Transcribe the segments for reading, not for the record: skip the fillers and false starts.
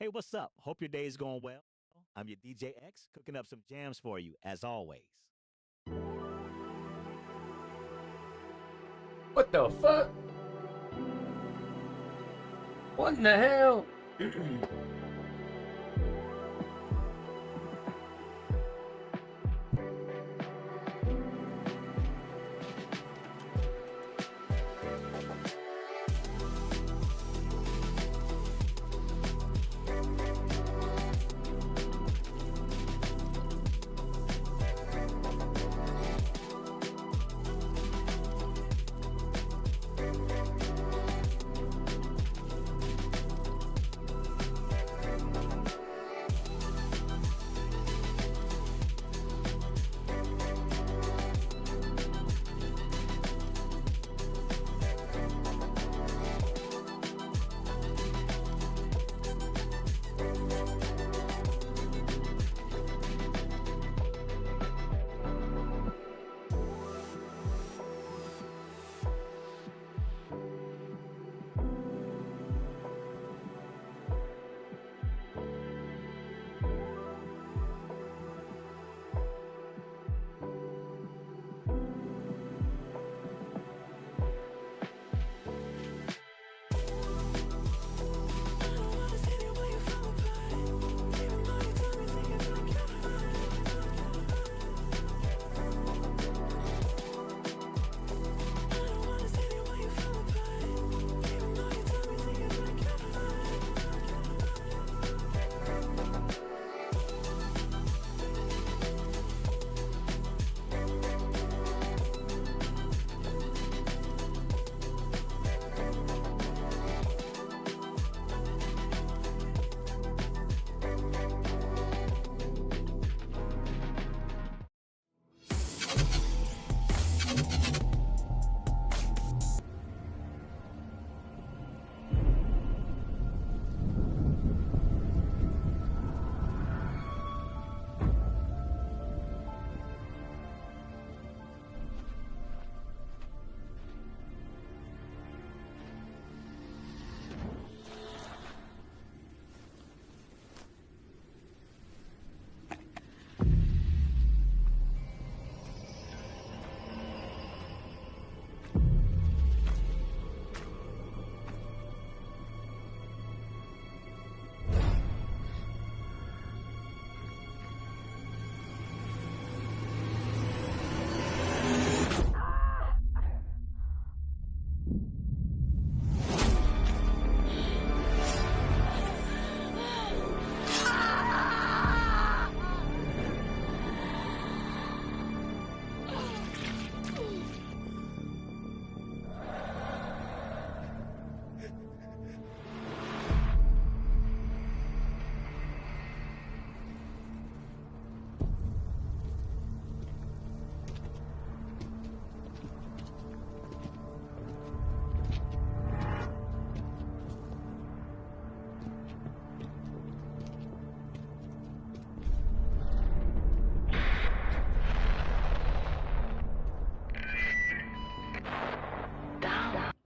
Hey, what's up? Hope your day's going well. I'm your DJ X, cooking up some jams for you, as always. What the fuck? What in the hell?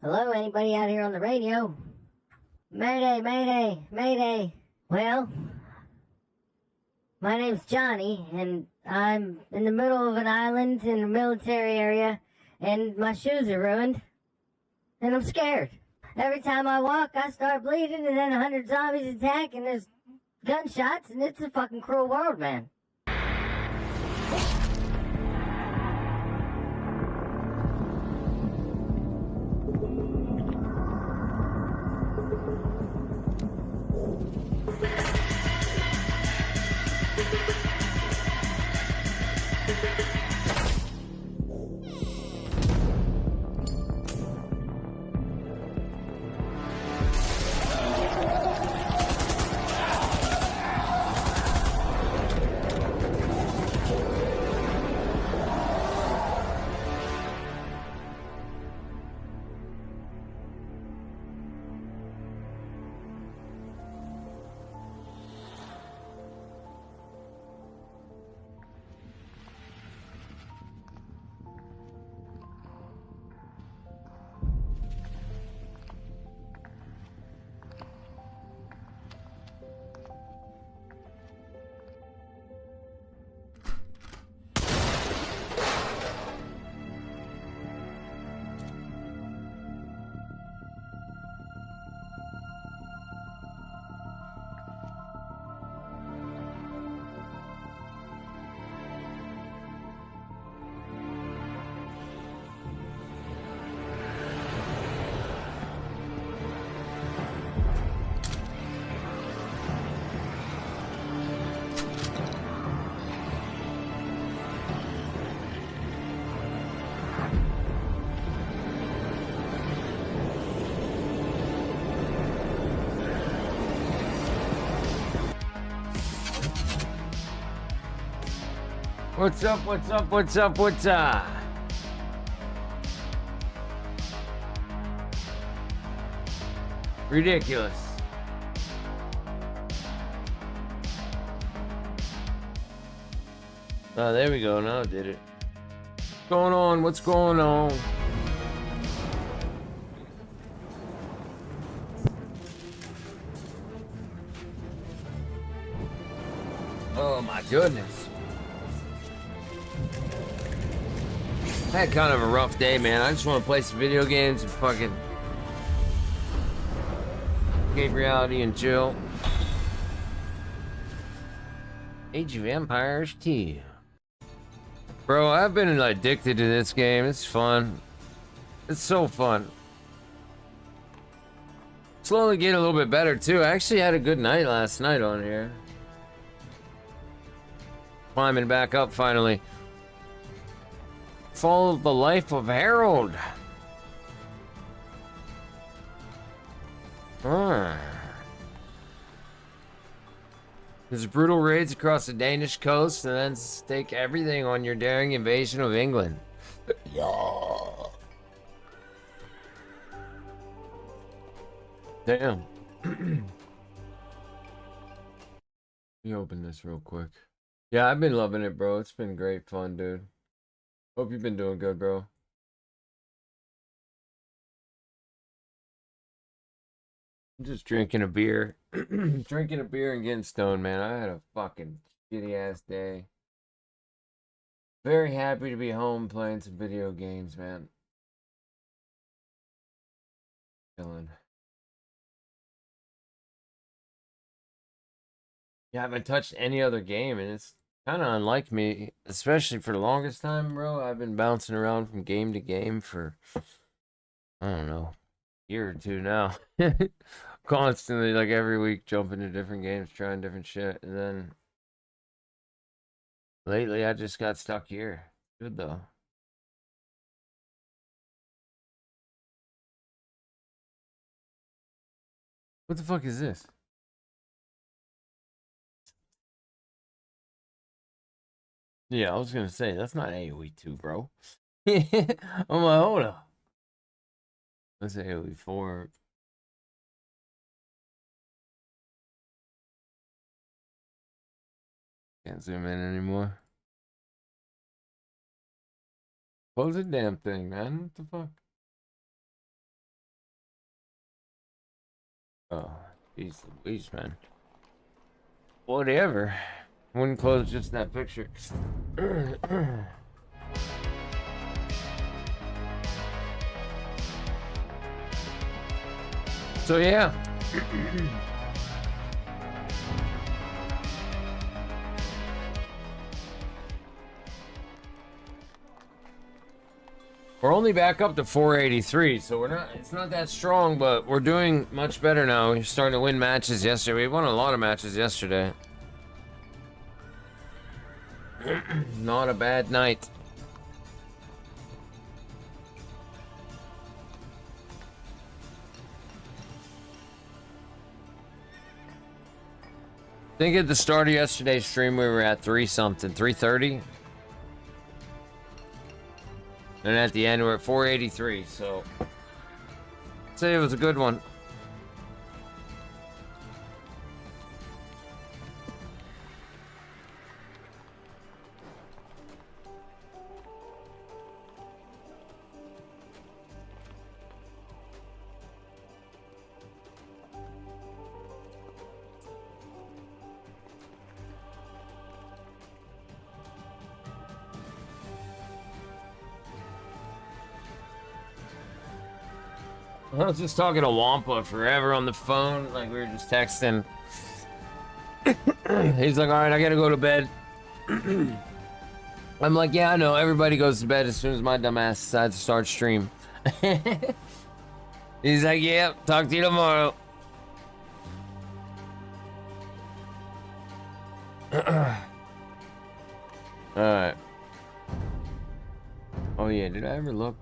Hello, anybody out here on the radio? Mayday, mayday, mayday. Well, my name's Johnny, and I'm in the middle of an island in a military area, and my shoes are ruined, and I'm scared. Every time I walk, I start bleeding, and then 100 zombies attack, and there's gunshots, and it's a fucking cruel world, man. What's up, what's up, what's up, what's up? Ridiculous. Oh, there we go. Now it did it. What's going on? What's going on? Oh my goodness. I had kind of a rough day, man. I just want to play some video games and fucking escape reality and chill. Age of Empires 2. Bro, I've been addicted to this game. It's fun. It's so fun. Slowly getting a little bit better too. I actually had a good night last night on here. Climbing back up finally. Follow the life of Harold. There's brutal raids across the Danish coast and then stake everything on your daring invasion of England. Yeah. Damn. Let me open this real quick. Yeah, I've been loving it, bro. It's been great fun, dude. Hope you've been doing good, bro. I'm just drinking a beer. Drinking a beer and getting stoned, man. I had a fucking shitty ass day. Very happy to be home playing some video games, man. Chilling. Yeah, I haven't touched any other game, and it's kind of unlike me, especially for the longest time, bro. I've been bouncing around from game to game for, I don't know, a year or two now. Constantly, like every week, jumping to different games, trying different shit, and then lately I just got stuck here. Good though. What the fuck is this? Yeah, I was gonna say that's not AOE 2, bro. I'm like, hold up. That's AOE 4. Can't zoom in anymore. Close the damn thing, man. What the fuck? Oh, jeez Louise, man. Whatever. Wouldn't close just that picture. So yeah. We're only back up to 483, so it's not that strong, but we're doing much better now. We're starting to win matches yesterday. We won a lot of matches yesterday. Not a bad night. I think at the start of yesterday's stream we were at 330. And at the end we're at 483, so I'd say it was a good one. I was just talking to Wampa forever on the phone, like we were just texting. He's like, all right, I gotta go to bed. I'm like, yeah, I know, everybody goes to bed as soon as my dumbass decides to start stream. He's like, yeah, talk to you tomorrow. Alright. Oh yeah, did I ever look?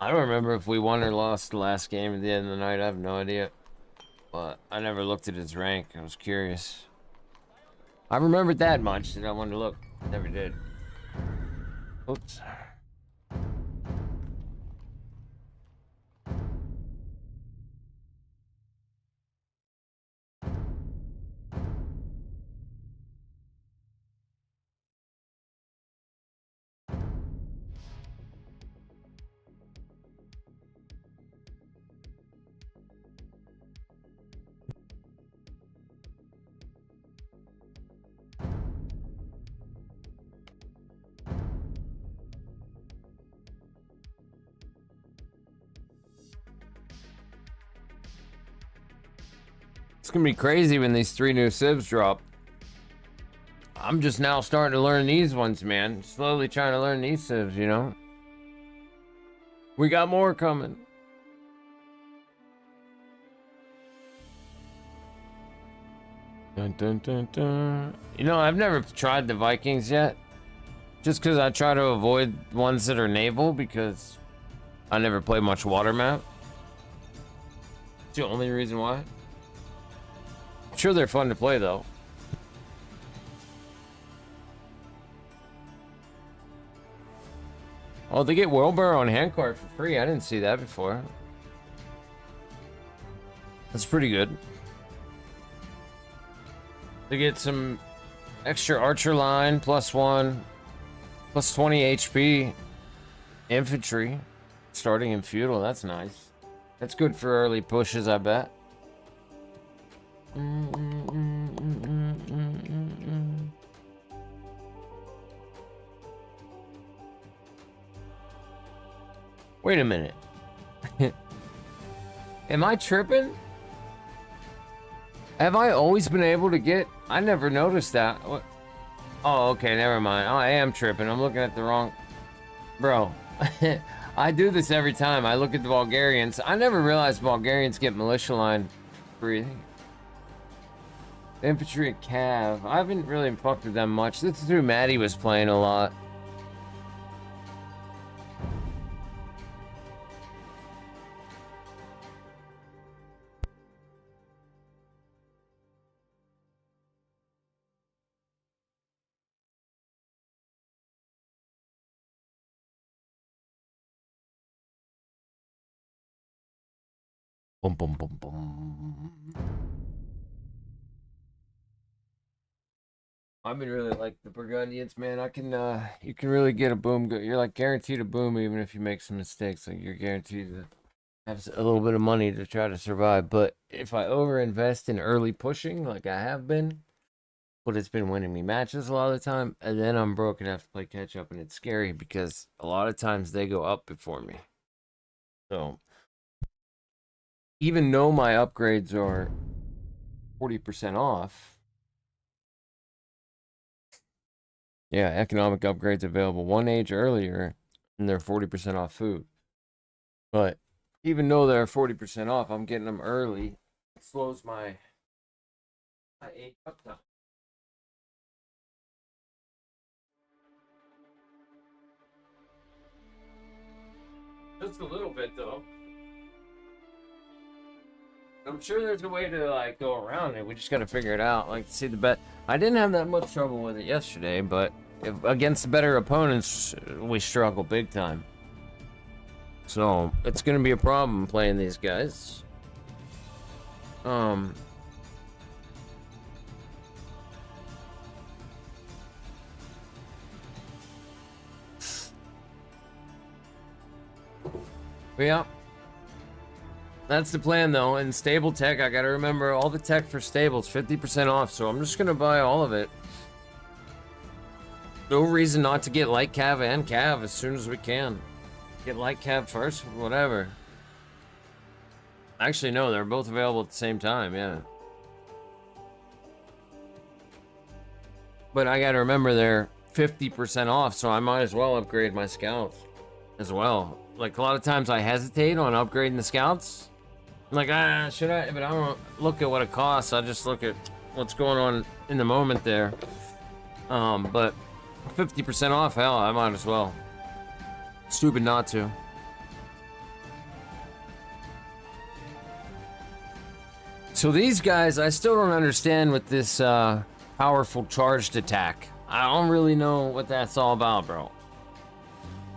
I don't remember if we won or lost the last game at the end of the night. I have no idea. But I never looked at his rank. I was curious. I remembered that much that I wanted to look. Never did. Oops. It's gonna be crazy when these 3 new civs drop. I'm just now starting to learn these ones, man. Slowly trying to learn these civs, you know? We got more coming. Dun, dun, dun, dun. You know, I've never tried the Vikings yet. Just because I try to avoid ones that are naval, because I never play much water map. It's the only reason why. I'm sure they're fun to play, though. Oh, they get Wheelbarrow on handcart for free. I didn't see that before. That's pretty good. They get some extra archer line, +1, +20 HP. Infantry, starting in feudal. That's nice. That's good for early pushes, I bet. Wait a minute. Am I tripping? Have I always been able to get... I never noticed that. What? Oh, okay, never mind. I am tripping. I'm looking at the wrong... Bro, I do this every time. I look at the Bulgarians. I never realized Bulgarians get militia line free. Infantry at Cav. I haven't really fucked with them much. This is who Maddie was playing a lot. Boom, boom, boom, boom. I've been really like the Burgundians, man. I can, you can really get a boom. You're like guaranteed a boom even if you make some mistakes. Like you're guaranteed to have a little bit of money to try to survive. But if I overinvest in early pushing, like I have been, but it's been winning me matches a lot of the time, and then I'm broke and have to play catch up, and it's scary because a lot of times they go up before me. So even though my upgrades are 40% off, yeah, economic upgrades available 1 age earlier, and they're 40% off food. But even though they're 40% off, I'm getting them early. It slows my age up time. Just a little bit, though. I'm sure there's a way to like go around it. We just gotta figure it out. Like, see the bet. I didn't have that much trouble with it yesterday, but against the better opponents, we struggle big time. So it's gonna be a problem playing these guys. But yeah. That's the plan, though. And stable tech, I gotta remember all the tech for stables, 50% off. So I'm just gonna buy all of it. No reason not to get light cav and cav as soon as we can. Get light cav first, whatever. Actually, no, they're both available at the same time, yeah. But I gotta remember they're 50% off, so I might as well upgrade my scouts as well. Like, a lot of times I hesitate on upgrading the scouts. I'm like, should I? But I don't look at what it costs. I just look at what's going on in the moment there. But 50% off, hell, I might as well. Stupid not to. So these guys, I still don't understand with this powerful charged attack. I don't really know what that's all about, bro.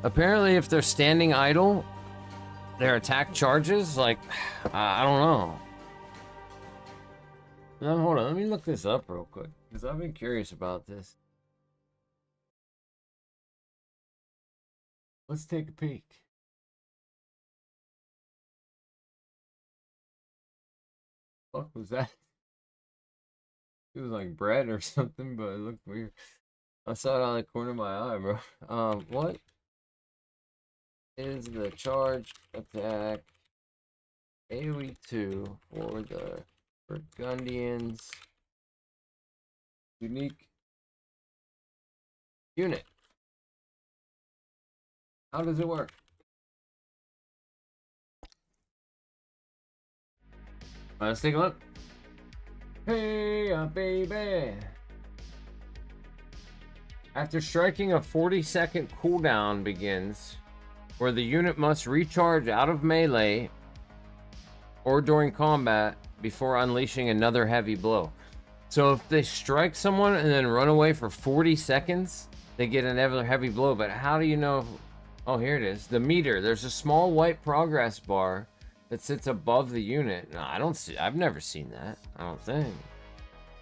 Apparently, if they're standing idle, their attack charges, like, I don't know. Now, hold on, let me look this up real quick, because I've been curious about this. Let's take a peek. What was that? It was like bread or something, but it looked weird. I saw it on the corner of my eye, bro. What is the charge attack AOE 2 for the Burgundians unique unit? How does it work? Let's take a look. Hey, baby. After striking, a 40-second cooldown begins, where the unit must recharge out of melee or during combat before unleashing another heavy blow. So if they strike someone and then run away for 40 seconds, they get another heavy blow. But how do you know? Oh, here it is. The meter. There's a small white progress bar that sits above the unit. No, I don't see. I've never seen that. I don't think.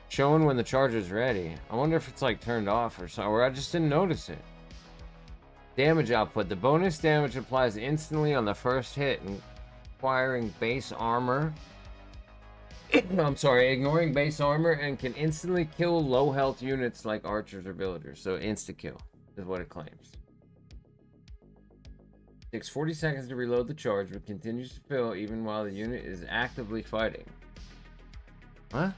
Showing when the charge is ready. I wonder if it's like turned off or something, or I just didn't notice it. Damage output. The bonus damage applies instantly on the first hit, acquiring base armor. I'm sorry, ignoring base armor, and can instantly kill low health units like archers or villagers. So insta kill is what it claims. Takes 40 seconds to reload the charge, but continues to fill even while the unit is actively fighting. Huh?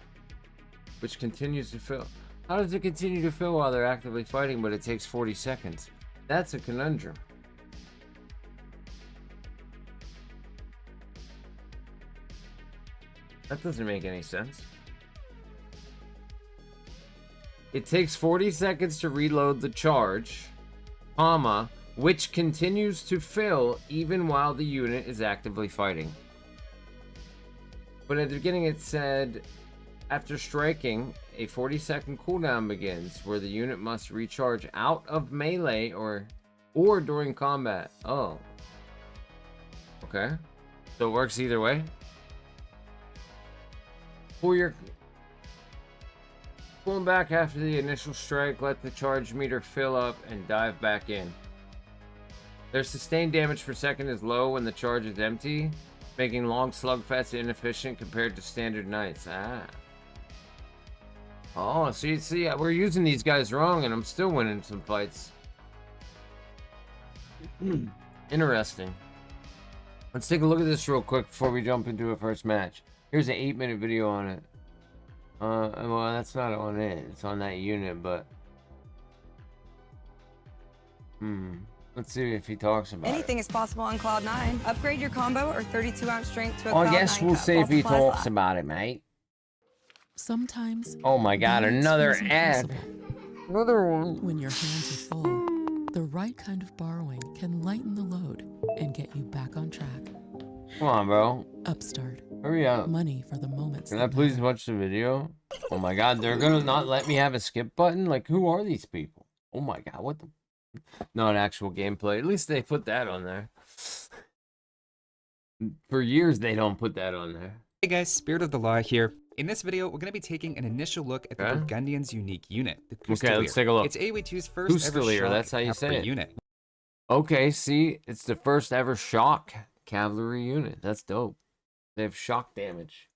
Which continues to fill. How does it continue to fill while they're actively fighting, but it takes 40 seconds? That's a conundrum. That doesn't make any sense. It takes 40 seconds to reload the charge, comma, which continues to fill even while the unit is actively fighting. But at the beginning it said, after striking, a 40-second cooldown begins, where the unit must recharge out of melee or during combat. Oh. Okay. So it works either way? Pull back after the initial strike, let the charge meter fill up, and dive back in. Their sustained damage per second is low when the charge is empty, making long slugfests inefficient compared to standard knights. Ah. Oh, see, we're using these guys wrong, and I'm still winning some fights. Interesting. Let's take a look at this real quick before we jump into a first match. Here's an 8-minute video on it. Well, that's not on it. It's on that unit, but... Let's see if he talks about Anything it. is possible on Cloud 9. Upgrade your combo or 32-ounce strength to a Oh, Cloud I guess 9 we'll cup see while if he supplies talks last. about it, mate. Sometimes. Oh my god, another seems ad. impossible. Another one. When your hands are full, the right kind of borrowing can lighten the load and get you back on track. Come on, bro. Upstart. Hurry up. Money for the moments. Can I please watch the video? Oh my god, they're gonna not let me have a skip button? Like, who are these people? Oh my god, what the... Not actual gameplay. At least they put that on there. For years, they don't put that on there. Hey guys, Spirit of the Law here. In this video, we're going to be taking an initial look at the Okay. Burgundians' unique unit, the Okay, let's take a look. It's AOE 2's first ever Fusilier, shock that's how you say cavalry it. unit. Okay, see, it's the first ever shock cavalry unit. That's dope. They have shock damage.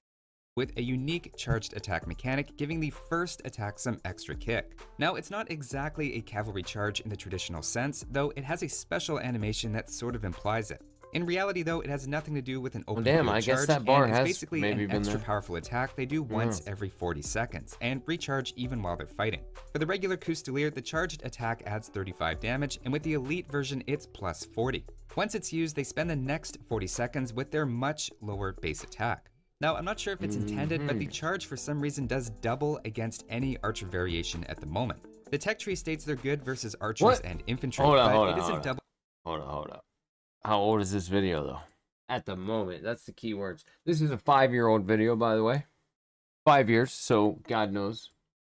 With a unique charged attack mechanic, giving the first attack some extra kick. Now, it's not exactly a cavalry charge in the traditional sense, though it has a special animation that sort of implies it. In reality, though, it has nothing to do with an open damn, field I guess charge, that bar and it's has basically maybe an been extra there. powerful attack they do once every 40 seconds, and recharge even while they're fighting. For the regular Fusilier, the charged attack adds 35 damage, and with the elite version, it's plus 40. Once it's used, they spend the next 40 seconds with their much lower base attack. Now, I'm not sure if it's intended, but the charge for some reason does double against any archer variation at the moment. The tech tree states they're good versus archers What? and infantry, Hold on, but hold it on, isn't hold on. double. Hold up. How old is this video, though? At the moment, that's the key words. This is a 5-year-old video, by the way. 5 years, so God knows.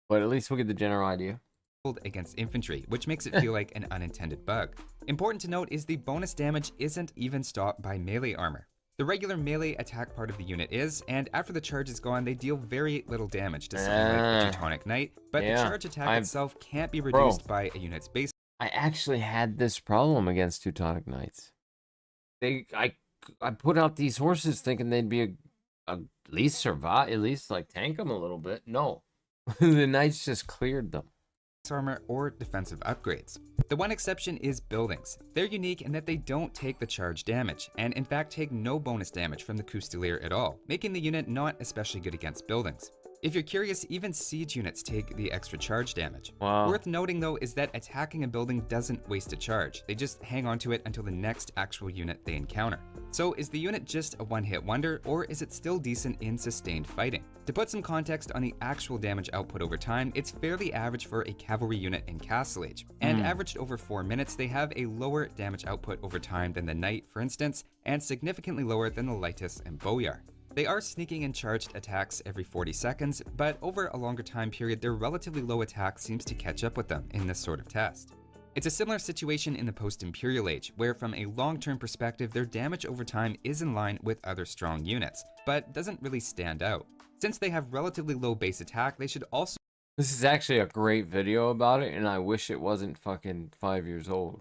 But at least we'll get the general idea. Against infantry, which makes it feel like an unintended bug. Important to note is the bonus damage isn't even stopped by melee armor. The regular melee attack part of the unit is, and after the charge is gone, they deal very little damage to something like a Teutonic Knight, but the charge attack itself can't be reduced by a unit's base. I actually had this problem against Teutonic Knights. I put out these horses thinking they'd be at least survive, at least like tank them a little bit. No, the Knights just cleared them. Armor or defensive upgrades. The one exception is buildings. They're unique in that they don't take the charge damage, and in fact take no bonus damage from the Custelier at all, making the unit not especially good against buildings. If you're curious, even siege units take the extra charge damage. Wow. Worth noting though is that attacking a building doesn't waste a charge, they just hang on to it until the next actual unit they encounter. So is the unit just a one-hit wonder, or is it still decent in sustained fighting? To put some context on the actual damage output over time, it's fairly average for a cavalry unit in Castle Age, and averaged over 4 minutes, they have a lower damage output over time than the Knight, for instance, and significantly lower than the Lightus and Boyar. They are sneaking and charged attacks every 40 seconds, but over a longer time period, their relatively low attack seems to catch up with them in this sort of test. It's a similar situation in the post-Imperial Age, where from a long-term perspective, their damage over time is in line with other strong units, but doesn't really stand out. Since they have relatively low base attack, they should also— This is actually a great video about it, and I wish it wasn't fucking 5 years old,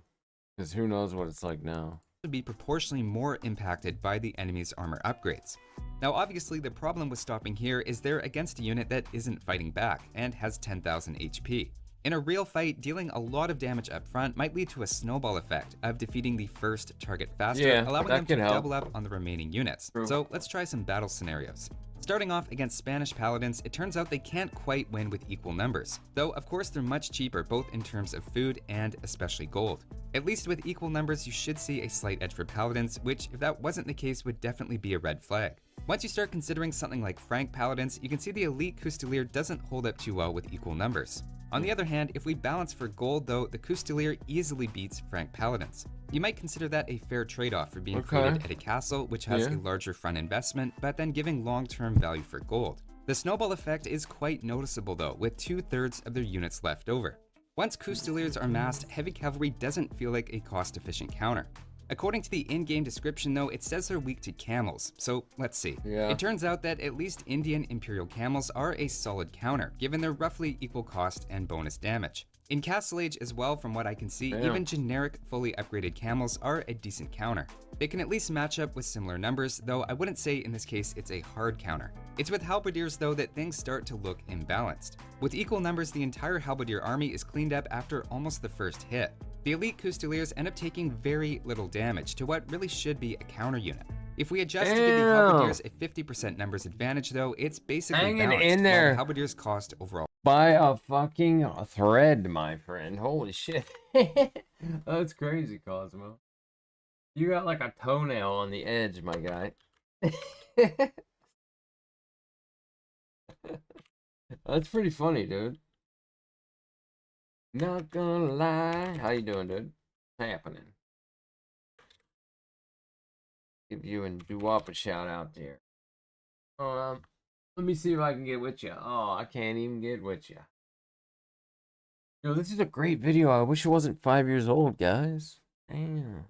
because who knows what it's like now. be proportionally more impacted by the enemy's armor upgrades. Now obviously the problem with stopping here is they're against a unit that isn't fighting back and has 10,000 HP. In a real fight, dealing a lot of damage up front might lead to a snowball effect of defeating the first target faster, allowing them to double up on the remaining units. So let's try some battle scenarios. Starting off against Spanish paladins, it turns out they can't quite win with equal numbers, though of course they're much cheaper both in terms of food and especially gold. At least with equal numbers you should see a slight edge for paladins, which if that wasn't the case would definitely be a red flag. Once you start considering something like Frank paladins, you can see the elite Custelier doesn't hold up too well with equal numbers. On the other hand, if we balance for gold though, the Custelier easily beats Frank paladins. You might consider that a fair trade-off for being created at a castle which has a larger front investment, but then giving long-term value for gold. The snowball effect is quite noticeable though, with 2/3 of their units left over. Once Custeliers are massed, heavy cavalry doesn't feel like a cost-efficient counter. According to the in-game description though, it says they're weak to camels, so let's see. It turns out that at least Indian Imperial camels are a solid counter, given their roughly equal cost and bonus damage. In Castle Age as well, from what I can see, even generic fully upgraded camels are a decent counter. They can at least match up with similar numbers, though I wouldn't say in this case it's a hard counter. It's with halberdiers though that things start to look imbalanced. With equal numbers, the entire halberdier army is cleaned up after almost the first hit. The elite Custeliers end up taking very little damage to what really should be a counter unit. If we adjust to give the halberdiers a 50% numbers advantage though, it's basically balanced, in there. while the halberdiers cost overall. By a fucking thread, my friend. Holy shit. That's crazy, Cosmo. You got like a toenail on the edge, my guy. That's pretty funny, dude. Not gonna lie. How you doing, dude? What's happening? Give you and Doo-Wop a shout out there. Let me see if I can get with you. Oh, I can't even get with you. Yo, this is a great video. I wish it wasn't 5 years old, guys. Damn.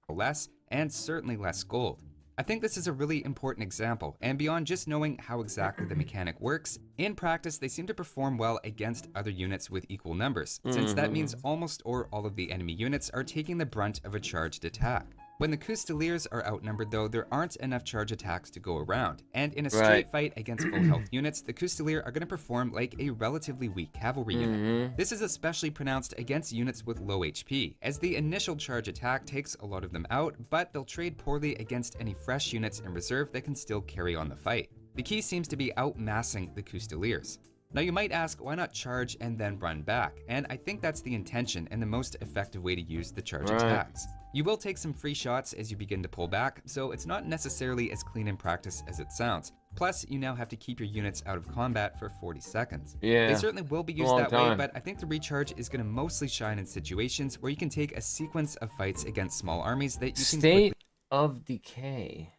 Less, and certainly less gold. I think this is a really important example, and beyond just knowing how exactly the mechanic works, in practice they seem to perform well against other units with equal numbers, since that means almost or all of the enemy units are taking the brunt of a charged attack. When the Custeliers are outnumbered though, there aren't enough charge attacks to go around, and in a straight fight against full health units, the Custelier are going to perform like a relatively weak cavalry unit. This is especially pronounced against units with low HP, as the initial charge attack takes a lot of them out, but they'll trade poorly against any fresh units in reserve that can still carry on the fight. The key seems to be outmassing the Custeliers. Now you might ask, why not charge and then run back? And I think that's the intention and the most effective way to use the charge attacks. You will take some free shots as you begin to pull back, so it's not necessarily as clean in practice as it sounds. Plus, you now have to keep your units out of combat for 40 seconds. They certainly will be used that way, but I think the recharge is going to mostly shine in situations where you can take a sequence of fights against small armies that you can State of Decay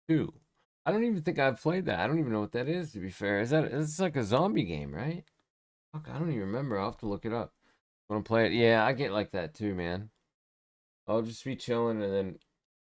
2. I don't even think I've played that. I don't even know what that is, to be fair. It's like a zombie game, right? Fuck, I don't even remember. I'll have to look it up. Want to play it? Yeah, I get like that too, man. I'll just be chilling and then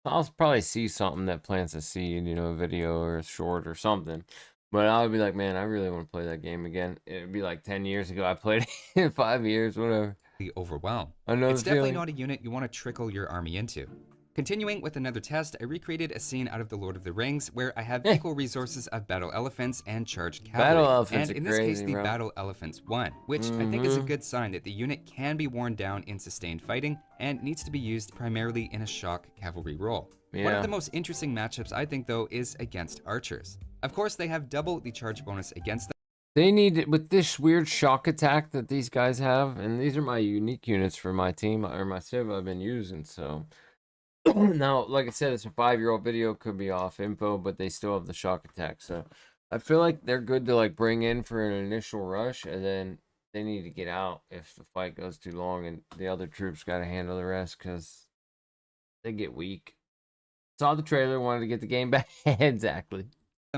I'll probably see something that plants a seed, you know, a video or a short or something. But I'll be like, man, I really want to play that game again. It'd be like 10 years ago. I played it in 5 years, whatever. Overwhelm. I know It's the definitely feeling. not a unit you want to trickle your army into. Continuing with another test, I recreated a scene out of The Lord of the Rings where I have equal resources of battle elephants and charged cavalry. Battle elephants and are in this case, crazy, the bro. battle elephants won, which I think is a good sign that the unit can be worn down in sustained fighting and needs to be used primarily in a shock cavalry role. One Yeah. of the most interesting matchups I think though is against archers. Of course, they have double the charge bonus against them. They need, with this weird shock attack that these guys have, and these are my unique units for my team, or my civ I've been using, so. Now, like I said, it's a 5-year-old video, could be off info, but they still have the shock attack, so. I feel like they're good to, like, bring in for an initial rush, and then they need to get out if the fight goes too long, and the other troops gotta handle the rest, because they get weak. Saw the trailer, wanted to get the game back. Exactly.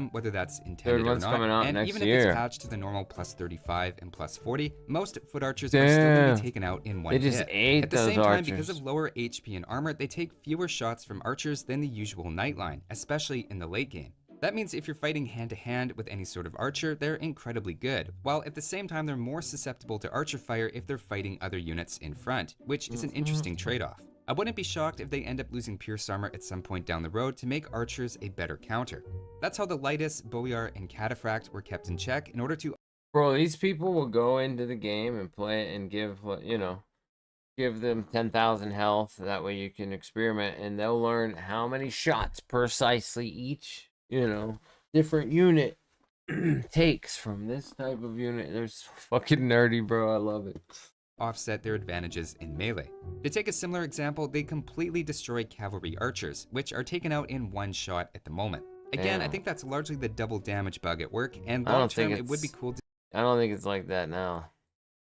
Whether that's intended or one's not, coming out and next even if year. it's patched to the normal plus 35 and plus 40, most foot archers are still going to Damn. be taken out in one They just hit. ate At the those same time, archers. because of lower HP and armor, they take fewer shots from archers than the usual knight line, especially in the late game. That means if you're fighting hand-to-hand with any sort of archer, they're incredibly good, while at the same time they're more susceptible to archer fire if they're fighting other units in front, which is an interesting trade-off. I wouldn't be shocked if they end up losing pierce armor at some point down the road to make archers a better counter. That's how the Lightest, Boyar, and Cataphract were kept in check in order to. Bro, these people will go into the game and play it and give, you know, give them 10,000 health. That way you can experiment and they'll learn how many shots precisely each, you know, different unit takes from this type of unit. They're so fucking nerdy, bro. I love it. Offset their advantages in melee. To take a similar example, they completely destroy cavalry archers, which are taken out in one shot at the moment. Again, I Damn. think that's largely the double damage bug at work, and I don't long think term it would be it's- cool to I don't think it's like that now.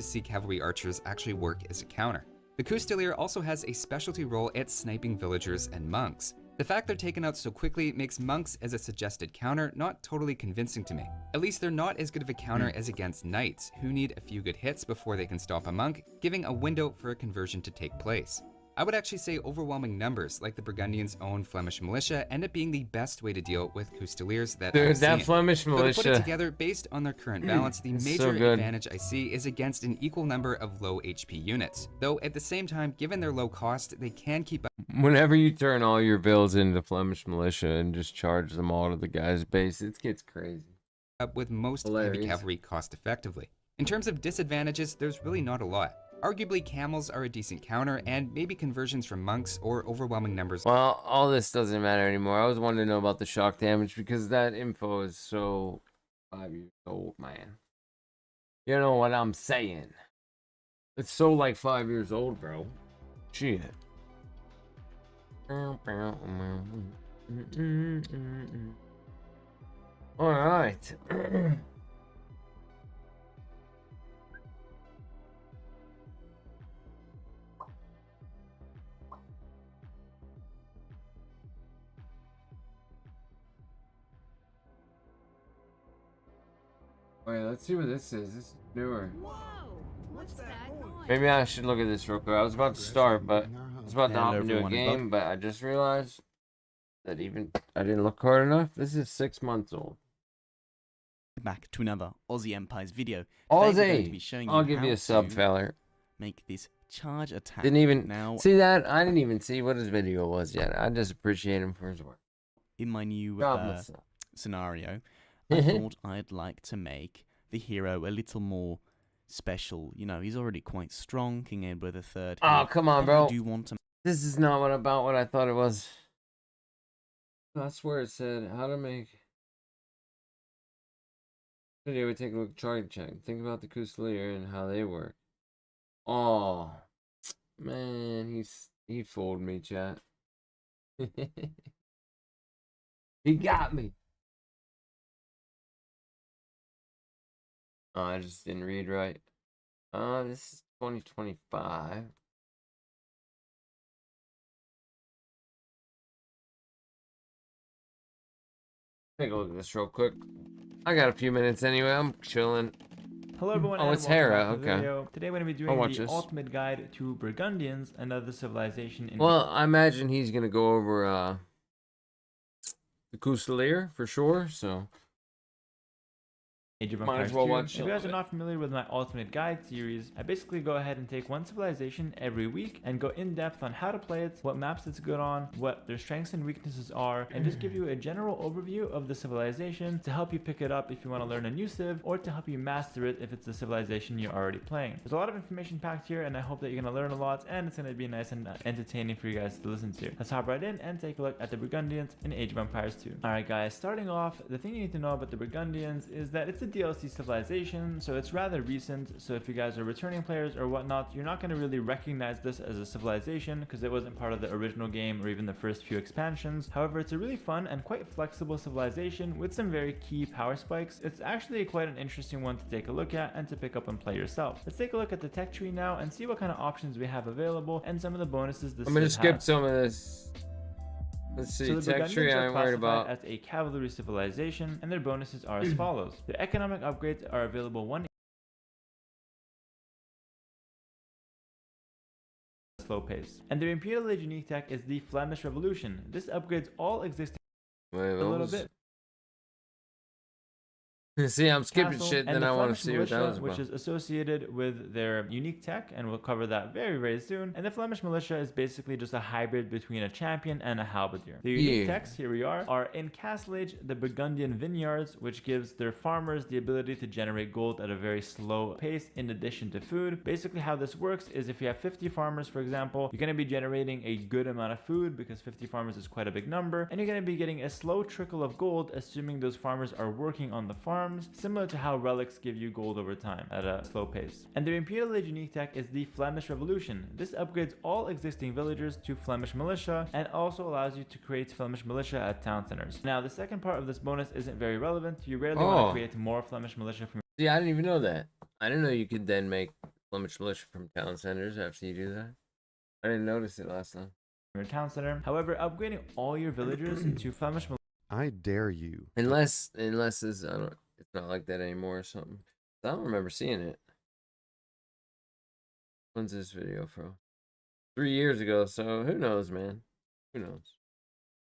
see cavalry archers actually work as a counter. The Custelier also has a specialty role at sniping villagers and monks. The fact they're taken out so quickly makes monks as a suggested counter not totally convincing to me. At least they're not as good of a counter as against knights, who need a few good hits before they can stop a monk, giving a window for a conversion to take place. I would actually say overwhelming numbers, like the Burgundians' own Flemish militia, end up being the best way to deal with Custeliers that Dude, I've that seen. Flemish So to put it militia. together, based on their current balance, the It's major so good. advantage I see is against an equal number of low HP units. Though at the same time, given their low cost, they can keep Whenever you turn all your builds into Flemish militia and just charge them all to the guy's base, it gets crazy. up with most Hilarious. heavy cavalry cost effectively. In terms of disadvantages, there's really not a lot. Arguably, camels are a decent counter, and maybe conversions from monks or overwhelming numbers. Well, all this doesn't matter anymore. I was wanting to know about the shock damage because that info is so 5 years old, man. You know what I'm saying? It's so like 5 years old, bro. Shit. All right. Wait, let's see what this is. This is newer. Maybe I should look at this real quick. I was about to start, but I was about to Hello, hop into a everyone. game, but I just realized that even I didn't look hard enough. This is 6 months old. Back to another Aussie Empires video. Today we're going to be Aussie! showing I'll give how you a sub, to feller. make this charge attack. Didn't even now see that. I didn't even see what his video was yet. I just appreciate him for his work. in my new God bless him. scenario. I thought I'd like to make the hero a little more special. You know, he's already quite strong, King Edward III. Oh, come on, but bro. I do want to This is not about what I thought it was. I swear it said how to make video. We take a look at chart check. Think about the Custelier and how they work. Oh man, he fooled me, chat. He got me. Oh, I just didn't read right. This is 2025. Take a look at this real quick. I got a few minutes anyway. I'm chilling. Hello everyone, Oh, and it's welcome Hera, back to the okay. video. Today we're going to be I'll doing watch the this. ultimate guide to Burgundians, another civilization in Well, I imagine he's gonna go over the Custalier for sure. So Age of might Empires as well 2. watch If you some guys of are it. not familiar with my ultimate guide series, I basically go ahead and take one civilization every week and go in depth on how to play it, what maps it's good on, what their strengths and weaknesses are, and just give you a general overview of the civilization to help you pick it up if you want to learn a new civ, or to help you master it if it's a civilization you're already playing. There's a lot of information packed here, and I hope that you're going to learn a lot, and it's going to be nice and entertaining for you guys to listen to. Let's hop right in and take a look at the Burgundians in Age of Empires 2. Alright guys, starting off, the thing you need to know about the Burgundians is that it's a DLC civilization, so it's rather recent. So if you guys are returning players or whatnot, you're not going to really recognize this as a civilization because it wasn't part of the original game or even the first few expansions. However, it's a really fun and quite flexible civilization with some very key power spikes. It's actually quite an interesting one to take a look at and to pick up and play yourself. Let's take a look at the tech tree now and see what kind of options we have available and some of the bonuses this I'm gonna civ skip has. some of this. Let's see. So the Tech tree Burgundians I are ain't worried classified about. as a cavalry civilization, and their bonuses are as follows. Their economic upgrades are available one slow pace. And their Imperial Age unique tech is the Flemish Revolution. This upgrades all existing Wait, a little bit. See, I'm skipping Castle, shit, and then the I want Flemish to see what that militia, was about. which is associated with their unique tech, and we'll cover that very soon. And the Flemish militia is basically just a hybrid between a champion and a halberdier. The unique techs, here we are in Castle Age, the Burgundian vineyards, which gives their farmers the ability to generate gold at a very slow pace in addition to food. Basically how this works is if you have 50 farmers, for example, you're going to be generating a good amount of food because 50 farmers is quite a big number, and you're going to be getting a slow trickle of gold assuming those farmers are working on the farm, similar to how relics give you gold over time at a slow pace. And their Imperial Age unique tech is the Flemish Revolution. This upgrades all existing villagers to Flemish militia and also allows you to create Flemish militia at town centers. Now the second part of this bonus isn't very relevant. You rarely want to create more Flemish militia from See, I didn't even know that. I didn't know you could then make Flemish militia from town centers after you do that. I didn't notice it last time. your town center. However, upgrading all your villagers to Flemish militia I dare you. Unless it's, it's not like that anymore or something. I don't remember seeing it. When's this video from? 3 years ago, so who knows, man? Who knows?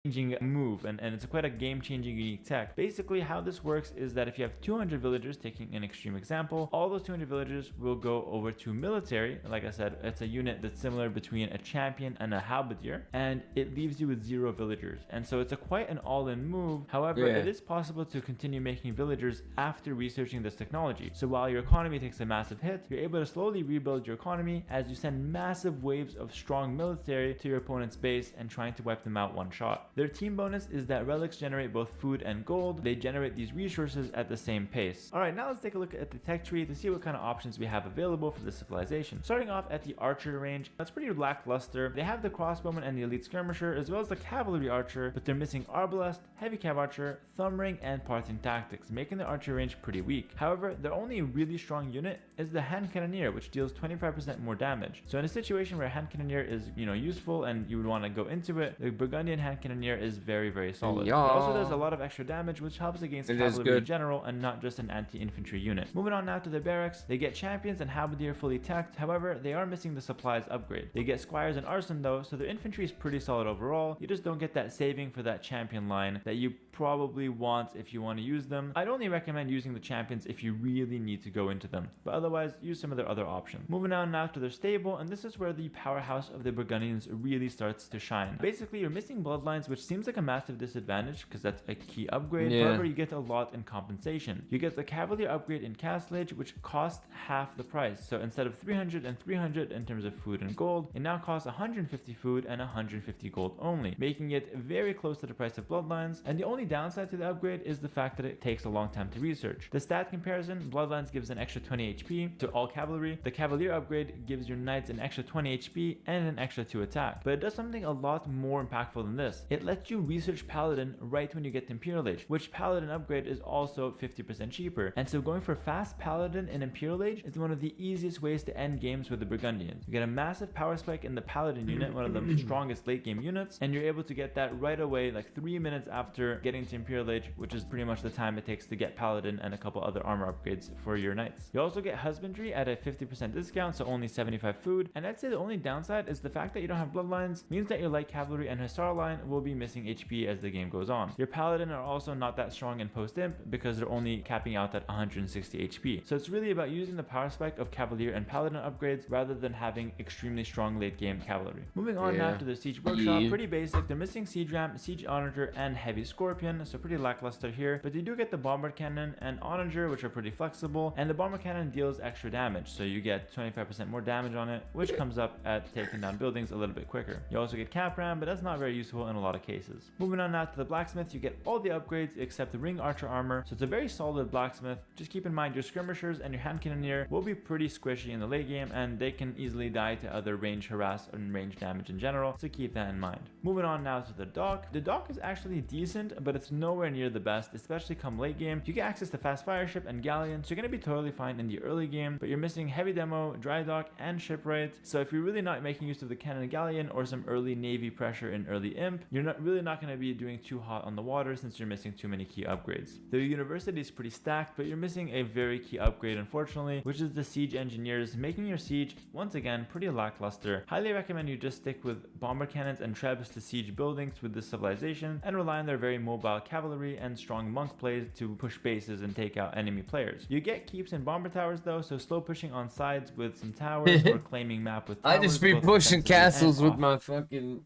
changing move, and it's quite a game-changing unique tech. Basically how this works is that if you have 200 villagers, taking an extreme example, all those 200 villagers will go over to military. Like I said, it's a unit that's similar between a champion and a halberdier, and it leaves you with 0 villagers, and so it's a quite an all-in move. However, it is possible to continue making villagers after researching this technology. So while your economy takes a massive hit, you're able to slowly rebuild your economy as you send massive waves of strong military to your opponent's base and trying to wipe them out one shot. Their team bonus is that relics generate both food and gold. They generate these resources at the same pace. Alright, now let's take a look at the tech tree to see what kind of options we have available for this civilization. Starting off at the archer range, that's pretty lackluster. They have the crossbowman and the elite skirmisher, as well as the cavalry archer, but they're missing arbalest, heavy cav archer, thumb ring, and Parthian tactics, making the archer range pretty weak. However, their only really strong unit is the hand cannoneer, which deals 25% more damage. So in a situation where a hand cannoneer is, useful and you would want to go into it, the Burgundian hand cannoneer is very, very solid. It also does a lot of extra damage, which helps against cavalry in general and not just an anti-infantry unit. Moving on now to the barracks, they get champions and halberdier fully teched. However, they are missing the supplies upgrade. They get squires and arson though, so their infantry is pretty solid overall. You just don't get that saving for that champion line that you probably want if you want to use them. I'd only recommend using the champions if you really need to go into them, but otherwise use some of their other options. Moving on now to their stable, and this is where the powerhouse of the Burgundians really starts to shine. Basically, you're missing bloodlines, which seems like a massive disadvantage because that's a key upgrade. However, you get a lot in compensation. You get the Cavalier upgrade in Castle Age, which costs half the price. So instead of 300 and 300 in terms of food and gold, it now costs 150 food and 150 gold only, making it very close to the price of bloodlines. And the only downside to the upgrade is the fact that it takes a long time to research. The stat comparison, bloodlines gives an extra 20 HP to all cavalry. The Cavalier upgrade gives your knights an extra 20 HP and an extra 2 attack. But it does something a lot more impactful than this. It lets you research Paladin right when you get to Imperial Age, which Paladin upgrade is also 50% cheaper. And so going for fast Paladin in Imperial Age is one of the easiest ways to end games with the Burgundians. You get a massive power spike in the Paladin unit, one of the strongest late game units, and you're able to get that right away, like 3 minutes after getting getting to Imperial Age, which is pretty much the time it takes to get Paladin and a couple other armor upgrades for your knights. You also get Husbandry at a 50% discount, so only 75 food, and I'd say the only downside is the fact that you don't have bloodlines means that your light cavalry and Hussar line will be missing HP as the game goes on. Your Paladin are also not that strong in post-imp because they're only capping out at 160 HP, so it's really about using the power spike of Cavalier and Paladin upgrades rather than having extremely strong late game cavalry. Moving on now to the Siege Workshop, pretty basic. They're missing Siege Ram, Siege Onager, and Heavy Scorpion, so pretty lackluster here, but they do get the Bombard Cannon and Onager, which are pretty flexible, and the Bombard Cannon deals extra damage, so you get 25% more damage on it, which comes up at taking down buildings a little bit quicker. You also get Cap Ram, but that's not very useful in a lot of cases. Moving on now to the Blacksmith, you get all the upgrades except the Ring Archer armor, so it's a very solid Blacksmith. Just keep in mind your Skirmishers and your Hand Cannoneer will be pretty squishy in the late game, and they can easily die to other range harass and range damage in general, so keep that in mind. Moving on now to the Dock. The Dock is actually decent, but it's nowhere near the best, especially come late game. You get access to Fast Fire Ship and Galleon, so you're going to be totally fine in the early game, but you're missing Heavy Demo, Dry Dock, and Shipwright, so if you're really not making use of the Cannon Galleon or some early Navy pressure in early Imp, you're not really not going to be doing too hot on the water since you're missing too many key upgrades. The University is pretty stacked, but you're missing a very key upgrade unfortunately, which is the Siege Engineers, making your siege once again pretty lackluster. Highly recommend you just stick with bomber cannons and trebs to siege buildings with this civilization and rely on their very mobile cavalry and strong monk plays to push bases and take out enemy players. You get keeps and bomber towers though, so slow pushing on sides with some towers or claiming map with towers. I just be pushing castles with my fucking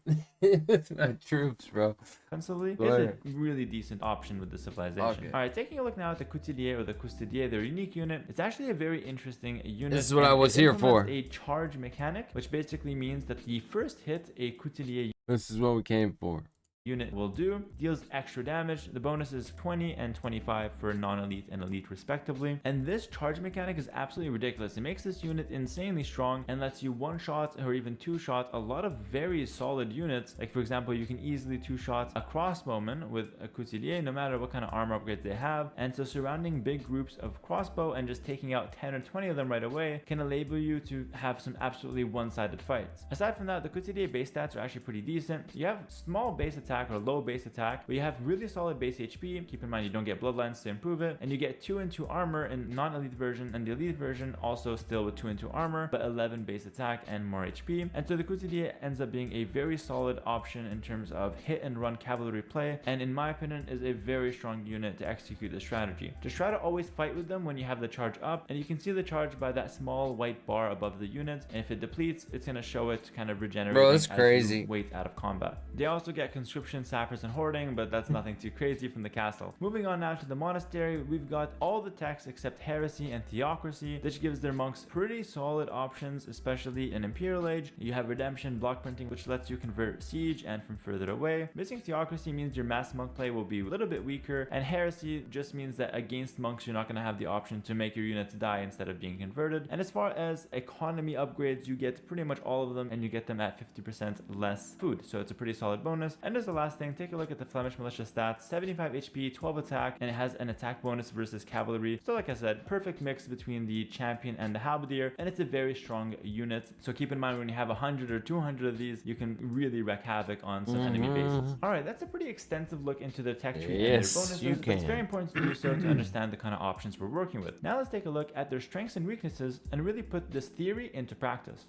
my troops, bro. Offensively is a really decent option with the civilization. Okay. Alright, taking a look now at the Couturier or the Custodier, their unique unit. It's actually a very interesting unit. This is what I was here for. A charge mechanic, which basically means that the first hit a Couturier This is what we came for. unit will do deals extra damage. The bonus is 20 and 25 for non-elite and elite respectively, and this charge mechanic is absolutely ridiculous. It makes this unit insanely strong and lets you one shot or even two shot a lot of very solid units. Like for example, you can easily two shot a crossbowman with a Couturier no matter what kind of armor upgrades they have, and so surrounding big groups of crossbow and just taking out 10 or 20 of them right away can enable you to have some absolutely one-sided fights. Aside from that, the Couturier base stats are actually pretty decent. You have small base attack or low base attack, but you have really solid base HP. Keep in mind you don't get bloodlines to improve it, and you get 2 and 2 armor in non-elite version, and the elite version also still with 2 and 2 armor but 11 base attack and more HP. And so the Couturier ends up being a very solid option in terms of hit and run cavalry play, and in my opinion is a very strong unit to execute the strategy. Just try to always fight with them when you have the charge up, and you can see the charge by that small white bar above the unit, and if it depletes it's going to show it kind of regenerating. Bro, that's crazy. Wait out of combat. They also get conscription, sappers, and hoarding, but that's nothing too crazy from the castle. Moving on now to the monastery, we've got all the texts except heresy and theocracy, which gives their monks pretty solid options, especially in Imperial Age. You have redemption, block printing, which lets you convert siege and from further away. Missing theocracy means your mass monk play will be a little bit weaker, and heresy just means that against monks you're not going to have the option to make your units die instead of being converted. And as far as economy upgrades, you get pretty much all of them, and you get them at 50% less food, so it's a pretty solid bonus. And as the last thing, take a look at the Flemish militia stats: 75 HP, 12 attack, and it has an attack bonus versus cavalry. So like I said, perfect mix between the champion and the halberdier, and it's a very strong unit. So keep in mind when you have 100 or 200 of these, you can really wreak havoc on some enemy bases. All right, that's a pretty extensive look into the tech tree and their bonuses. But it's very important to do so to understand the kind of options we're working with. Now let's take a look at their strengths and weaknesses and really put this theory into practice.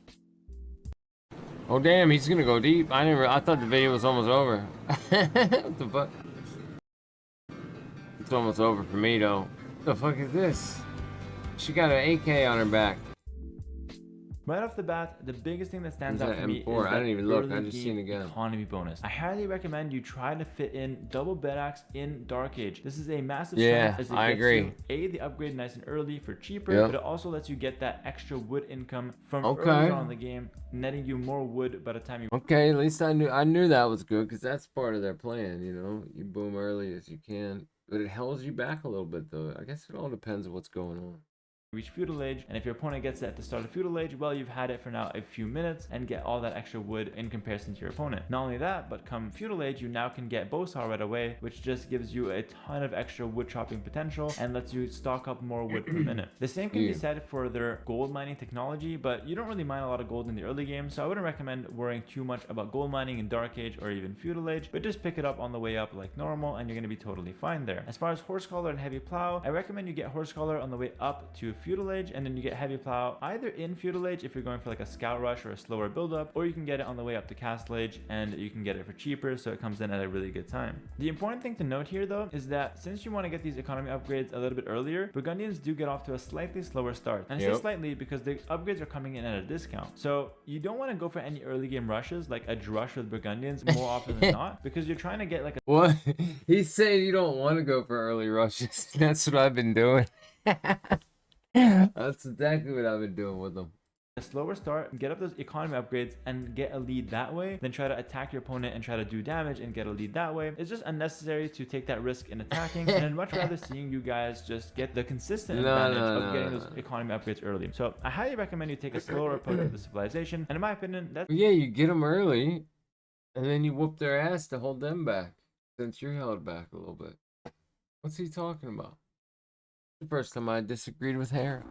Oh damn, he's gonna go deep. I thought the video was almost over. What the fuck? It's almost over for me though. What the fuck is this? She got an AK on her back. Right off the bat, the biggest thing that stands out for me is I didn't even look. I just game seen the gun. Economy bonus. I highly recommend you try to fit in double bed axe in Dark Age. This is a massive strength as it I gets agree. you the upgrade nice and early for cheaper, but it also lets you get that extra wood income from early on in the game, netting you more wood by the time you. Okay, at least I knew that was good, because that's part of their plan. You know, you boom early as you can, but it holds you back a little bit though. I guess it all depends on what's going on. reach feudal age, and if your opponent gets it at the start of feudal age, well, you've had it for now a few minutes and get all that extra wood in comparison to your opponent. Not only that, but come feudal age, you now can get bowsaw right away, which just gives you a ton of extra wood chopping potential and lets you stock up more wood per minute. The same can be said for their gold mining technology, but you don't really mine a lot of gold in the early game, so I wouldn't recommend worrying too much about gold mining in dark age or even feudal age, but just pick it up on the way up like normal and you're going to be totally fine there. As far as horse collar and heavy plow, I recommend you get horse collar on the way up to feudal age, and then you get heavy plow either in feudal age if you're going for like a scout rush or a slower build up, or you can get it on the way up to castle age and you can get it for cheaper, so it comes in at a really good time. The important thing to note here though is that since you want to get these economy upgrades a little bit earlier, Burgundians do get off to a slightly slower start, and I say slightly because the upgrades are coming in at a discount, so you don't want to go for any early game rushes like a drush with Burgundians more often than not, because you're trying to get like a What? He's saying you don't want to go for early rushes. That's what I've been doing. That's exactly what I've been doing with them. slower start, get up those economy upgrades and get a lead that way, then try to attack your opponent and try to do damage and get a lead that way. It's just unnecessary to take that risk in attacking, and I'd much rather seeing you guys just get the consistent advantage of getting those economy upgrades early. So I highly recommend you take a slower approach to the civilization, and in my opinion, that's you get them early, and then you whoop their ass to hold them back, since you're held back a little bit. What's he talking about? The first time I disagreed with Harry.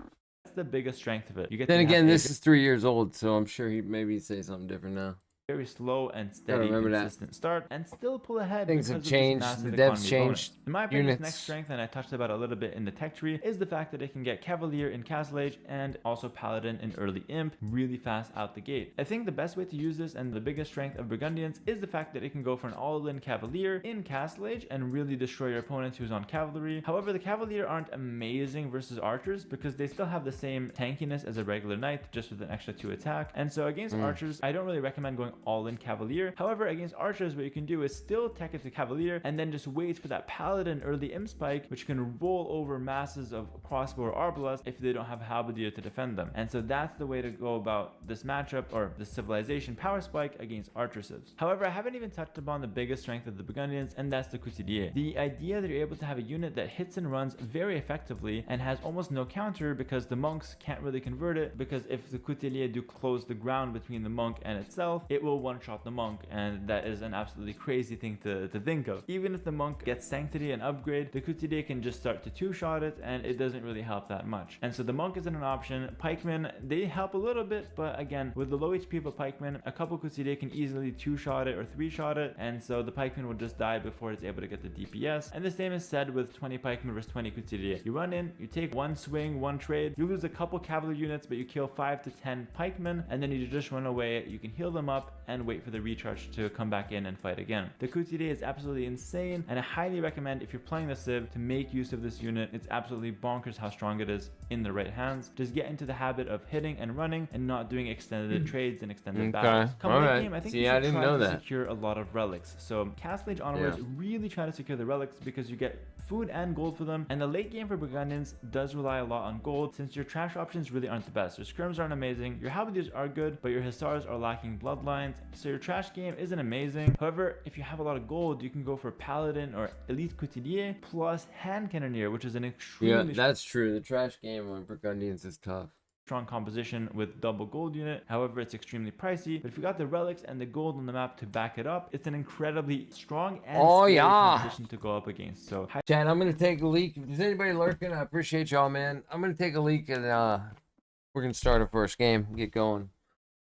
the biggest strength of it. You get Then again, this is 3 years old, so I'm sure he maybe say something different now. very slow and steady, consistent start, and still pull ahead. Things have changed. The devs changed. In my opinion, its next strength, and I touched about a little bit in the tech tree, is the fact that it can get Cavalier in Castle Age and also Paladin in early Imp really fast out the gate. I think the best way to use this and the biggest strength of Burgundians is the fact that it can go for an all-in Cavalier in Castle Age and really destroy your opponent who's on Cavalry. However, the Cavalier aren't amazing versus Archers because they still have the same tankiness as a regular Knight, just with an extra 2 attack. And so against Archers, I don't really recommend going all-in Cavalier. However, against Archers, what you can do is still tech it to Cavalier and then just wait for that Paladin early Imp spike, which can roll over masses of crossbow or arbalest if they don't have Halberdier to defend them. And so that's the way to go about this matchup, or the Civilization power spike against Archer civs. However, I haven't even touched upon the biggest strength of the Burgundians, and that's the Couturier. The idea that you're able to have a unit that hits and runs very effectively and has almost no counter because the monks can't really convert it, because if the Couturier do close the ground between the monk and itself, it will one-shot the monk, and that is an absolutely crazy thing to think of. Even if the monk gets Sanctity and upgrade, the Couturier can just start to two-shot it, and it doesn't really help that much. And so the monk isn't an option. Pikemen, they help a little bit, but again, with the low HP of a pikeman, a couple Couturier can easily two-shot it or three-shot it, and so the pikeman will just die before it's able to get the DPS. And the same is said with 20 pikemen versus 20 Couturier. You run in, you take one swing, one trade, you lose a couple cavalry units, but you kill 5 to 10 pikemen, and then you just run away. You can heal them up and wait for the recharge to come back in and fight again. The Couturier is absolutely insane, and I highly recommend, if you're playing the Civ, to make use of this unit. It's absolutely bonkers how strong it is in the right hands. Just get into the habit of hitting and running and not doing extended trades and extended battles. Come late game, I think you should try to secure a lot of relics. So Castle Age onwards, really try to secure the relics because you get food and gold for them, and the late game for Burgundians does rely a lot on gold since your trash options really aren't the best. Your skirms aren't amazing, your halberdiers are good, but your hussars are lacking bloodlines, so your trash game isn't amazing. However, if you have a lot of gold, you can go for Paladin or Elite Couturier plus Hand Cannoneer, which is an extremely that's true. The trash game on Burgundians is tough. Strong composition with double gold unit. However, it's extremely pricey, but if you got the relics and the gold on the map to back it up, it's an incredibly strong and scary competition to go up against. So Chad, I'm gonna take a leak. If there's anybody lurking, I appreciate y'all, man. I'm gonna take a leak, and we're gonna start our first game, get going.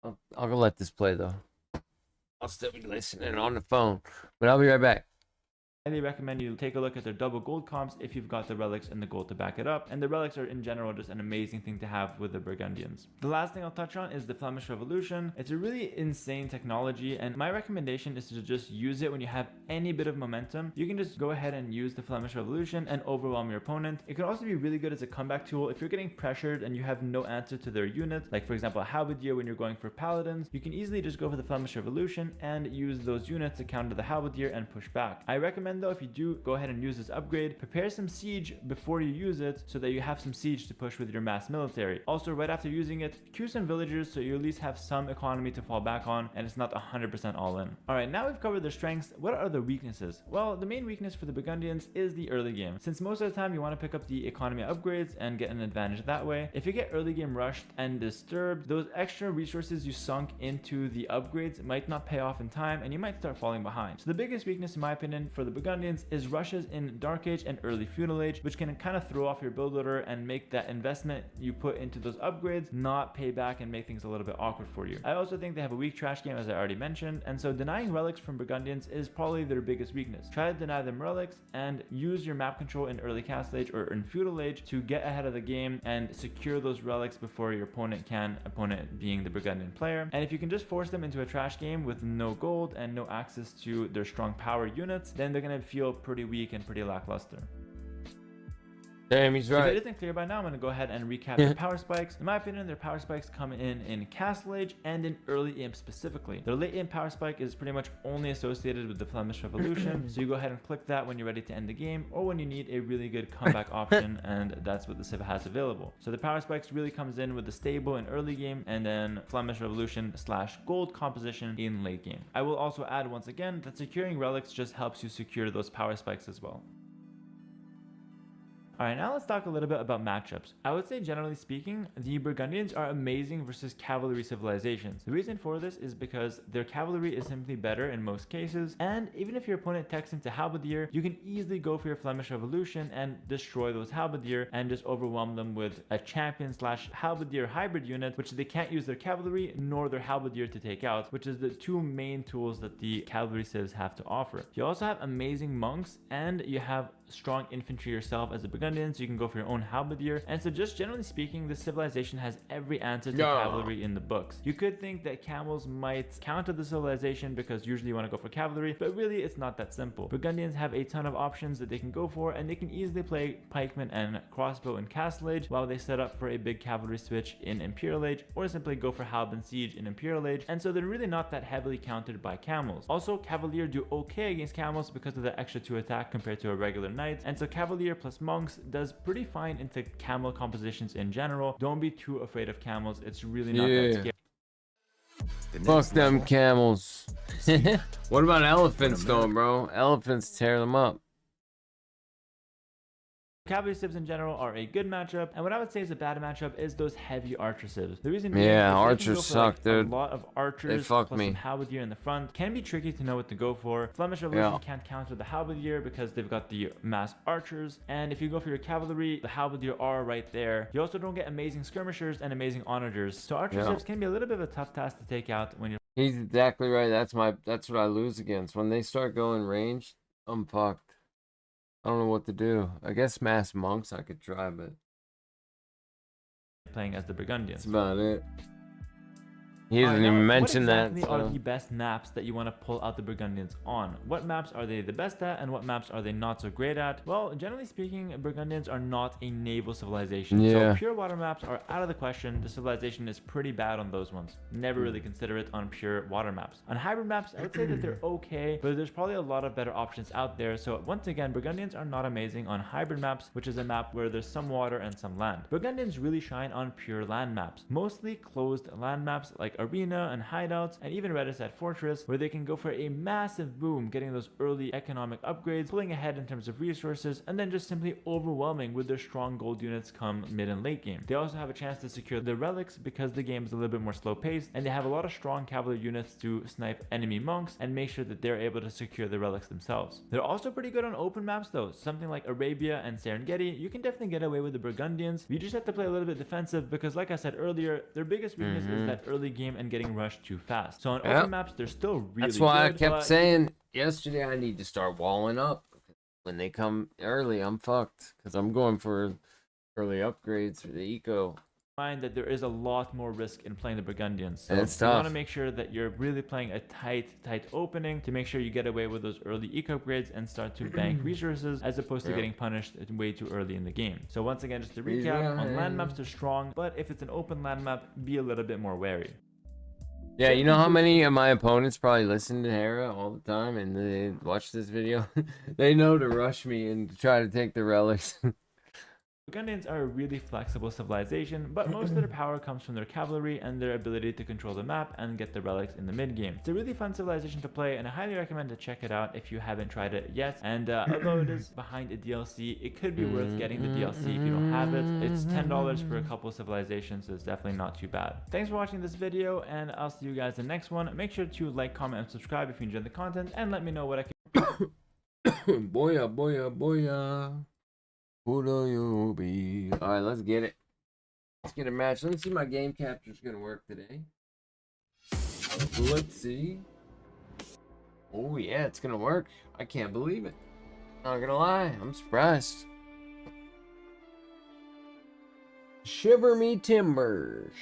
I'll go let this play though. I'll still be listening on the phone, but I'll be right back. I highly recommend you take a look at their double gold comps if you've got the relics and the gold to back it up, and the relics are in general just an amazing thing to have with the Burgundians. The last thing I'll touch on is the Flemish Revolution. It's a really insane technology, and my recommendation is to just use it when you have any bit of momentum. You can just go ahead and use the Flemish Revolution and overwhelm your opponent. It can also be really good as a comeback tool if you're getting pressured and you have no answer to their unit, like for example a Halberdier when you're going for Paladins. You can easily just go for the Flemish Revolution and use those units to counter the Halberdier and push back. I recommend recommend though, if you do go ahead and use this upgrade, prepare some siege before you use it so that you have some siege to push with your mass military. Also, right after using it, queue some villagers so you at least have some economy to fall back on and it's not 100% all in. Alright, now we've covered their strengths. What are the weaknesses? Well, the main weakness for the Burgundians is the early game. Since most of the time you want to pick up the economy upgrades and get an advantage that way, if you get early game rushed and disturbed, those extra resources you sunk into the upgrades might not pay off in time and you might start falling behind. So the biggest weakness in my opinion for the Burgundians is rushes in Dark Age and early Feudal Age, which can kind of throw off your build order and make that investment you put into those upgrades not pay back and make things a little bit awkward for you. I also think they have a weak trash game, as I already mentioned, and so denying relics from Burgundians is probably their biggest weakness. Try to deny them relics and use your map control in early Castle Age or in Feudal Age to get ahead of the game and secure those relics before your opponent can, opponent being the Burgundian player. And if you can just force them into a trash game with no gold and no access to their strong power units, then they're going to feel pretty weak and pretty lackluster. Damn, he's right. If it isn't clear by now, I'm going to go ahead and recap their power spikes. In my opinion, their power spikes come in Castle Age and in early Imp specifically. Their late Imp power spike is pretty much only associated with the Flemish Revolution, so you go ahead and click that when you're ready to end the game or when you need a really good comeback option, and that's what the Civ has available. So the power spikes really comes in with the stable in early game and then Flemish Revolution / gold composition in late game. I will also add once again that securing relics just helps you secure those power spikes as well. Alright, now let's talk a little bit about matchups. I would say generally speaking, the Burgundians are amazing versus cavalry civilizations. The reason for this is because their cavalry is simply better in most cases, and even if your opponent techs into Halberdier, you can easily go for your Flemish Revolution and destroy those Halberdier and just overwhelm them with a champion / Halberdier hybrid unit, which they can't use their cavalry nor their Halberdier to take out, which is the two main tools that the cavalry civs have to offer. You also have amazing monks and you have strong infantry yourself as a Burgundian, so you can go for your own halberdier. And so just generally speaking, this civilization has every answer to cavalry in the books. You could think that camels might counter the civilization because usually you want to go for cavalry, but really it's not that simple. Burgundians have a ton of options that they can go for, and they can easily play pikemen and crossbow in Castle Age while they set up for a big cavalry switch in Imperial Age, or simply go for halb and siege in Imperial Age, and so they're really not that heavily countered by camels. Also, cavalier do okay against camels because of the extra 2 attack compared to a regular knight, and so cavalier plus monks does pretty fine into camel compositions in general. Don't be too afraid of camels, it's really not that scary. Fuck them camels. What about elephants though, bro? Elephants tear them up. Cavalry civs in general are a good matchup, and what I would say is a bad matchup is those heavy archer civs. The reason being, yeah, is archers suck, dude. A lot of archers they fuck plus me. Some halberdier in the front can be tricky to know what to go for. Flemish Revolution can't counter the halberdier because they've got the mass archers, and if you go for your cavalry, the halberdier are right there. You also don't get amazing skirmishers and amazing onagers, so archer civs can be a little bit of a tough task to take out when you're. He's exactly right. That's what I lose against. When they start going ranged, I'm fucked. I don't know what to do. I guess mass monks I could try, but playing as the Burgundians. That's about it. He doesn't even mention that. What exactly are the best maps that you want to pull out the Burgundians on? What maps are they the best at, and what maps are they not so great at? Well, generally speaking, Burgundians are not a naval civilization. So pure water maps are out of the question. The civilization is pretty bad on those ones. Never really consider it on pure water maps. On hybrid maps, I would say that they're okay, but there's probably a lot of better options out there. So once again, Burgundians are not amazing on hybrid maps, which is a map where there's some water and some land. Burgundians really shine on pure land maps, mostly closed land maps like Arena and Hideouts, and even Redisat Fortress, where they can go for a massive boom, getting those early economic upgrades, pulling ahead in terms of resources, and then just simply overwhelming with their strong gold units come mid and late game. They also have a chance to secure the relics because the game is a little bit more slow paced, and they have a lot of strong cavalry units to snipe enemy monks and make sure that they're able to secure the relics themselves. They're also pretty good on open maps though, something like Arabia and Serengeti. You can definitely get away with the Burgundians. You just have to play a little bit defensive because, like I said earlier, their biggest weakness is that early game and getting rushed too fast. So on open maps, they're still really good. That's why I kept saying yesterday I need to start walling up. When they come early, I'm fucked because I'm going for early upgrades for the eco. Find that there is a lot more risk in playing the Burgundians. So it's you tough. want to make sure that you're really playing a tight opening to make sure you get away with those early eco upgrades and start to bank resources as opposed to getting punished way too early in the game. So once again, just to recap, on land maps they're strong, but if it's an open land map, be a little bit more wary. Yeah, you know how many of my opponents probably listen to Hera all the time and they watch this video? They know to rush me and try to take the relics. Burgundians are a really flexible civilization, but most of their power comes from their cavalry and their ability to control the map and get the relics in the mid-game. It's a really fun civilization to play, and I highly recommend to check it out if you haven't tried it yet. And although it is behind a DLC, it could be worth getting the DLC if you don't have it. It's $10 for a couple civilizations, so it's definitely not too bad. Thanks for watching this video, and I'll see you guys in the next one. Make sure to like, comment, and subscribe if you enjoyed the content, and let me know what I can... Boya, boya, boya. Who do you be? Alright, let's get it. Let's get a match. Let me see if my game capture's gonna work today. Let's see. Oh yeah, it's gonna work. I can't believe it. Not gonna lie, I'm surprised. Shiver me timbers.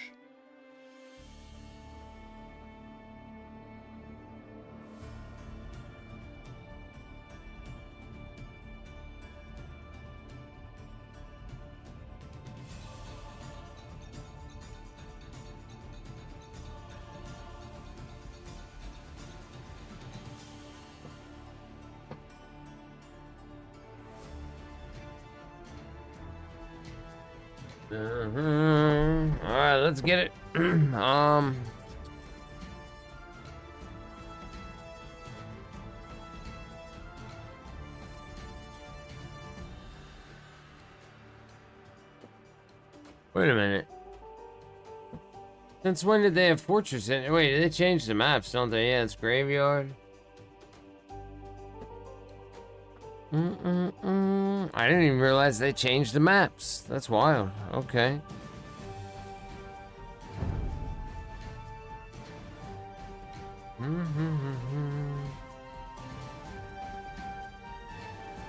Alright, let's get it. Wait a minute. Since when did they have Fortress in? Wait, they changed the maps, don't they? Yeah, it's Graveyard. I didn't even realize they changed the maps. That's wild. Okay.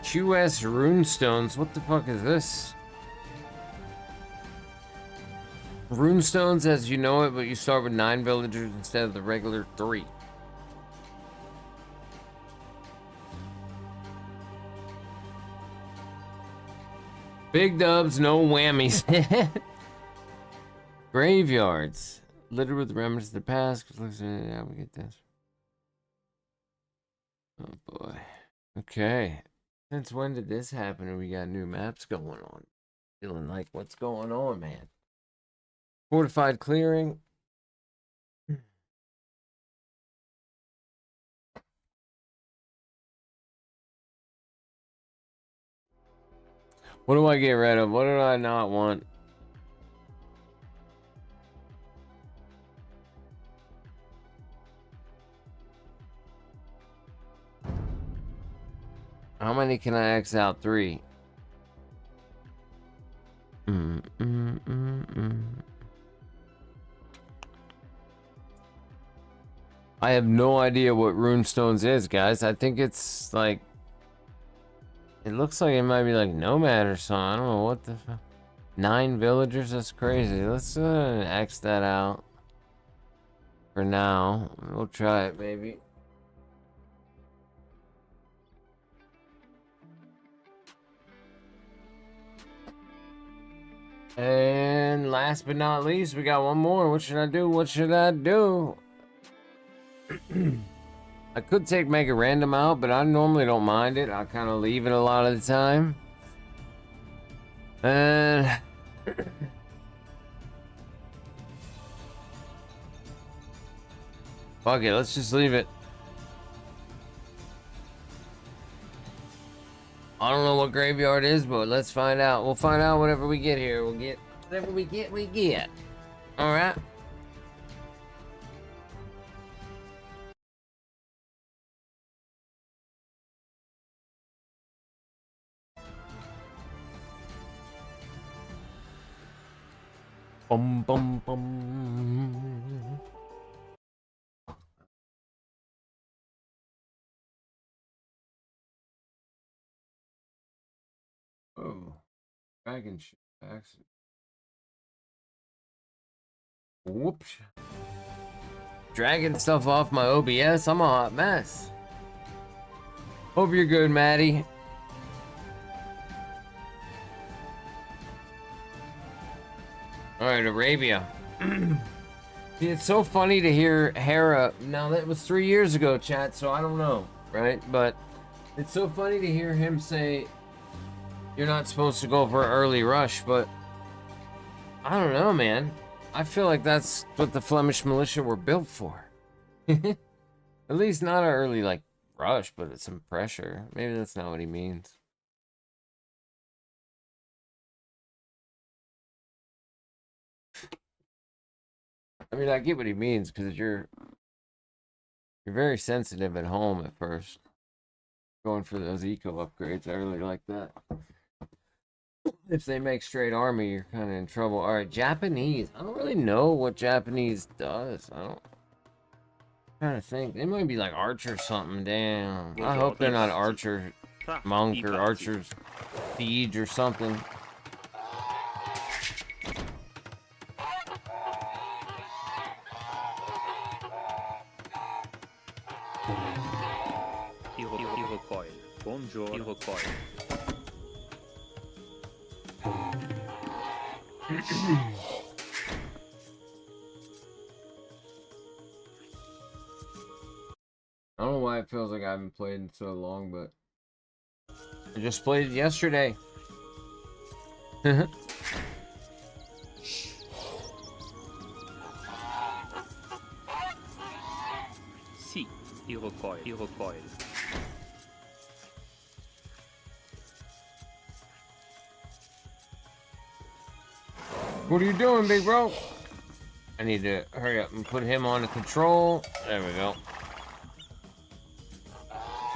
QS Runestones. What the fuck is this? Runestones as you know it, but you start with 9 villagers instead of the regular 3. Big dubs, no whammies. Graveyards. Littered with remnants of the past. Yeah, we get this. Oh boy. Okay. Since when did this happen and we got new maps going on? Feeling like what's going on, man? Fortified clearing. What do I get rid of? What do I not want? How many can I X out? 3. I have no idea what Runestones is, guys. I think it's like... It looks like it might be like Nomad or something. I don't know what the fuck. 9 villagers? That's crazy. Let's X that out. For now. We'll try it, maybe. And last but not least, we got one more. What should I do? What should I do? I could make a random out, but I normally don't mind it. I kind of leave it a lot of the time. And... Fuck it, let's just leave it. I don't know what graveyard is, but let's find out. We'll find out whatever we get here. We'll get whatever we get. Alright. Bum bum bum. Oh, dragon ship accident. Whoops. Dragging stuff off my OBS. I'm a hot mess. Hope you're good, Maddie. Alright, Arabia. See, it's so funny to hear Hera. Now, that was 3 years ago, chat, so I don't know, right? But it's so funny to hear him say, you're not supposed to go for an early rush, but I don't know, man. I feel like that's what the Flemish militia were built for. At least not an early, like, rush, but it's some pressure. Maybe that's not what he means. I mean, I get what he means, because you're very sensitive at home at first. Going for those eco upgrades early like that. If they make straight army, you're kind of in trouble. All right, Japanese. I don't really know what Japanese does. I'm trying to think. They might be like archer something. Damn. I hope they're not archer monk or archer's siege or something. I don't know why it feels like I haven't played in so long, but I just played it yesterday. Sì, Iroquois. What are you doing, big bro? I need to hurry up and put him on the control. There we go.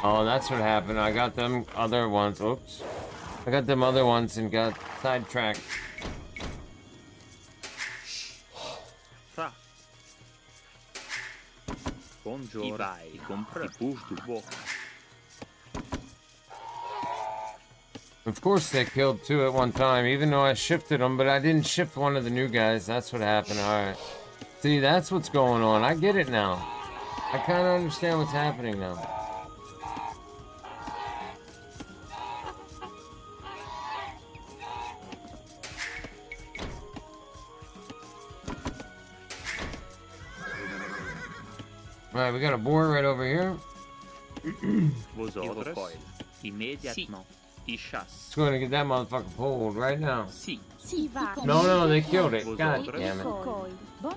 Oh, that's what happened. I got them other ones. Oops. I got them other ones and got sidetracked. Buongiorno. I compra. Push du book. Of course they killed two at one time, even though I shifted them, but I didn't shift one of the new guys. That's what happened. Alright. See, that's what's going on. I get it now. I kind of understand what's happening now. Alright, we got a board right over here. Vosotros. Immediatement. It's going to get that motherfucker pulled right now. Sì. No, they killed it. God Vosotros. damn it.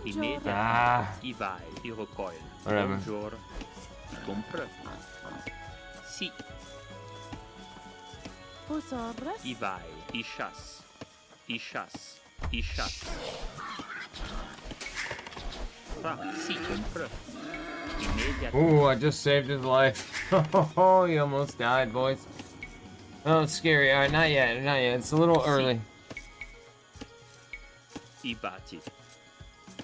Immediatement. Ah. I vai. Iroquois. Whatever. Buongiorno. I compra. Sì. I vai. I chasse. I chasse. I chasse. Sì, compra. Ooh, I just saved his life. Oh, he almost died, boys. Oh, it's scary. Alright, not yet. It's a little early. I bati.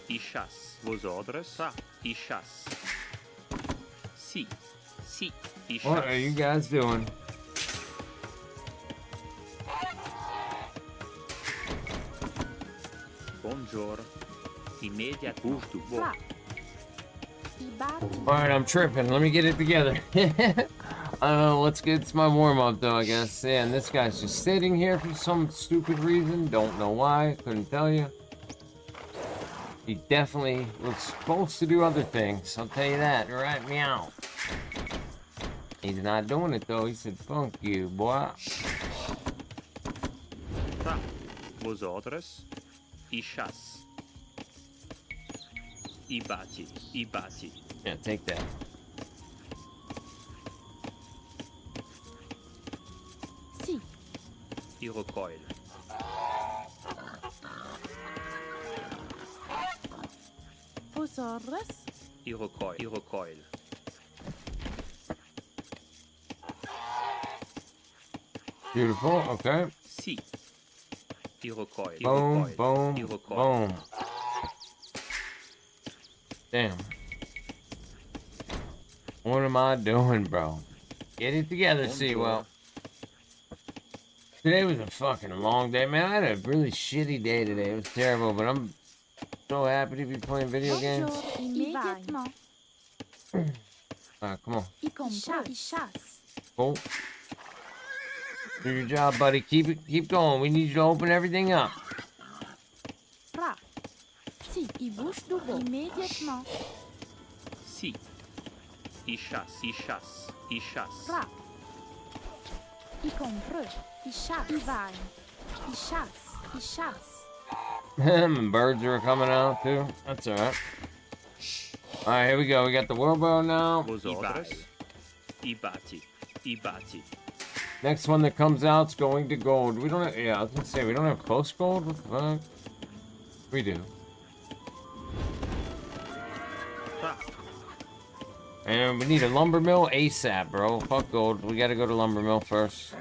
I chasse. Vosotros. I chasse. Sì. Sì. I chasse. What are you guys doing? Buongiorno. Immediate push to book. Alright, I'm tripping. Let me get it together. Let's get it's my warm-up though, I guess. Yeah, and this guy's just sitting here for some stupid reason. Don't know why. Couldn't tell you. He definitely was supposed to do other things. I'll tell you that. Right, meow. He's not doing it though. He said, "Funk you, boy." Vosotros. I chasse. I bati. I bati. Yeah, take that. I recoil. I recoil. I recoil. Beautiful. Okay. Sì. I recoil. Boom, boom, I recoil. boom. Damn. What am I doing, bro? Get it together, Seawell. Today was a fucking long day, man. I had a really shitty day today. It was terrible, but I'm so happy to be playing video games. Alright, come on. Cool. Do your job, buddy. Keep going. We need you to open everything up. Si, il bouge du bon. Immédiatement. Si. Il chasse, il chasse, il chasse. Fra. Il comprend. Il chasse. Il vagne. Il chasse. Il chasse. And birds are coming out too. That's alright. Alright, here we go. We got the wheelbarrow now. Vos ordres. I batti, I batti. Next one that comes out's going to gold. We don't have, yeah, I was gonna say, we don't have close gold? What the fuck? We do. Fra. And we need a lumber mill ASAP, bro. Fuck gold. We gotta go to lumber mill first.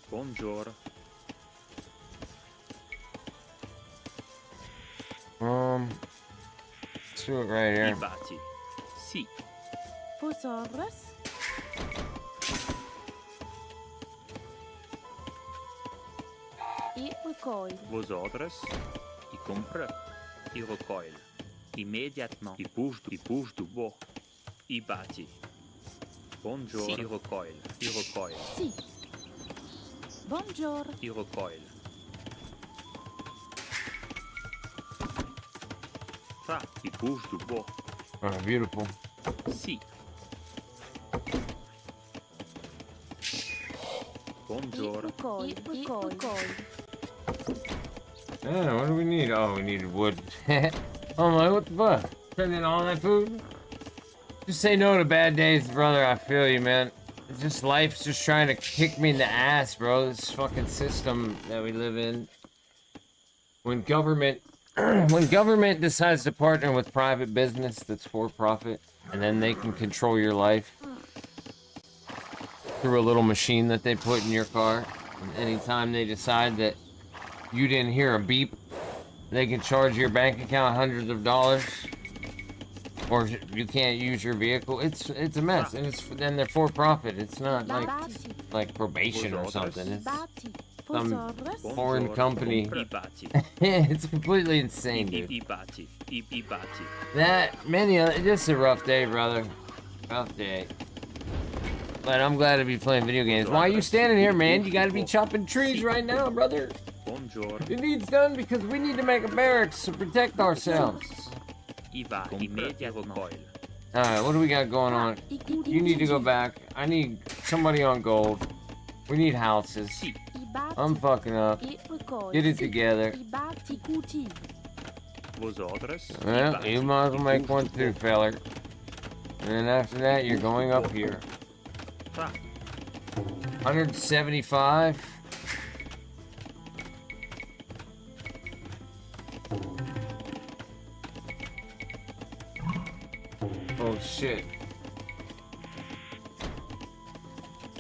Buongiorno. Let's do it right I here. batti. Si. Vos ordres. Il recoil. Vos ordres. I comprend. I recoil. Immédiatement. I bouge du bord. I batti. Buongiorno. Si. I recoil. I recoil. Si. Buongiorno. I recoil. Fra. I bouge du bord. Oh, beautiful. Si. Buongiorno. Il recoil. Yeah, what do we need? Oh, we needed wood. Oh my, what the fuck? Spending all that food? Just say no to bad days, brother. I feel you, man. It's just life's just trying to kick me in the ass, bro. This fucking system that we live in. When government decides to partner with private business that's for profit, and then they can control your life through a little machine that they put in your car. And anytime they decide that you didn't hear a beep, they can charge your bank account hundreds of dollars, or you can't use your vehicle. It's a mess, and then they're for profit. It's not like probation or something. It's some foreign company. I batti. It's completely insane, dude. I batti. I batti. That many, just a rough day, brother. Rough day. But I'm glad to be playing video games. Why are you standing here, man? You gotta be chopping trees right now, brother. Buongiorno. It needs done because we need to make a barracks to protect ourselves. I va. Immediate recoil. Alright, what do we got going on? You need to go back. I need somebody on gold. We need houses. Si. I'm fucking up. Get it together. Vos ordres. Well, you might as well make one too, feller. And then after that, you're going up here. Fra. 175. Oh shit.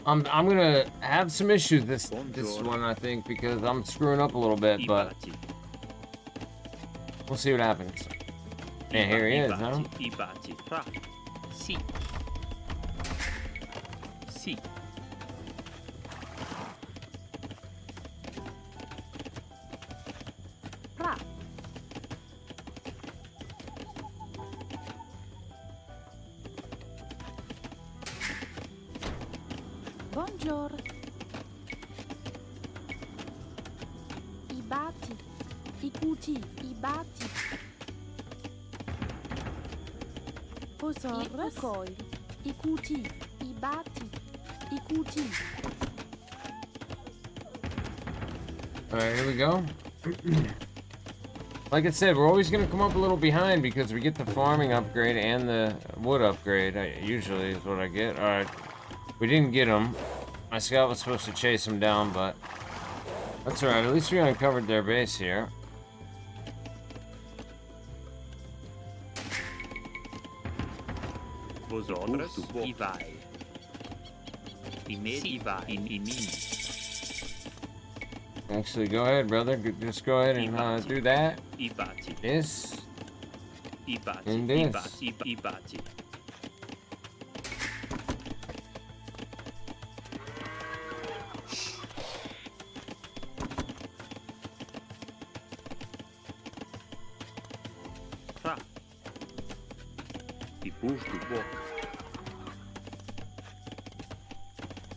I'm gonna have some issues this one, I think, because I'm screwing up a little bit, but we'll see what happens. Yeah, here he is, huh? I batti. Fra. Si. Si. Fra. Buongiorno. I batti. I cultivi. I batti. Vos ordres. I cultivi. I batti. I cultivi. Alright, here we go. Like I said, we're always going to come up a little behind because we get the farming upgrade and the wood upgrade. Usually is what I get. Alright, we didn't get them. My scout was supposed to chase them down, but that's alright. At least we uncovered their base here. Vos ordres. I vai. I vai. In Actually, go ahead, brother. Just go ahead and do that. I batti. This. I batti. And I this. batti. I batti. Fra. depois do bo.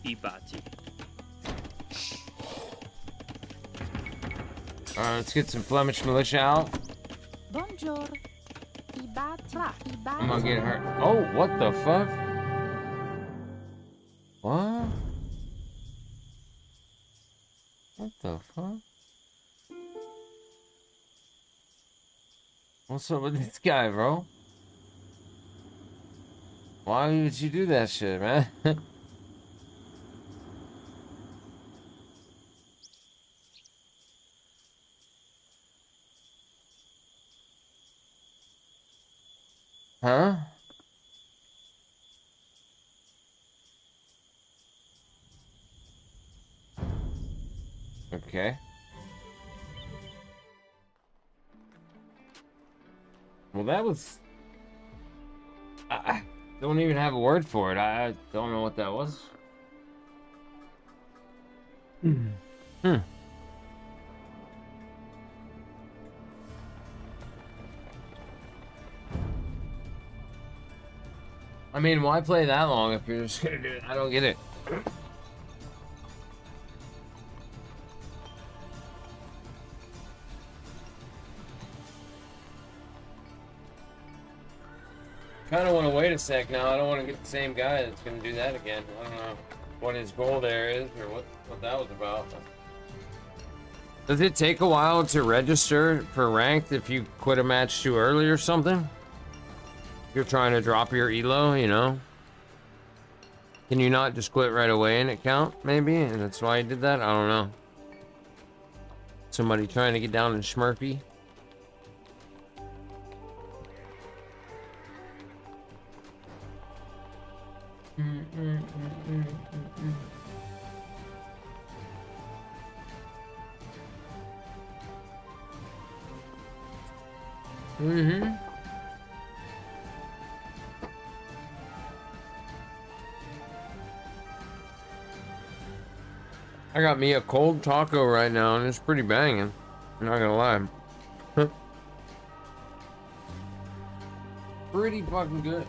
E bate. Let's get some Flemish militia out. Bonjour. I'm gonna get her. Oh, what the fuck? What? What the fuck? What's up with this guy, bro? Why would you do that shit, man? Huh? Okay. Well, that was... I don't even have a word for it. I don't know what that was. Hmm. I mean, why play that long if you're just gonna do it? I don't get it. Kind of want to wait a sec now. I don't want to get the same guy that's gonna do that again. I don't know what his goal there is or what that was about. Does it take a while to register for ranked if you quit a match too early or something? You're trying to drop your elo, you know? Can you not just quit right away and it count, maybe? And that's why you did that? I don't know. Somebody trying to get down in Schmurpy? Mm-hmm. I got me a cold taco right now, and it's pretty banging. I'm not gonna lie. Pretty fucking good.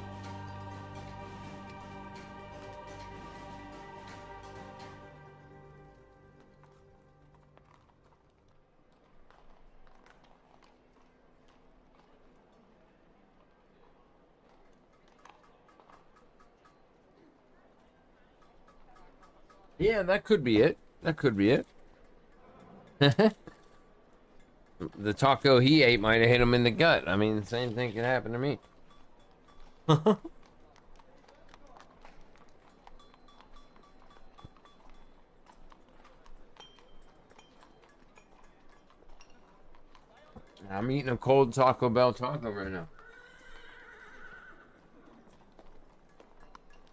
Yeah, that could be it. That could be it. The taco he ate might have hit him in the gut. I mean, the same thing could happen to me. I'm eating a cold Taco Bell taco right now.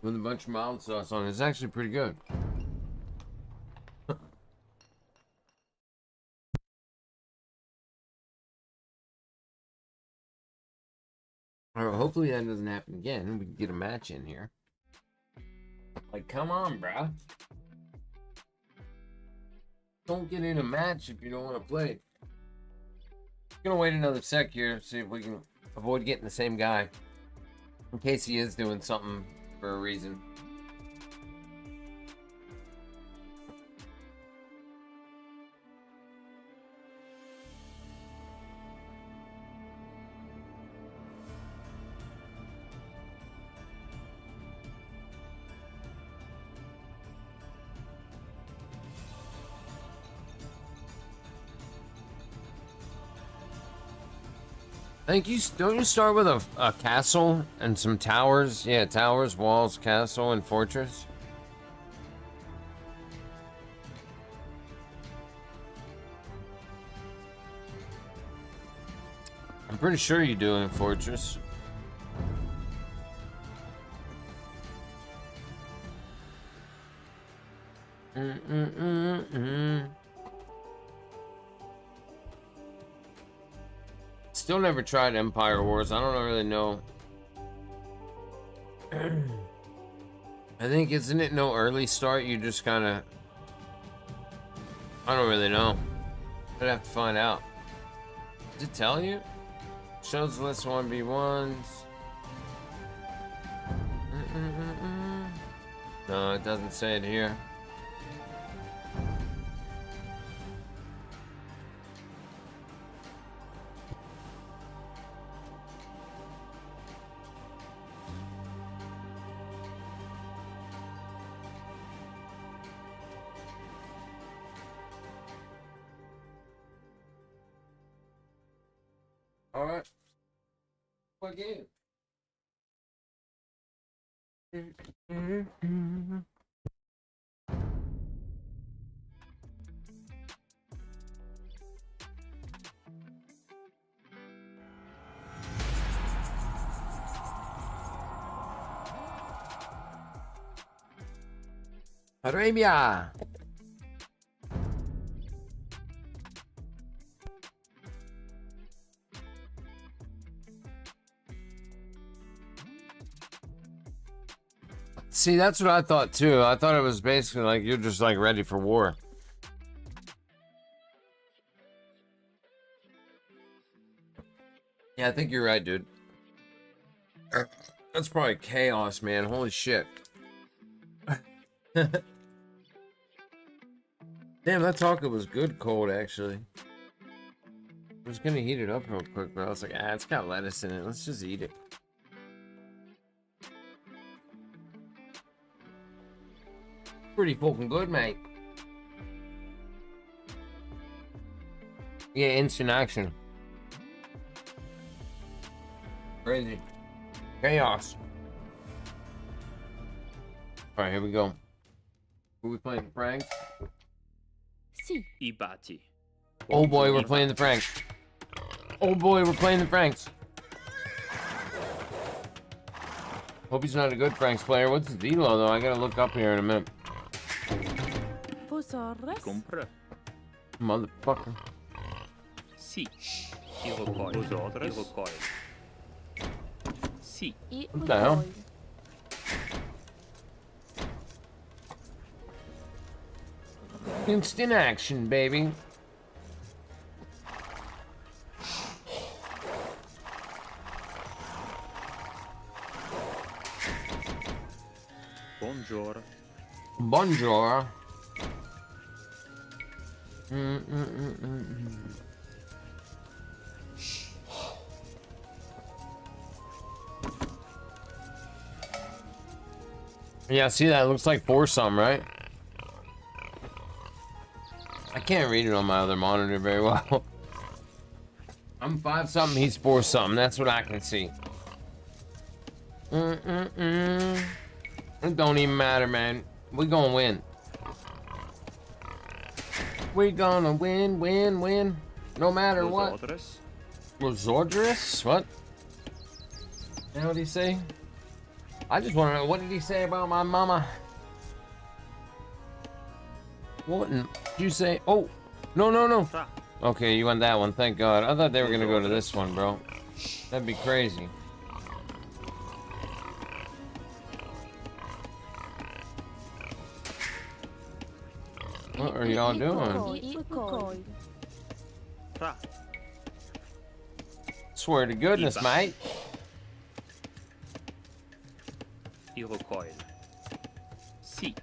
With a bunch of mild sauce on it. It's actually pretty good. Alright, hopefully that doesn't happen again. We can get a match in here. Like, come on, bruh. Don't get in a match if you don't want to play. Gonna wait another sec here, see if we can avoid getting the same guy. In case he is doing something for a reason. I think don't you start with a castle and some towers? Yeah, towers, walls, castle, and fortress. I'm pretty sure you do in fortress. Still never tried Empire Wars. I don't really know. I think, isn't it no early start? You just kind of... I don't really know. I'd have to find out. Does it tell you? Shows list 1v1s. No, it doesn't say it here. All right. What game? Arabia. See, that's what I thought too. I thought it was basically like you're just like ready for war. Yeah, I think you're right, dude. That's probably chaos, man. Holy shit. Damn, that taco was good cold, actually. I was gonna heat it up real quick, but I was like, ah, it's got lettuce in it. Let's just eat it. Pretty fucking good, mate. Yeah, instant action. Crazy. Chaos. Alright, here we go. Who we playing? Frank? Sì. I bati. Oh boy, we're playing the Franks. Oh boy, we're playing the Franks. Hope he's not a good Franks player. What's his elo though? I gotta look up here in a minute. Vosaurus. Compra. Motherfucker. Sì. I recoil. Vosotres. I recoil. Sì. I What the hell? recoil. Instant action, baby. Bonjour. Bonjour. Yeah, see that? It looks like foursome, right? I can't read it on my other monitor very well. I'm 5-something, he's 4-something. That's what I can see. It don't even matter, man. We gonna win. We gonna win, win, win. No matter what. Vosotres. Rosordrus? What? You know what he say? I just want to know, what did he say about my mama? What did you say? Oh, no, no, no. Fra. Okay, you went that one. Thank God. I thought they were going to go to this one, bro. That'd be crazy. What are y'all doing? I recoil. Fra. Swear to goodness, mate. I recoil. Sì.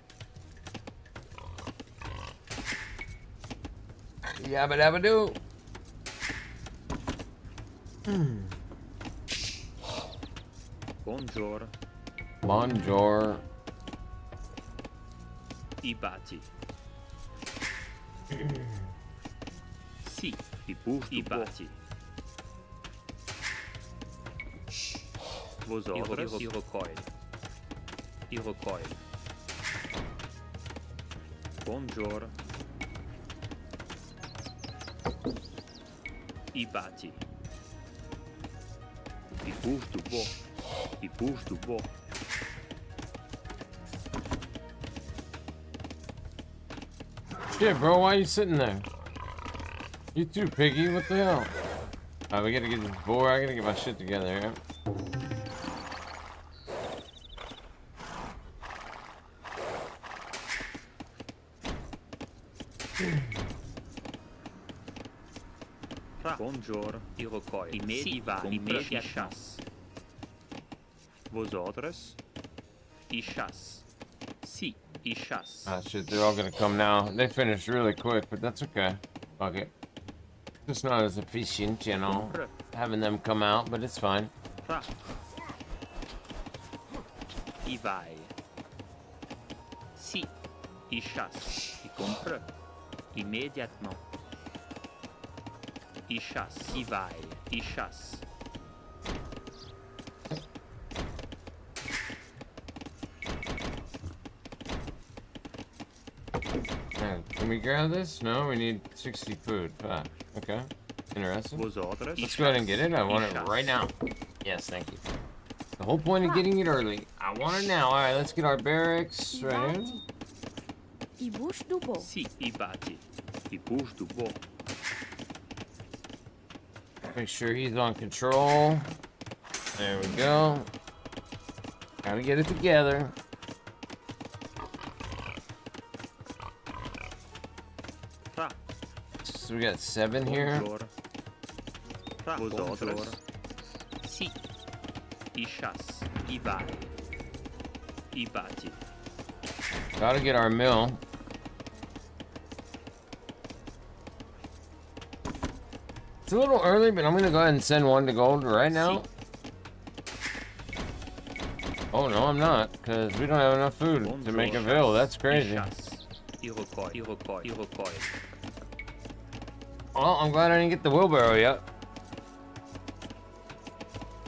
Yabba dabba do. Bonjour. Bonjour. I bati. Sì. I push. I bati. Vosotres. I recoil. I recoil. Bonjour. I bati. I push du bo. I push du bo. Shit, bro, why are you sitting there? You too, Piggy. What the hell? Alright, we gotta get this board. I gotta get my shit together here. Bonjour. I recoil. I medi va. I medi chasse. Vosotres. I chasse. Si, I chasse. Ah, shit, they're all gonna come now. They finished really quick, but that's okay. Fuck it. It's not as efficient, you know, having them come out, but it's fine. Fra. I vai. Si, I chasse. I compre. Immédiatement. I chasse. I vai. I chasse. Can we grab this? No, we need 60 food. Ah, okay. Interesting. Vos ordres. Let's go ahead and get it. I want it right now. Yes, thank you. The whole point of getting it early. I want it now. Alright, let's get our barracks right here. I bouche du beau. Si, I batti. I bouge du beau. Make sure he's on control. There we go. Gotta get it together. Fra. So we got 7 here. Bonjour. Fra. Vos ordres. Si. I chasse. I vai. I batti. Gotta get our mill. It's a little early, but I'm gonna go ahead and send one to gold right now. Oh no, I'm not, because we don't have enough food to make a ville. That's crazy. I recoil. I recoil. I recoil. Well, I'm glad I didn't get the wheelbarrow yet.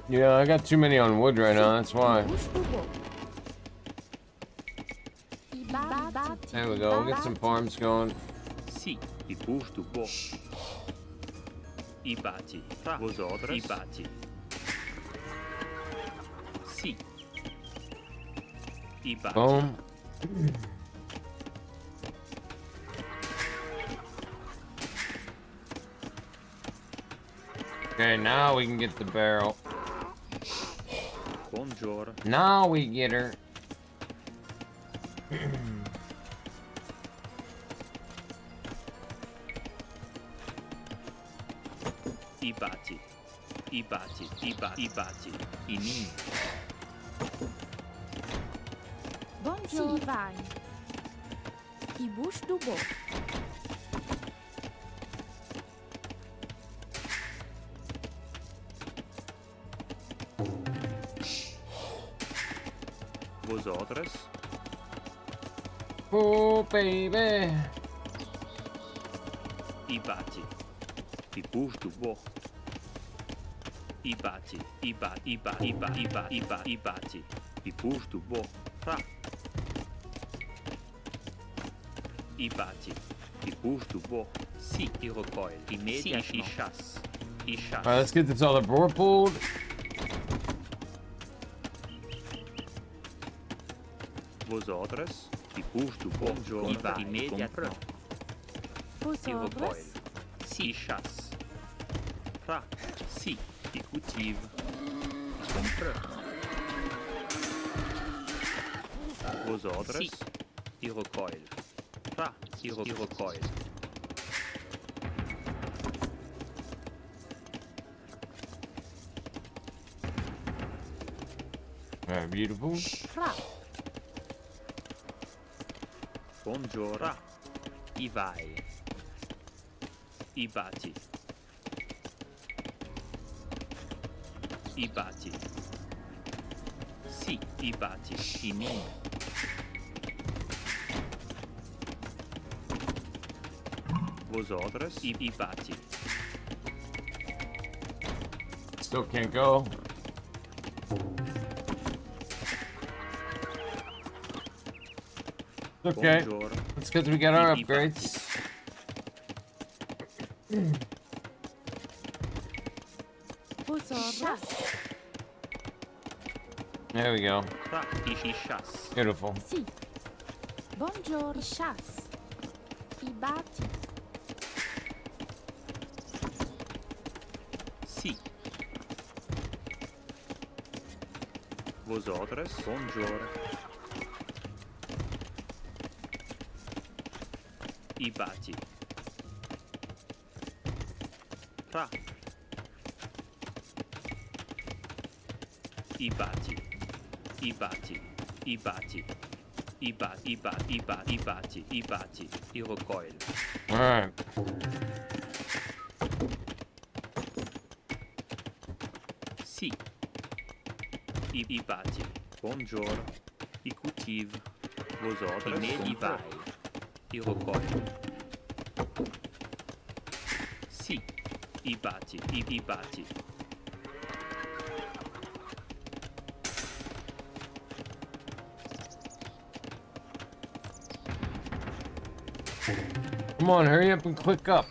Yeah, I got too many on wood right now, that's why. There we go, we'll get some farms going. Si, I bouge du beau. I batti. Fra. Vos ordres. I batti. Si. I batti. Boom. Okay, now we can get the barrel. Bonjour. Now we get her. I batti. I batti. I batti. I batti. I nini. Bonjour. Si, vai. I bouche du beau. Vos ordres. Oh, baby. I batti. I bouge du beau. I batti. I batti. I batti. I batti. I batti. I batti. I batti. I bouge du beau. Fra. I batti. I bouge du beau. Si, I recoil. Immédiatement. Si, I chasse. I chasse. Alright, let's get this other board pulled. Vos ordres. I bouge du beau. I va immédiatement. Vos I recoil. ordres. Si, I chasse. Fra. Si, I cultive. I compre. Vos ordres. Si. I recoil. Fra. I recoil. Alright, beautiful. Fra. Bonjour. Fra. I vai. I batti. I batti. Si, I batti. I mini. Vos ordres. I batti. Still can't go. Okay. Bonjour. It's because we got our I upgrades. Vos ordres. There we go. Fra. I chasse. Beautiful. Si. Bonjour. I chasse. I batti. Si. Vos ordres. Bonjour. I batti. Fra. I batti. I batti. I batti. I batti, I recoil. Alright. Sì. I batti. Buongiorno. I cultive. Vos ordres. I medieval. I recoil. Sì. I batti. I batti. Come on, hurry up and click up.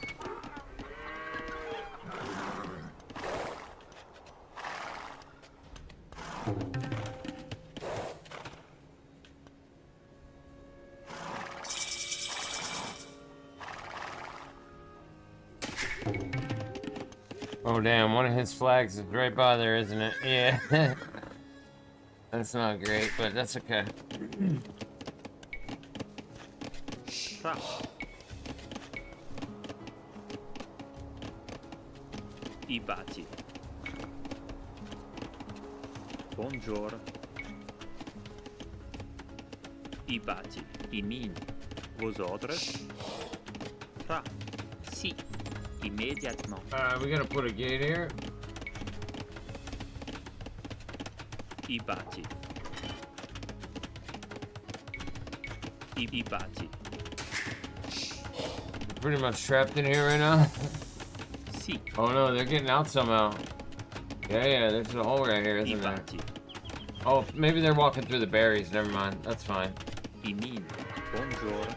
Oh damn, one of his flags is right by there, isn't it? Yeah. That's not great, but that's okay. Tra. I batti. Buongiorno. I batti. I min. Vos ordres. Tra. Sì. Immédiatement. We gotta put a gate here. I batti. I batti. Pretty much trapped in here right now. Sì. Oh no, they're getting out somehow. Yeah, there's a hole right here, I isn't there? batti. Oh, maybe they're walking through the berries. Never mind. That's fine. I min. Buongiorno.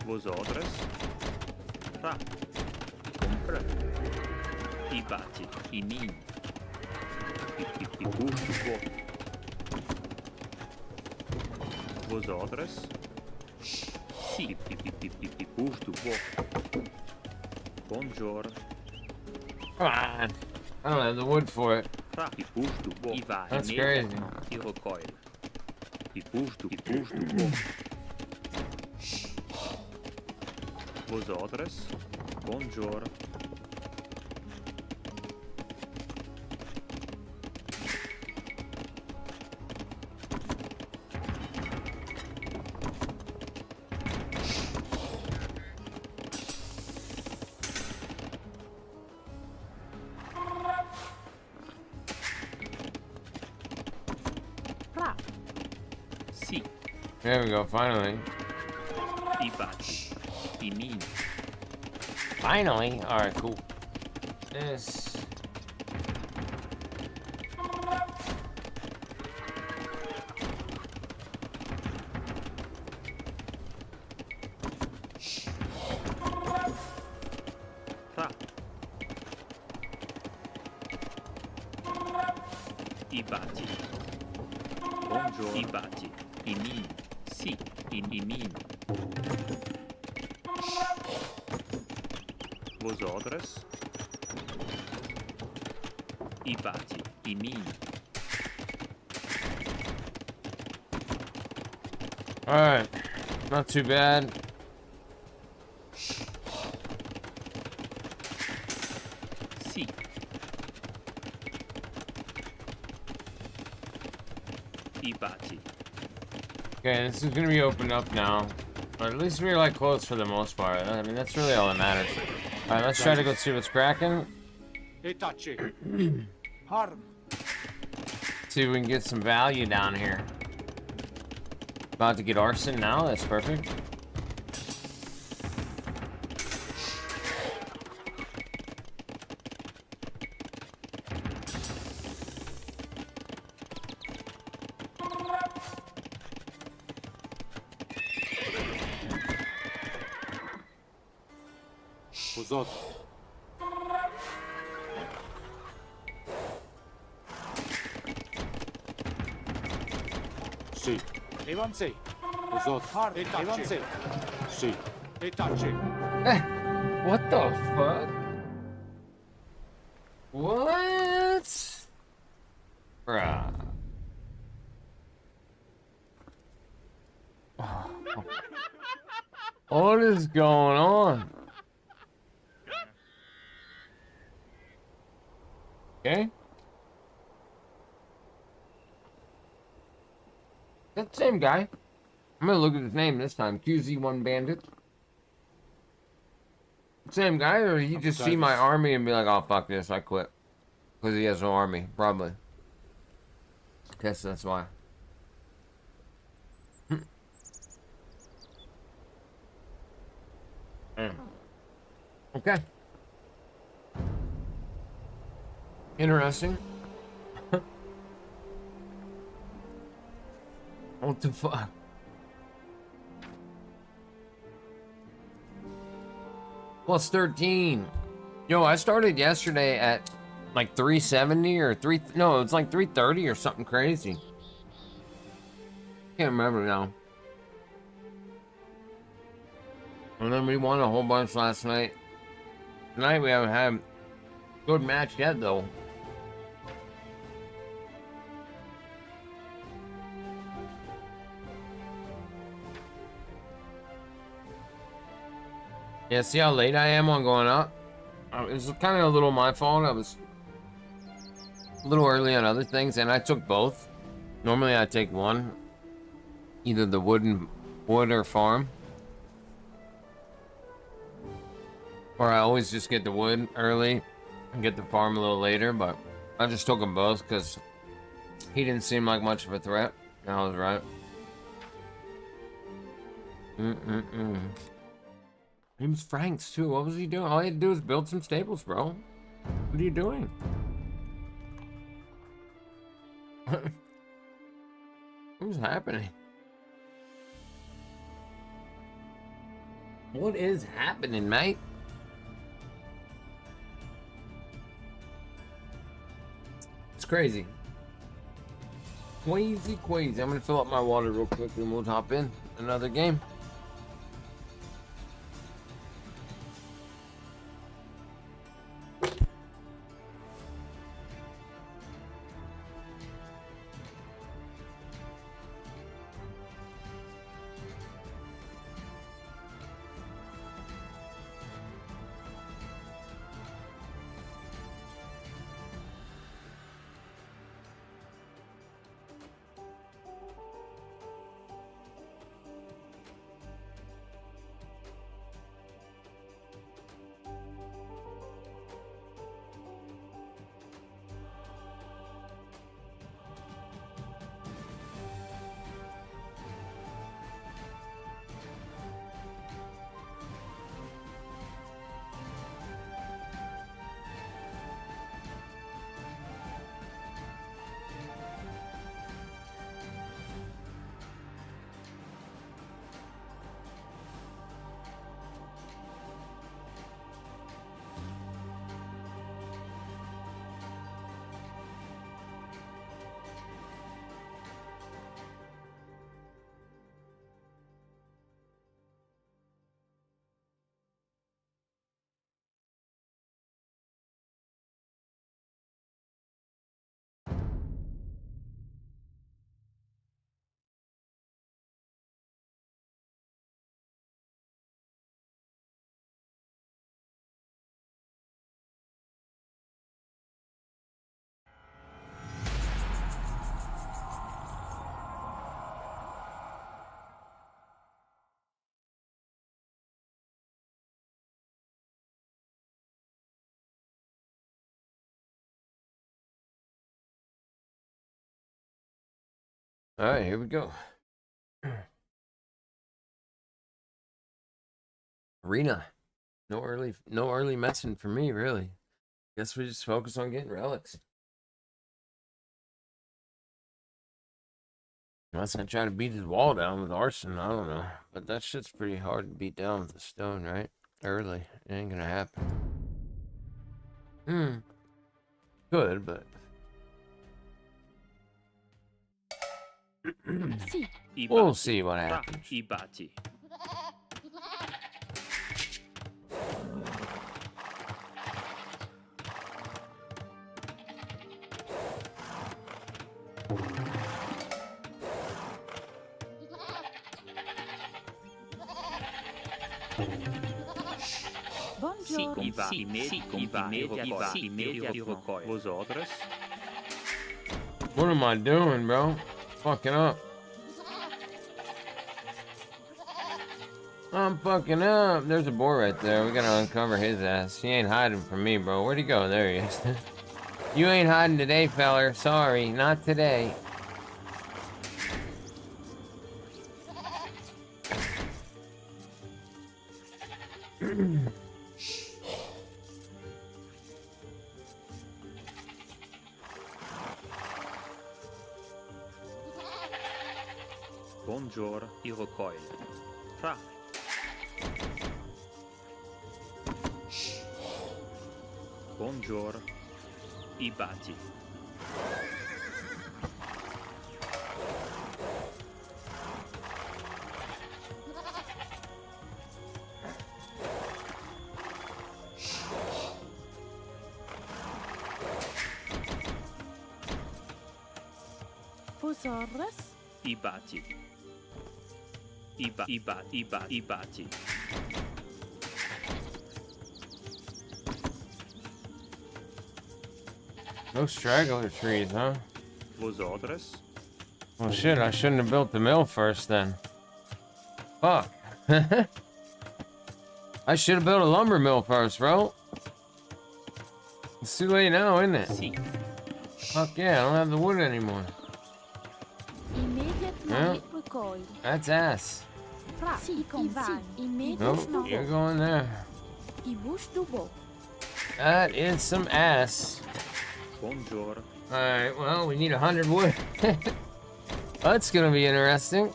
Vos ordres. Tra. Compra. I batti. I min. I bouge du bois. Vos ordres. Sì. I bouge du bois. Buongiorno. Come on. I don't have the wood for it. Tra. I bouge du bois. I va. That's crazy. I recoil. I bouge du bois. Vos ordres. Buongiorno. Ra. Sì. There we go, finally. I batti. I min. Finally? Alright, cool. This. Tra. I batti. Buongiorno. I batti. I min. Sì. I min. Vos ordres. I batti. I min. Alright. Not too bad. Sì. I batti. Okay, this is gonna be opened up now. Or at least we're like close for the most part. I mean, that's really all that matters. Alright, let's try to go see what's cracking. Harm. See if we can get some value down here. About to get arson now, that's perfect. Pozot. Sì. Avanzi. Pozot. Avanzi. Sì. What the fuck? What? Bruh. What is going on? Okay. That same guy. I'm gonna look at his name this time. QZ1 Bandit. Same guy, or he just see my army and be like, oh, fuck this, I quit. Because he has no army, probably. Guess that's why. Okay. Interesting. What the fuck? Plus 13. Yo, I started yesterday at like 370 or no, it's like 330 or something crazy. Can't remember now. And then we won a whole bunch last night. Tonight we haven't had a good match yet though. Yeah, see how late I am on going up? It was kind of a little my fault. I was a little early on other things, and I took both. Normally I take one. Either the wood or farm. Or I always just get the wood early and get the farm a little later, but I just took them both because he didn't seem like much of a threat. I was right. He was Frank's too. What was he doing? All he had to do was build some stables, bro. What are you doing? What was happening? What is happening, mate? It's crazy. Crazy. I'm gonna fill up my water real quick and we'll hop in another game. All right, here we go. Arena. No early messing for me, really. Guess we just focus on getting relics. Unless I try to beat his wall down with arson, I don't know. But that shit's pretty hard to beat down with a stone, right? Early. It ain't gonna happen. Good, but... we'll see what happens. What am I doing, bro? Fucking up. I'm fucking up. There's a boar right there. We gotta uncover his ass. He ain't hiding from me, bro. Where'd he go? There he is. You ain't hiding today, feller. Sorry, not today. Bonjour, Iroquois. Fra. Bonjour, Ibati. Fusorus. Ibati. Ibati. No straggler trees, huh? Vos orders? Well, shit, I shouldn't have built the mill first then. Fuck. I should have built a lumber mill first, bro. It's too late now, isn't it? Si. Fuck yeah, I don't have the wood anymore. Immediate recoil. That's ass. Nope, you're going there. That is some ass. Bonjour. Alright, well, we need 100 wood. That's gonna be interesting.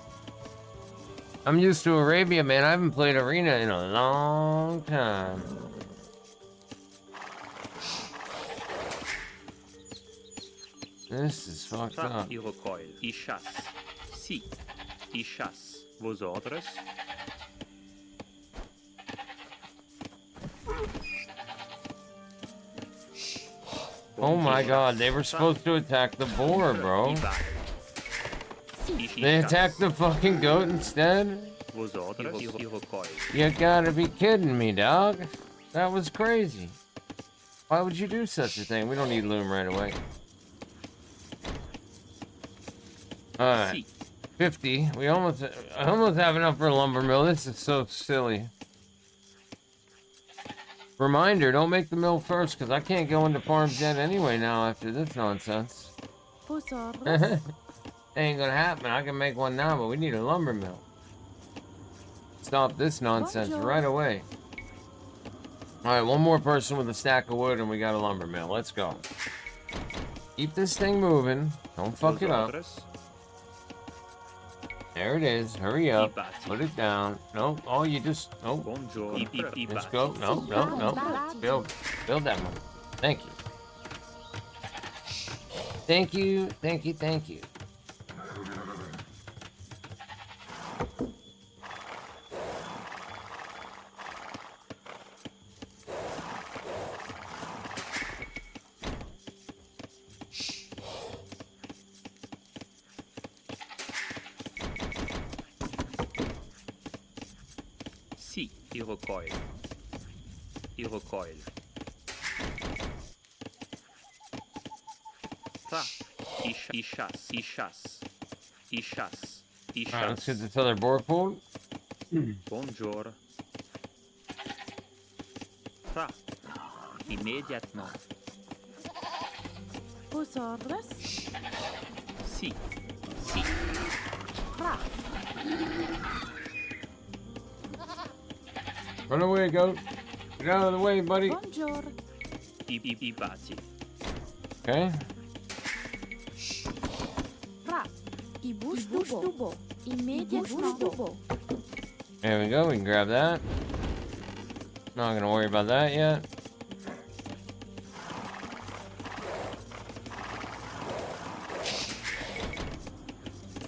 I'm used to Arabia, man. I haven't played Arena in a long time. This is fucked up. Iroquois. Ichas. Si. Ichas. Vos orders? Oh my god, they were supposed to attack the boar, bro. They attacked the fucking goat instead? Vos orders? Iroquois. You gotta be kidding me, dog. That was crazy. Why would you do such a thing? We don't need loom right away. Alright. 50. I almost have enough for a lumber mill. This is so silly. Reminder, don't make the mill first, because I can't go into farms yet anyway now after this nonsense. Ain't gonna happen. I can make one now, but we need a lumber mill. Stop this nonsense right away. Alright, one more person with a stack of wood and we got a lumber mill. Let's go. Keep this thing moving. Don't fuck it up. There it is. Hurry up. Put it down. No. Oh, you just... Oh. Let's go. No. Build that one. Thank you. Thank you. Si. Iroquois. Fra. Ichas. Alright, let's get this other boar pulled. Bonjour. Fra. Immédiatement. Fusorus. Si. Run away, goat. Get out of the way, buddy. Bonjour. Ibati. Okay. There we go. We can grab that. Not gonna worry about that yet.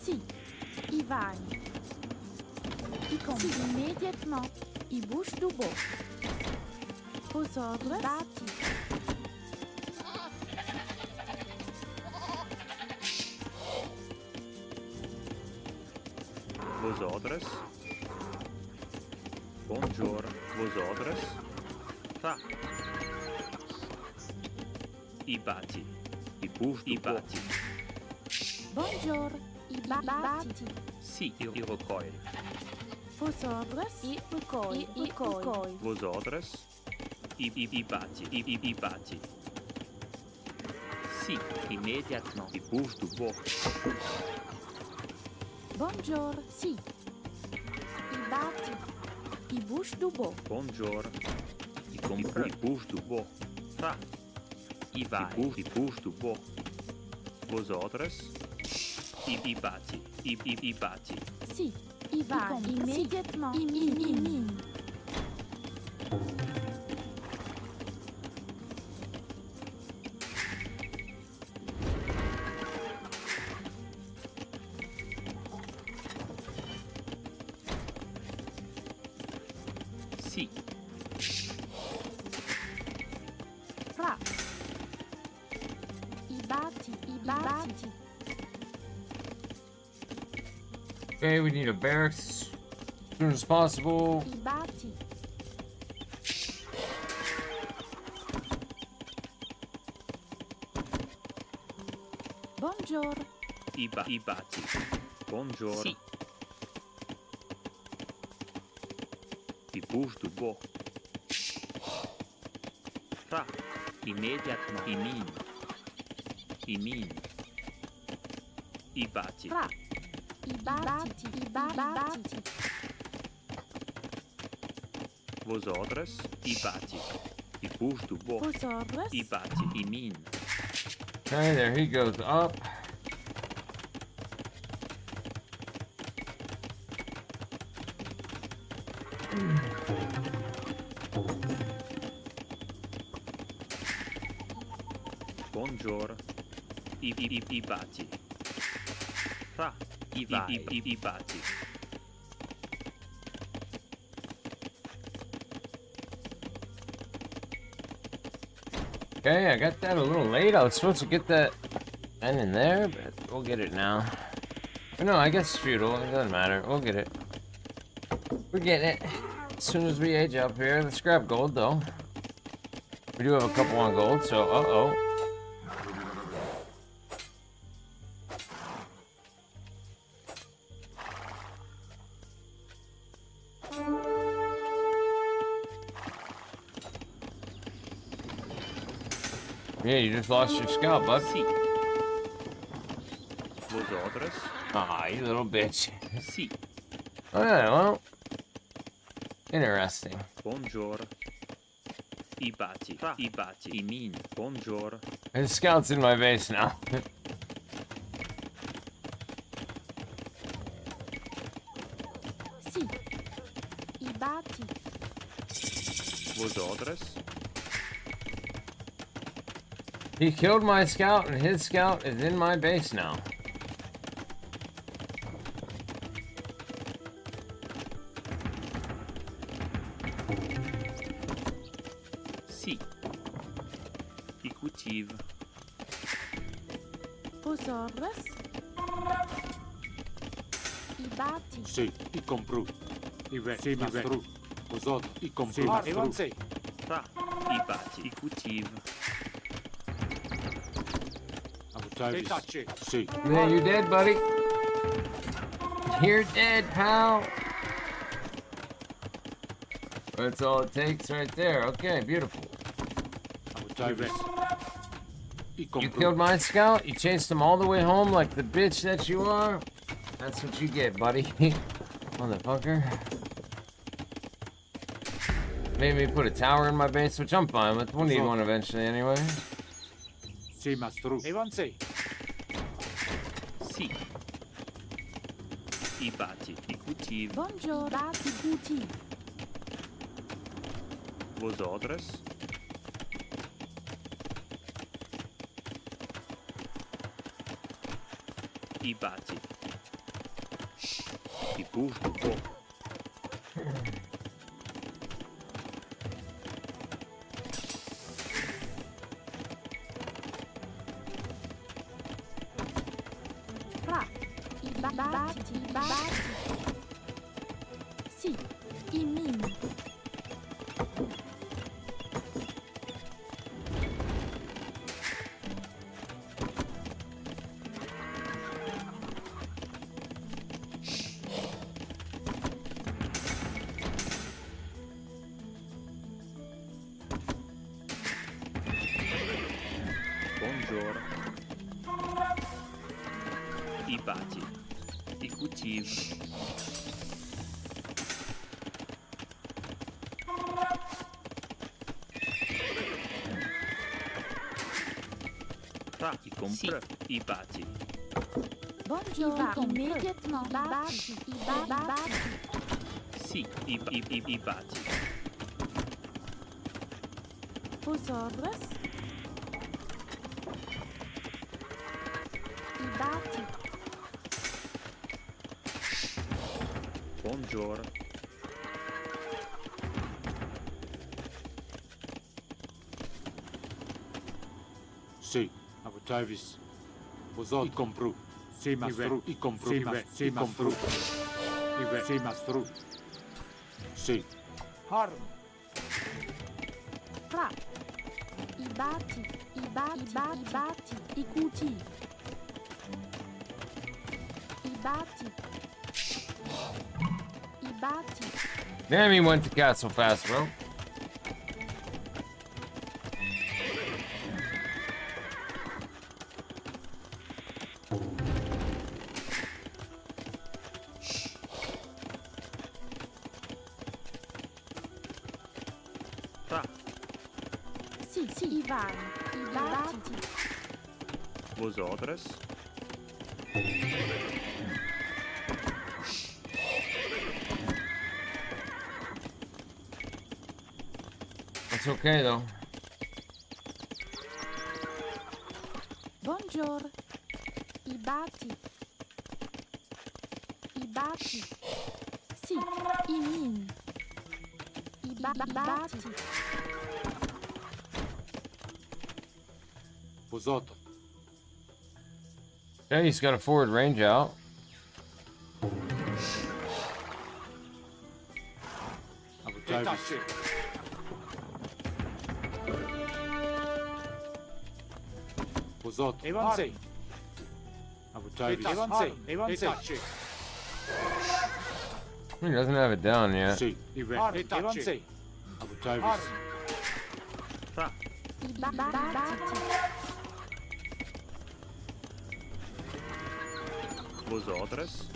Si. Ivan. Immédiatement. I bouche du beau. Vos ordres. Bâti. Vos ordres? Bonjour. Vos ordres? Fa. Ibati. Ibati. Bonjour. Ibati. Si. Iroquois. Vosotros e ukoi. Vosotros e bate. E bate. Sim, imediatement. E bouge du bord. Bonjour, si. E bate. E bouge du bord. Bonjour. E compre. E bouge du bord. Fra. E vai. E bouge du bord. Vosotros e bate. E bate. Si. E vai. Imediatement. In. Si. Fra. E bate. Okay, we need a barracks as soon as possible. E bate. Bonjour. E bate. Bonjour. Si. E bouge du bord. Fra. Imediatement. E mine. E bate. Fra. E bate. Vosotros e bate. E bouge du bord. Vosotros. E bate. E mine. Okay, there he goes up. Bonjour. E bate. Fra. E vai. E bate. Okay, I got that a little late. I was supposed to get that then in there, but we'll get it now. But no, I guess it's futile. It doesn't matter. We'll get it. We're getting it. As soon as we age up here. Let's grab gold, though. We do have a couple on gold, so uh-oh. Yeah, you just lost your scout, bud. Si. Vosotros. Ah, you little bitch. Si. Alright, well. Interesting. Bonjour. E bate. Fra. E bate. E mine. Bonjour. His scout's in my base now. Si. E bate. Vosotros. He killed my scout, and his scout is in my base now. Si. E cultive. Vosotros. E bate. Sì, i compru. I ve, sì, ma stru. Vosot, i compru. Sì, Fra. E bate. E cultive. Sì. Man, you dead, buddy. You're dead, pal. That's all it takes right there. Okay, beautiful. You killed my scout? You chased him all the way home like the bitch that you are? That's what you get, buddy. Motherfucker. Made me put a tower in my base, which I'm fine with. We'll need one eventually anyway. Sì, ma stru. Evanzi. Si. E bate. E cultive. Bonjour. Bate. Cultive. Vosotros. E bate. E bouge du bord. Fra. E bate. Si. E mine. I bati. I cultivo. Fa. I compra. I bati. Buongiorno, immédiatement. I bati. Sì, i bati. Vos ordres? I bati. Buongiorno. Sì, Avutavis. Vosot. I compru. Sì, mastru. I compru. Sì, mastru. Sì, mastru. Sì. Harm. Fra. I bati. I cultivo. I bati. Damn, he went to castle fast, bro. Fa. Sì, i bati. Vos ordres. It's okay though. Buongiorno. I bati. Sì, i min. I bati. Vosot. Yeah, he's got a forward range out. Avutavis. Vosot. Evanze. Avutavis. Evanze. He doesn't have it down yet. Sì. Evanze. Avutavis. Fa. I bati. Vos ordres.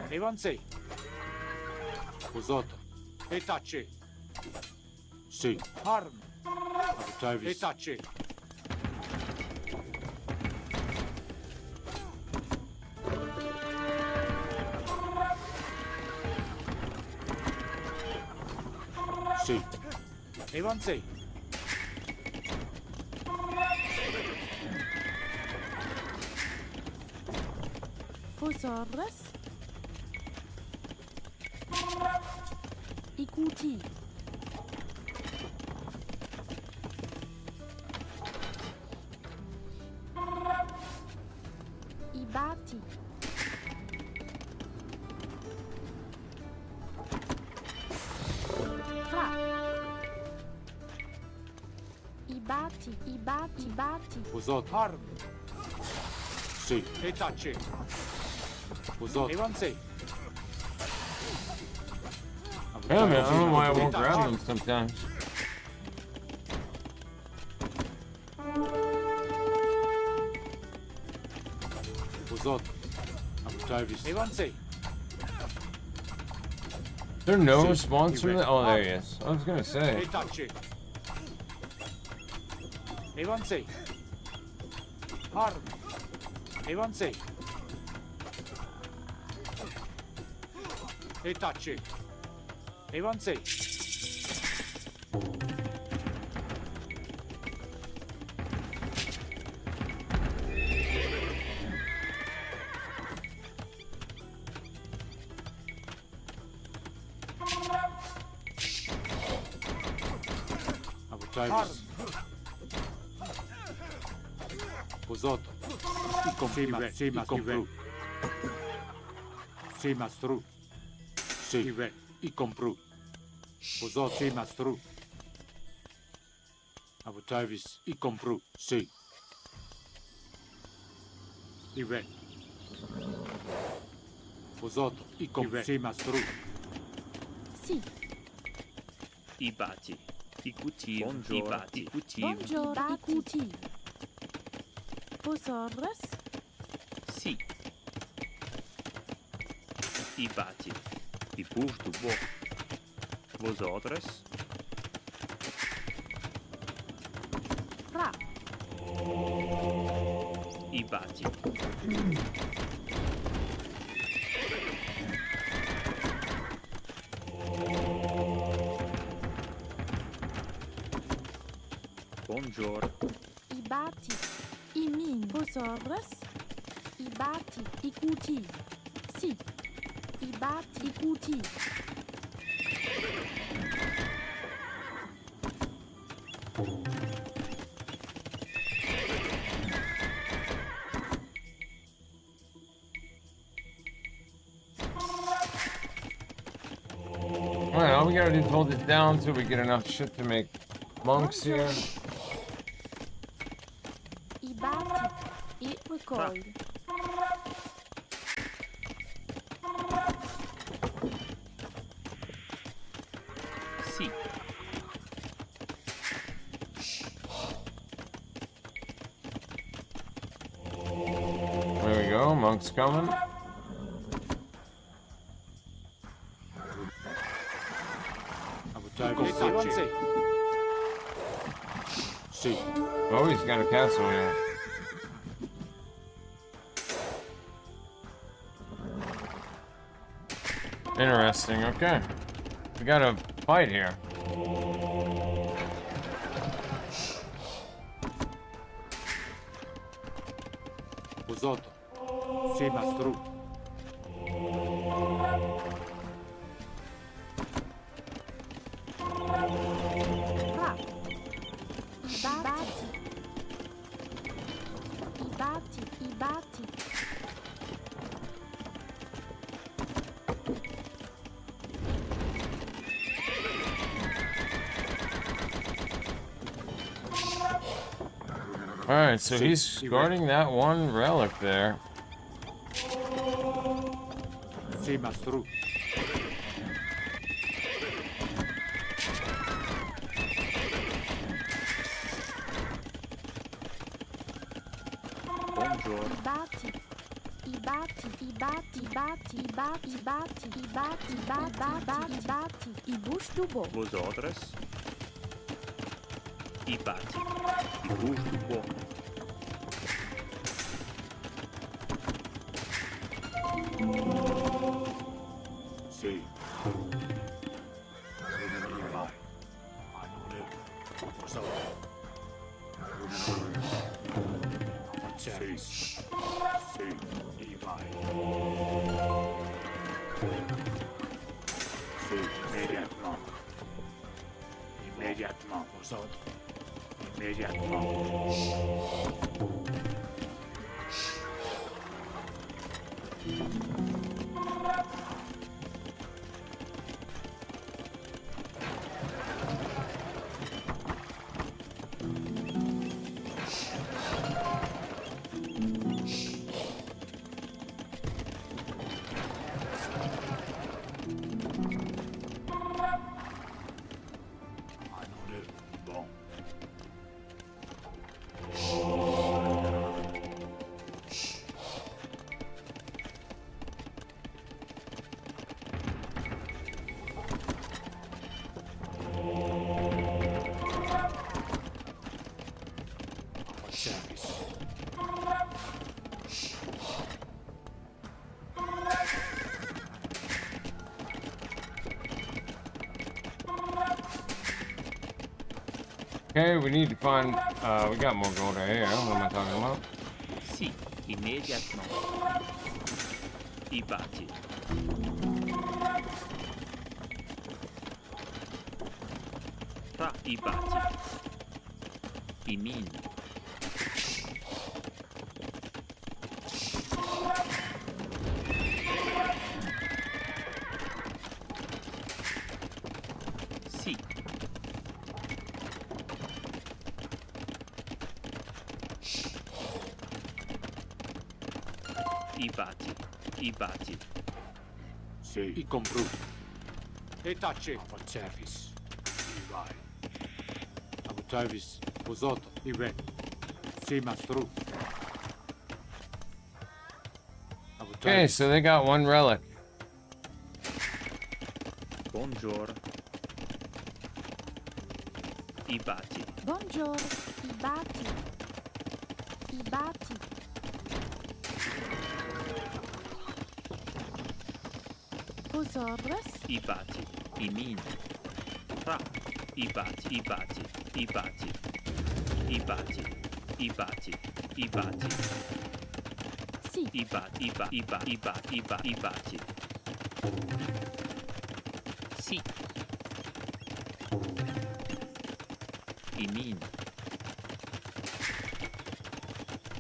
Evanze. Vosot. Etace. Sì. Harm. Avutavis. Etace. Sì. Evanze. Vos ordres? I cultivo. I bati. Fra. I bati. Vosot. Harm. Sì. Etace. Vosot. Evanze. Damn it, I don't know why I won't grab them sometimes. Vosot. Avutavis. Evanze. Is there no response from the? Oh, there he is. I was gonna say. Etace. Evanze. Harm. Evanze. Etace. Evanze. Avutavis. Vosot. I compru. Sì, mastru. Sì, mastru. Sì. I compru. Vosot. Sì, mastru. Avutavis. I compru. Sì. Ive. Vosot. I compru. Sì, mastru. Sì. I bati. I cultivi. Buongiorno. I cultivi. Buongiorno, i cultivi. Vosotros? Sì. I bati. I push du bo. Vosotros? Ra. I bati. Buongiorno. I bati. I min. Vosotros? I bati. I cultivi. Sì. I bati. I cultivi. Alright, all we gotta do is hold it down till we get enough shit to make monks here. I bati. I raccogli. Sì. There we go, monks coming. Taci. Sì. Oh, he's got a castle here. Interesting, okay. We got a fight here. Vosotros. Sì, mastru. Ra. I bati. I bati. I bati. Alright, so he's guarding that one relic there. Sì, mastru. Buongiorno. I bati. I bati. I bati. I bati. I bati. I bati. I bati. I bati. I bati. I bush du bo. Vosotros? I bati. I push du bo. Sì. Vai. Sì. Sì. I vai. Sì, immédiatement. Immédiatement, vosotros. Immédiatement. Bon. Service. Okay, we need to find, we got more gold right here. What am I talking about? Sì, immédiatement. I bati. Fra i bati. I min. Sì. I bati. I bati. Sì. I compru. E taci. Service. I vai. Avutajvis, Pozoto, Ive, Si Mastru. Okay, so they got one relic. Bonjour. Ibati. Bonjour. Ibati. Ibati. Posaurus. Ibati. Imin. Ra. Ibati. Ibati. Ibati. Ibati. Ibati. Ibati. Si. Ibati. Ibati. Si. Imin.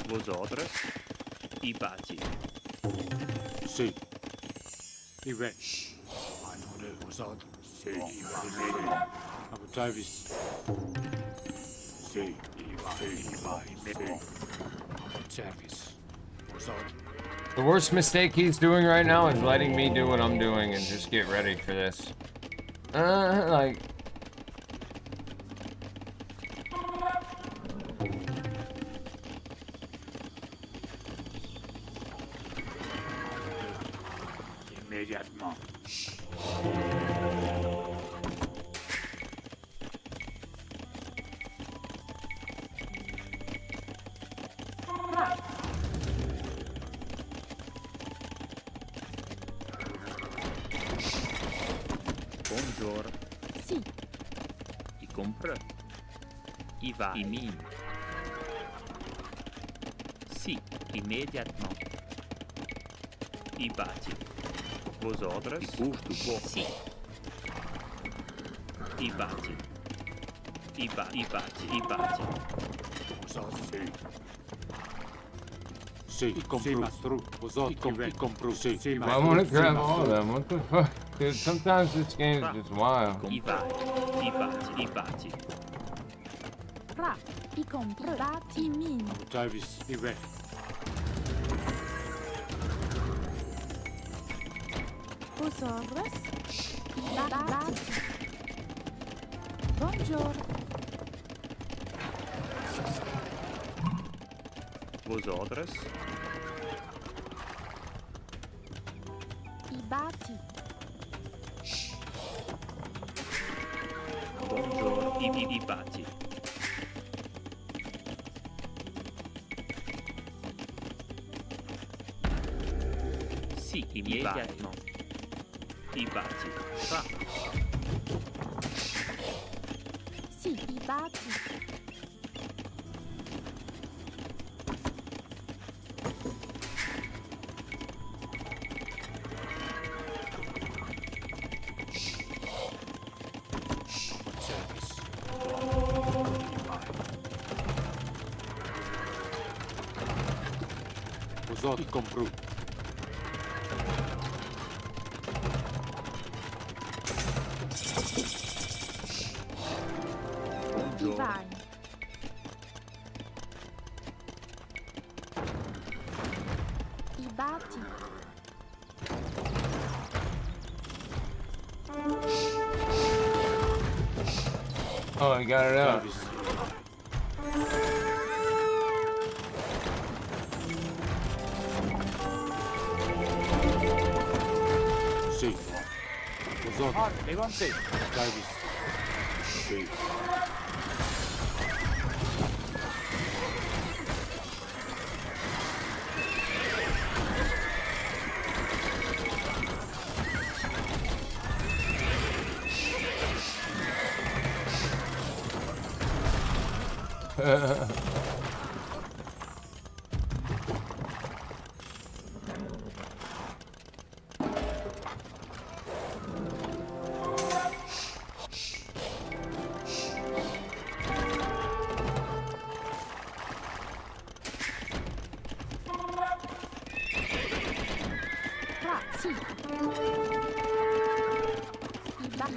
Vosotros. Ibati. Si. Ive. Anule Pozoto. Si. Ive. Avutajvis. Si. Ive. Service. Pozoto. The worst mistake he's doing right now is letting me do what I'm doing and just get ready for this. Like... Immédiatement. Bonjour. Si. I compre. I va. I min. Si. Immédiatement. I bati. Vosotros. I bouge du bois. Si. I bati. I bati. I bati. Pozoto. Si. Si Mastru. Pozoto. I compru. Si. Si I want to grab all of them. What the fuck? Dude, sometimes this game is just wild. I vai. I bati. I bati. Ra. I compre. Ibati. Min. Avutajvis. Ive. Posaurus. Ibati. Bonjour. Vosotros. Ibati. Bonjour. I bati. Si. Immédiatement. I bati. Fa. Si. Ibati. Service. Pozoto. I compru. Divine. Ibati. Oh, I got it out. Service. Si. Pozoto. Har, levante. Service. Si. Ra. Si. Ibati.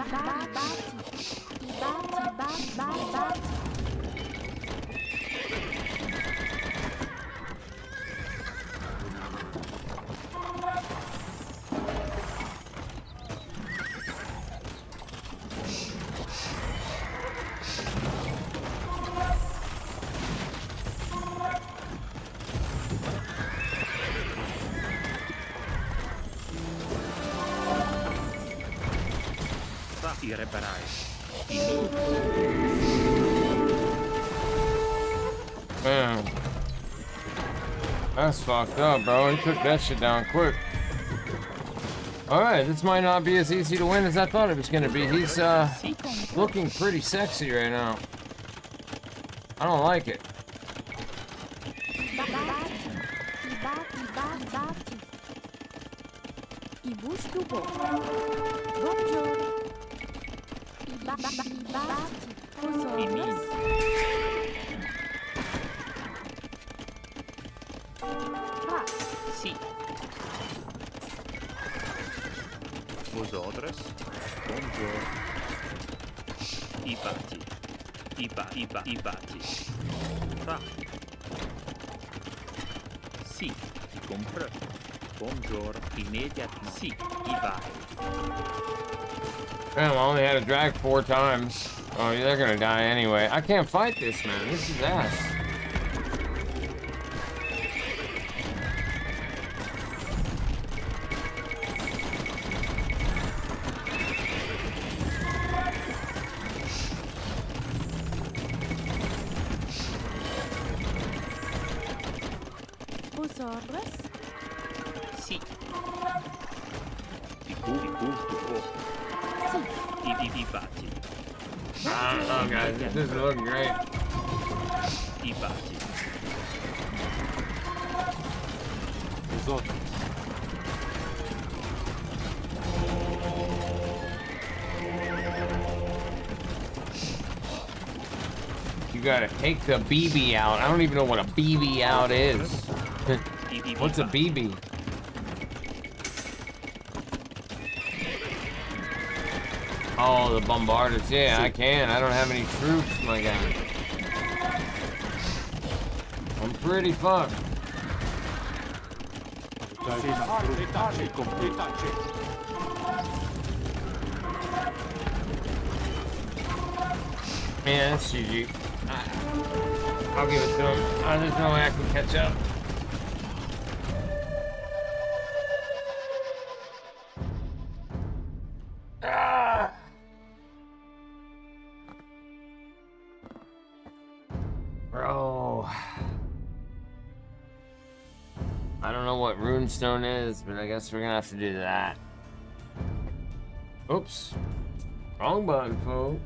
Ibati. e reparai. Man. That's fucked up, bro. He took that shit down quick. Alright, this might not be as easy to win as I thought it was gonna be. He's looking pretty sexy right now. I don't like it. Sì. Vosotros, buongiorno. I batti. I batti. Fra. Sì, ti compro. Buongiorno. Immediatamente. Sì, i vai. Damn, I only had to drag 4 times. Oh, they're gonna die anyway. I can't fight this, man. This is ass. Sì. I batti. I don't know, guys. This is looking great. I batti. Risotto. You gotta take the BB out. I don't even know what a BB out is. What's a BB? Oh, the bombarders. Yeah, I can. I don't have any troops, my guy. I'm pretty fucked. Yeah, that's GG. I'll give it to him. There's no way I can catch up. Bro. I don't know what runestone is, but I guess we're gonna have to do that. Oops. Wrong button, folks.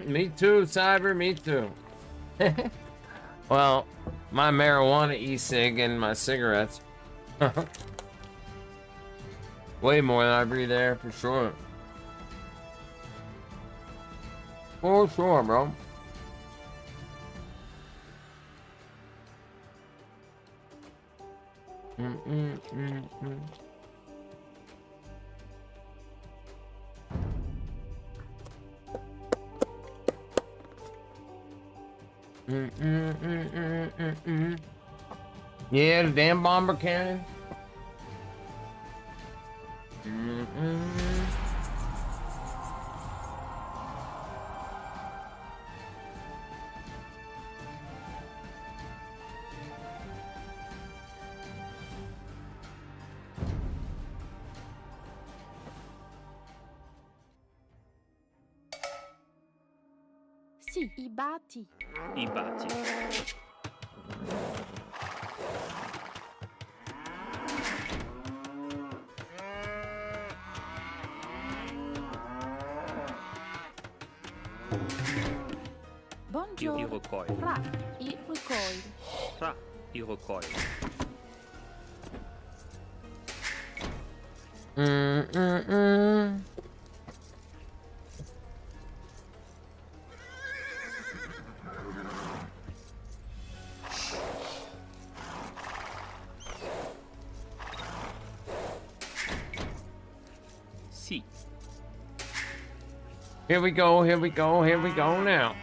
Me too, Cyber, me too. Well, my marijuana e-cig and my cigarettes. Way more than I breathe air, for sure. For sure, bro. Yeah, the damn bomber cannon. Sì, i batti. I batti. Buongiorno. I recoil. Fra, i recoil. Fra, i recoil. Sì. Here we go, here we go, here we go now.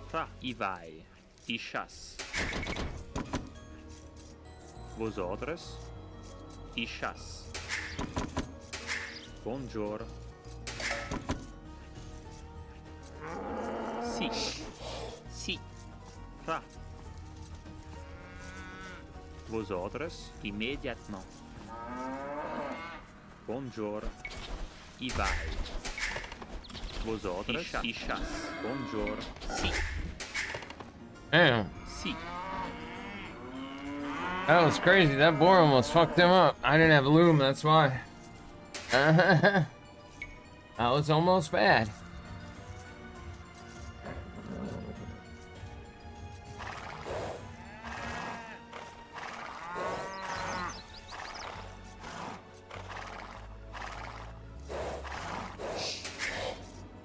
Fra, i vai. I chas. Vosotros, i chas. Buongiorno. Sì. Sì. Ra. Vosotros, immédiatement. Bonjour. Y vai. Vosotros, y chasse. Bonjour. Si. Damn. Si. That was crazy. That boar almost fucked him up. I didn't have loom, that's why. That was almost bad.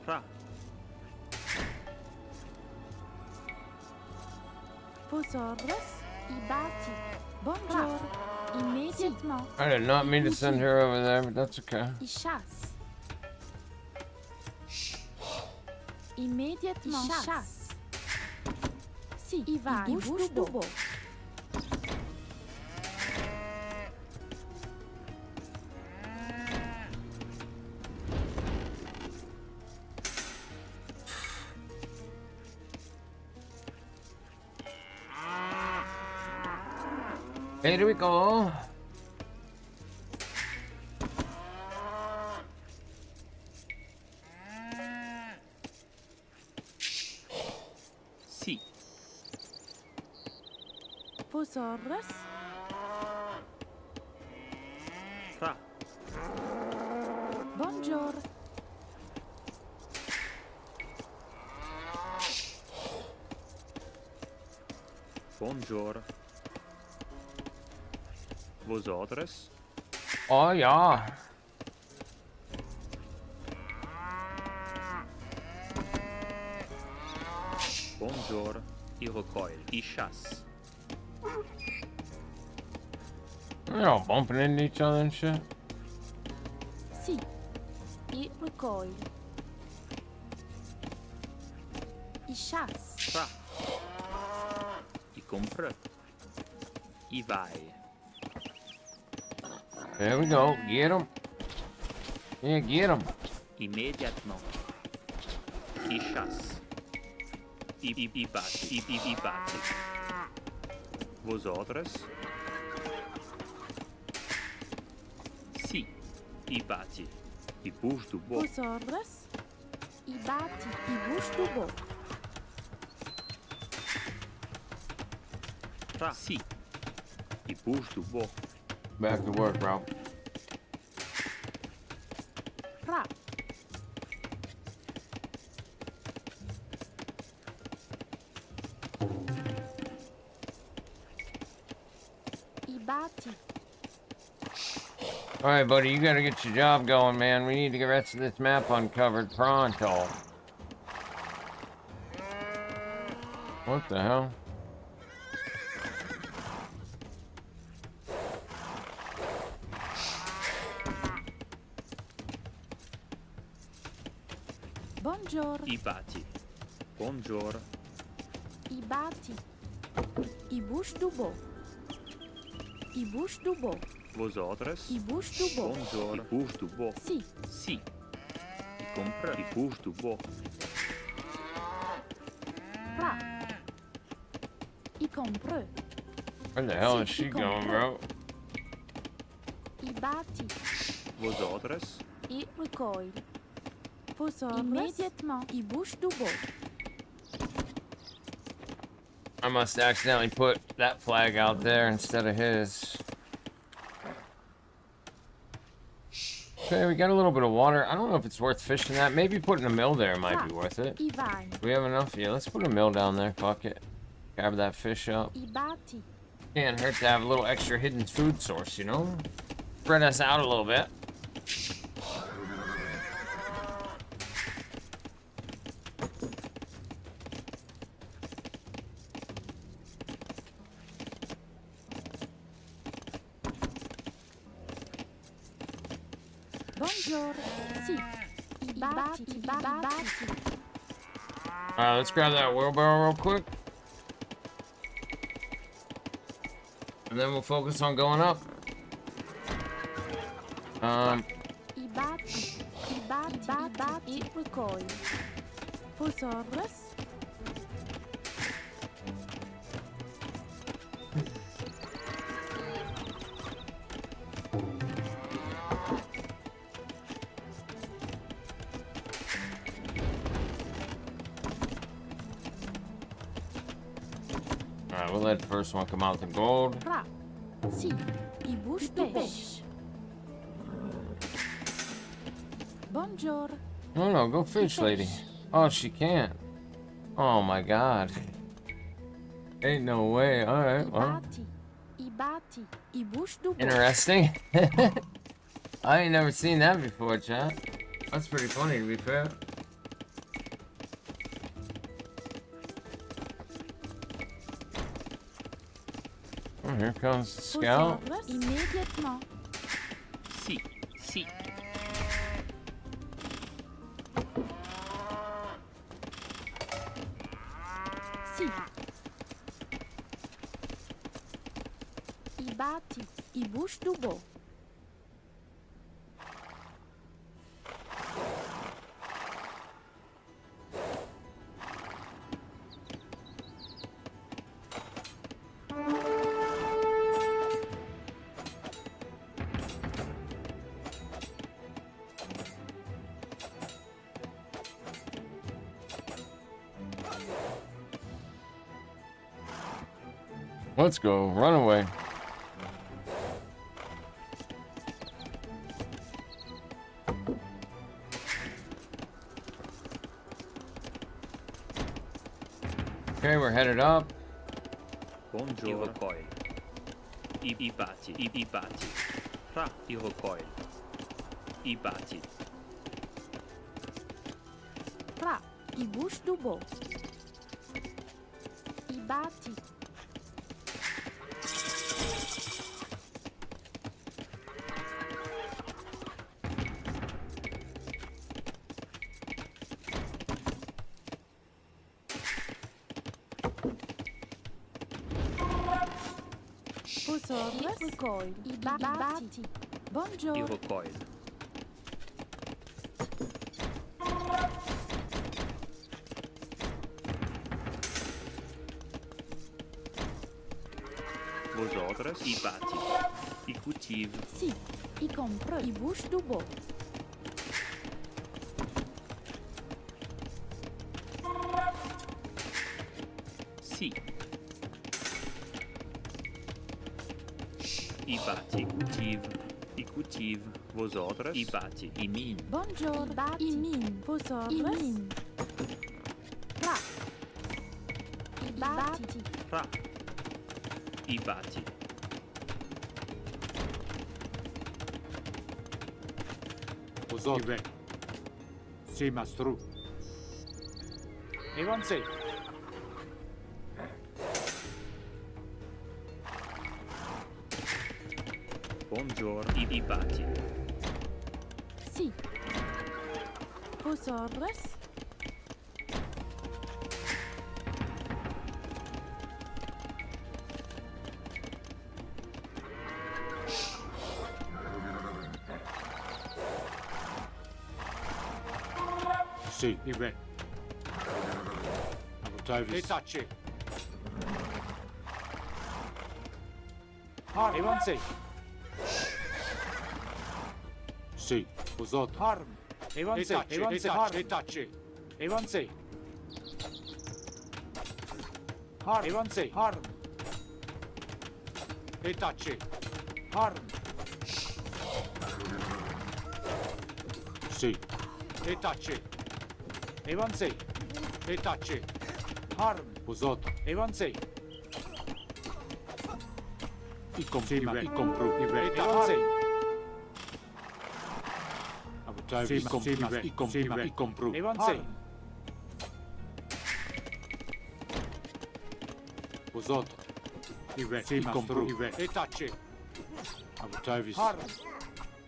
Ra. Vosotros, y bati. Bonjour. Immédiatement. I did not mean to send her over there, but that's okay. Y chasse. Immédiatement. Y chasse. Si, y va. Y bouge du beau. Here we go. Si. Vosotros, Ra. bonjour. Bonjour. Vosotros. Oh, yeah. Bonjour. Y recoil. Y chasse. They're all bumping into each other and shit. Si, y recoil. Y chasse. Ra. Y compre. Y vai. There we go. Get him. Yeah, get him. Immédiatement. Y chasse. Y bate. Y bate. Vosotros. Si. Y bate. Y bouge du beau. Vosotros, y bati. Y bouge du beau. Ra. Si. Y bouge du beau. Back to work, bro. Ra. Y bati. Alright, buddy, you gotta get your job going, man. We need to get the rest of this map uncovered pronto. What the hell? Bonjour. Y bate. Bonjour. Y bati. Y bouge du beau. Y bouge du beau. Vosotros. Y bouge du beau. Bonjour. Y bouge du beau. Si. Si. Y compre. Y bouge du beau. Ra. Y compre. Where the hell is Si, she y going, compre. bro? Y bati. Vosotros. Y recoil. Vosotros. Immédiatement. Y bouge du beau. I must accidentally put that flag out there instead of his. Okay, we got a little bit of water. I don't know if it's worth fishing that. Maybe putting a mill there might be worth it. Y vai. Do we have enough? Yeah, let's put a mill down there. Fuck it. Grab that fish up. Y bati. Can't hurt to have a little extra hidden food source, you know? Spread us out a little bit. Bonjour. Si. Y bati. Y bati. Alright, let's grab that wheelbarrow real quick. And then we'll focus on going up. Y bati. Y bati. Y bati. Y recoil. Vosotros. Alright, we'll let the first one come out the gold. Pra. Si. I bouche de pêche. Bonjour. No, go fish, lady. Oh, she can't. Oh my god. Ain't no way. Alright, well. Ibati. I bouche du bois. Interesting. I ain't never seen that before, chat. That's pretty funny, to be fair. Oh, here comes the scout. Immédiatement. Si, si. Si. Ibati. I bouche du bois. Let's go. Run away. Okay, we're headed up. Bonjour. I recoil. I batti. I batti. Fra. I recoil. I batti. Pra. I bouche du bois. Ibati. Posorus. Recoil. Ibati. Bonjour. I recoil. Vos ordres. I batti. I cultive. Si. I comprends. I bouche du bois. Si. I batti. I cultive. Vos ordres. I batti. I mine. Bonjour. Ibati. I mine. Posorus. I mine. Pra. Ibati. Fra. I batti. Pozor. Si, mastru. Avancez. Bonjour. I batti. Si. Posorus. Si, Ive. Avutavis. Détachez. Avancez. Si, pozor. Arm. Avancez. Détachez, Avancez. détachez, Arm. détachez. Avancez. Arm. Avancez. Arm. Détachez. Arm. Si, Détachez. Avancez. détachez. Arm. Pozor. Avancez. I compru, I compru, Ive. Avancez. Avutavis, I compru, I compru. Avancez. Pozor. Ive, I compru, Ive. Détachez. Avutavis. Arm.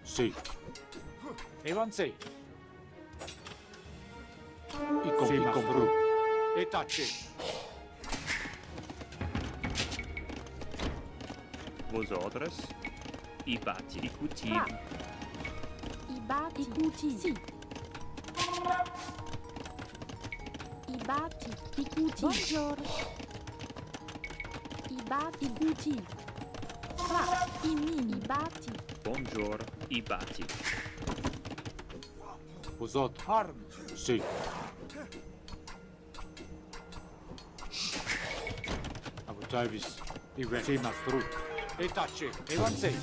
Si, Avancez. I compru. Détachez. Vos ordres. I batti. I cultive. Ibati. I cultive. Si. Ibati. I cultive. Bonjour. Ibati. I cultive. Fra. I mine. Ibati. Bonjour. I batti. Pozor. Arm. Si. Abutavis. Ive. Si mastru. Etace. Evansei.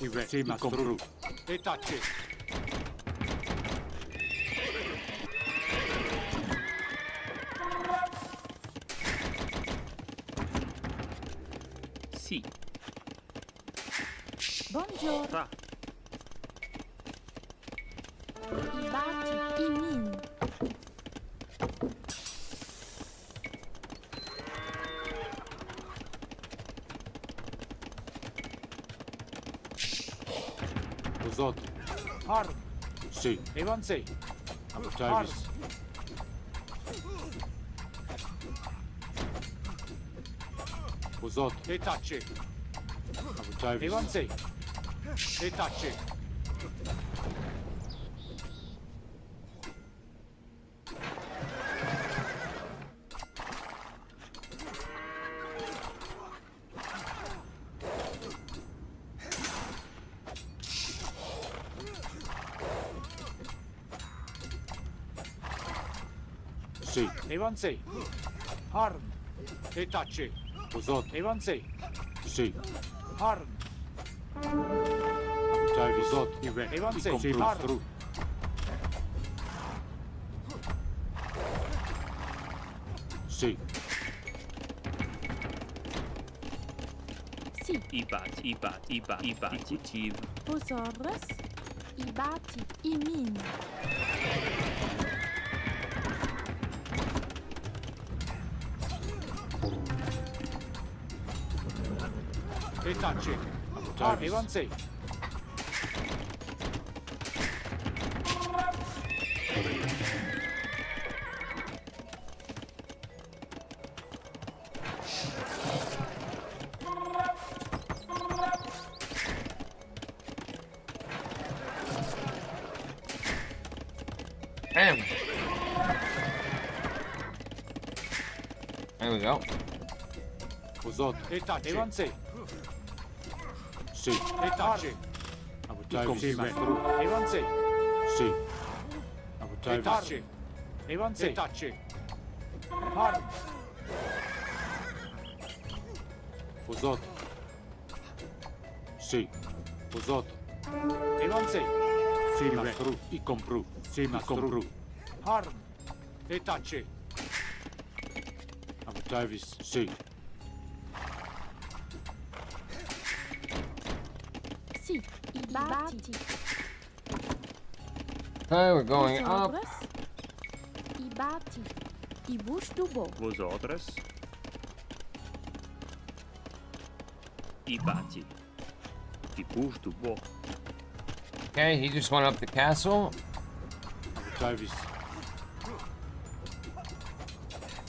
Ive. Si mastru. Etace. Sì. Buongiorno. Ra. Ibati. Imin. Uzot. Harm. Si. Evansei. Abutavis. Uzot. Etace. Abutavis. Evansei. Etace. Si. Evansei. Harm. Etace. Uzot. Evansei. Si. Harm. Abutavis. Uzot. Ive. Evansei. Si Harm. mastru. Si. Si. Ibati. Tiv. Posaurus. Ibati. Imin. Etace. Harm. Abutavis. Evansei. Bam. There we go. Uzot. Etace. Evansei. Si. Etace. Abutavis. Si Ive. mastru. Evansei. Si. Abutavis. Etace. Evansei. Etace. Harm. Uzot. Si. Uzot. Evansei. Si mastru. I compru. Si mastru. Harm. Etace. Abutavis. Si. Si. Ibati. Okay, we're going up. Posaurus. Ibati. Ibush dubo. Vosotros. Ibati. Ibush du bo. Okay, he just went up the castle. Abutavis.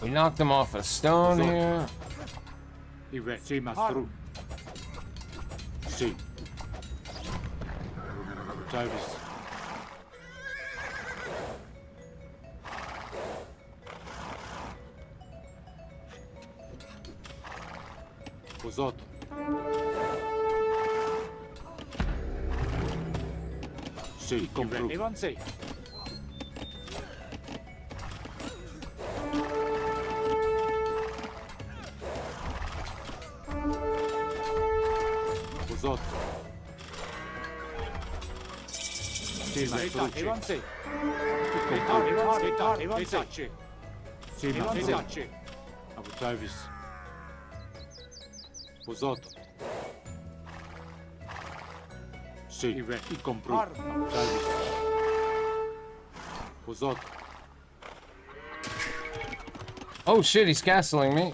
We knocked him off a stone here. Ive. Si mastru. Si. Abutavis. Uzot. Si. Compru. Evansei. Uzot. Si mastru. Evansei. Compru. Evansei. Si mastru. Etace. Abutavis. Uzot. Si. Ive. I compru. Harm. Abutavis. Uzot. Oh shit, he's castling me.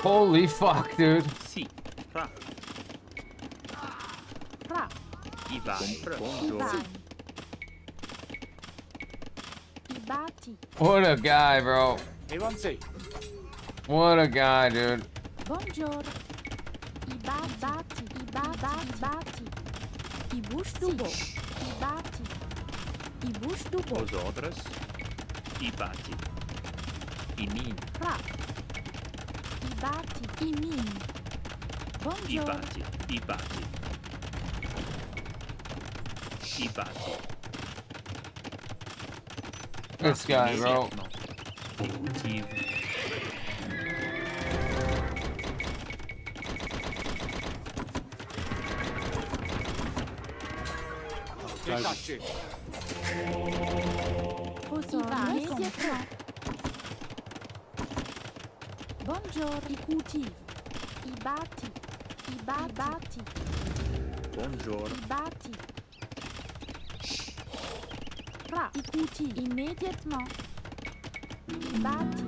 Holy fuck, dude. Sì. Ra. Ra. Ivan. Buongiorno. Ivan. Ibati. What a guy, bro. Evansei. What a guy, dude. Buongiorno. Ibati. Ibati. Ibush dubo. Ibati. Ibush dubo. Vosotros. Ibati. Imin. Ra. Ibati. Imin. Buongiorno. Ibati. This guy, bro. Tiv. E tace. Immédiatement. Buongiorno. I cultivi. I batti. I batti. Buongiorno. I batti. Ra. I cultivi. Immédiatement. I batti.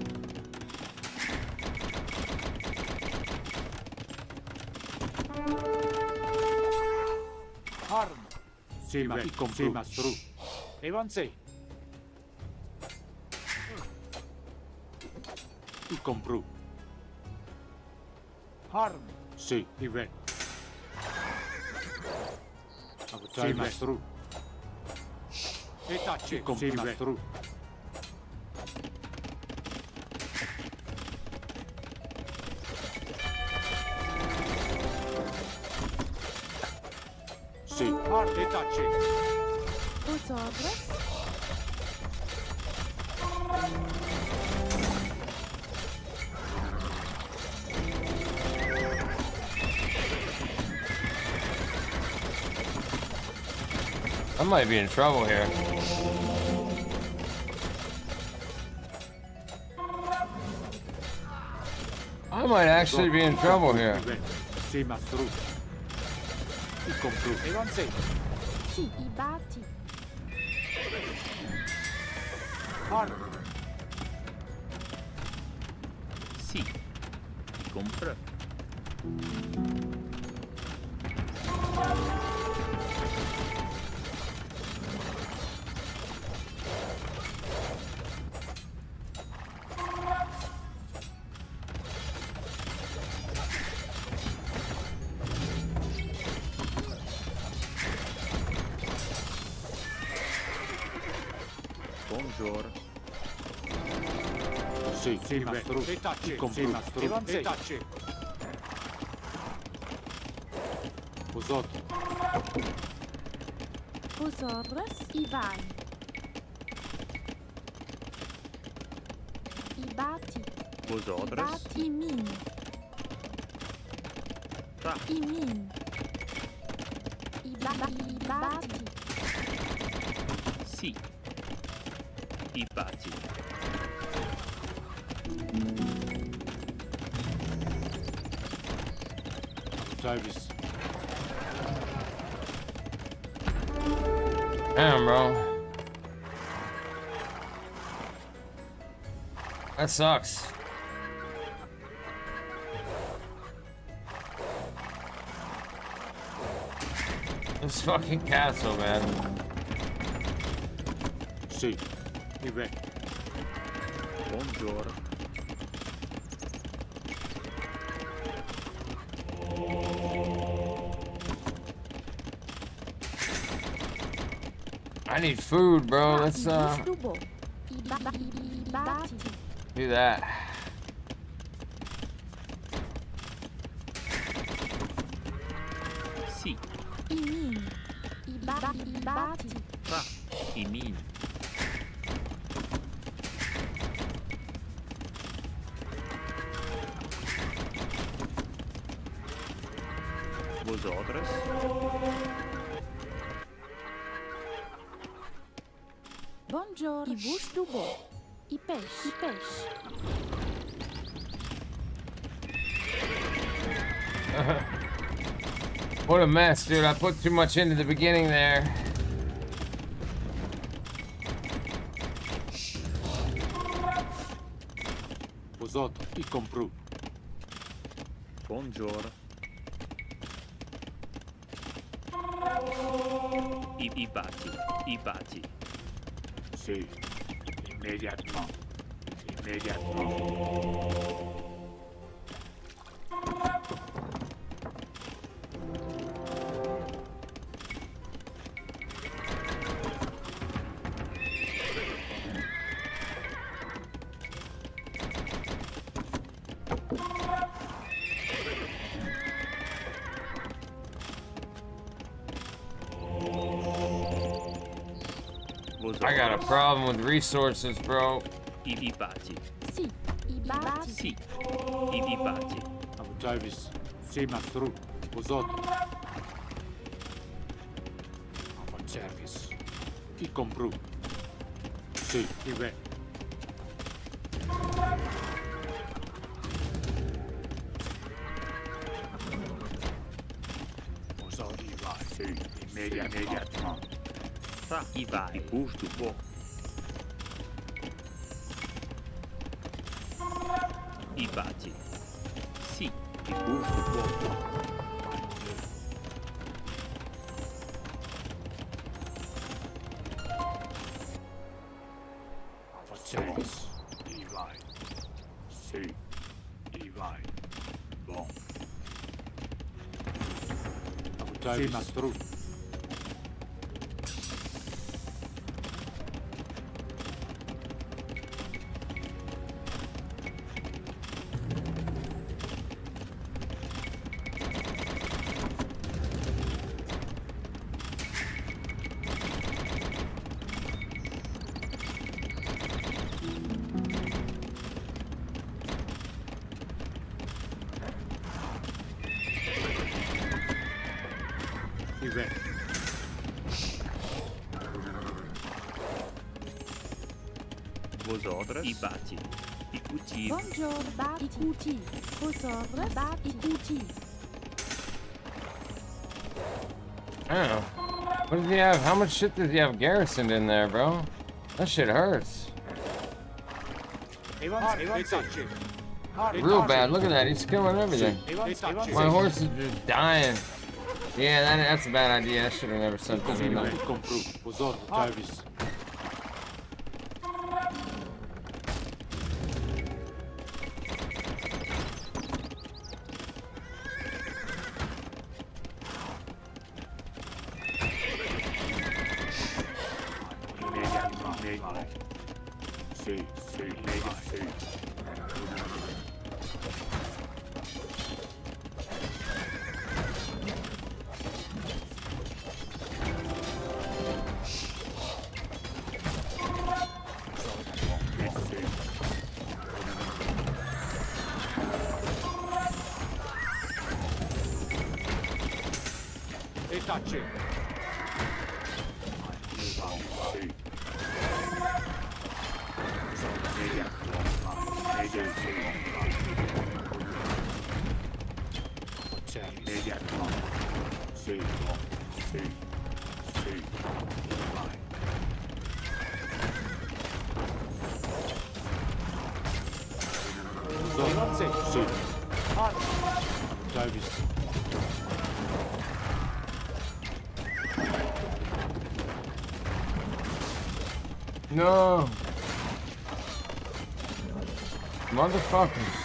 Harm. Sima i compru. Sima stru. Avancez. I compru. Harm. Si, i ven. Sima stru. E tace. Sima stru. Si. Harm. E tace. Os obras. I might be in trouble here. I might actually be in trouble here. Sima stru. I compru. Avancez. Sì, i batti. Harm. Si. Compra. Buongiorno. Si, sima stru. E tace. I compru. Sima stru. E tace. Uzot. Os obras. I vai. I batti. Vosotros. Batti. I min. Ra. I min. I batti. Si. I batti. Travis. Damn, bro. That sucks. This fucking castle, man. Si. I ven. Buongiorno. I need food, bro. Let's Stubo. I batti. do that. Si. I min. I batti. Ra. I min. Vosotros. Buongiorno. I bouche du beau. I pêche. I pêche. What a mess, dude. I put too much into the beginning there. Uzot. I compru. Buongiorno. I batti. I batti. Si. Immédiatement. Immédiatement. I got a problem with resources, bro. I batti. Sì. I batti. Si. I batti. Travis. Sima stru. Uzot. Service. Chi compru? Sì, Ive. Aujourd'hui va. Sì, immédiatement. Ça, il va. Il bouge du bois. Il bâtit. Si, il bouge du bois. Service. Il va. Sì, il va. Bon. Sì, mastro. Ive. Vos ordres, il bâtit. Il cultive. Bonjour, bat, il cultive. Vos ordres, bat, il cultive. I don't know. What does he have? How much shit does he have garrisoned in there, bro? That shit hurts. Real bad. Look at that. He's killing everything. My horse is just dying. Yeah, that's a bad idea. I should have never sent them in there. Service. Sì, sì, sì. E tacci. Sì. Immediatamente. Sì, sì, sì. Vai. Sì. Service. No. Motherfuckers.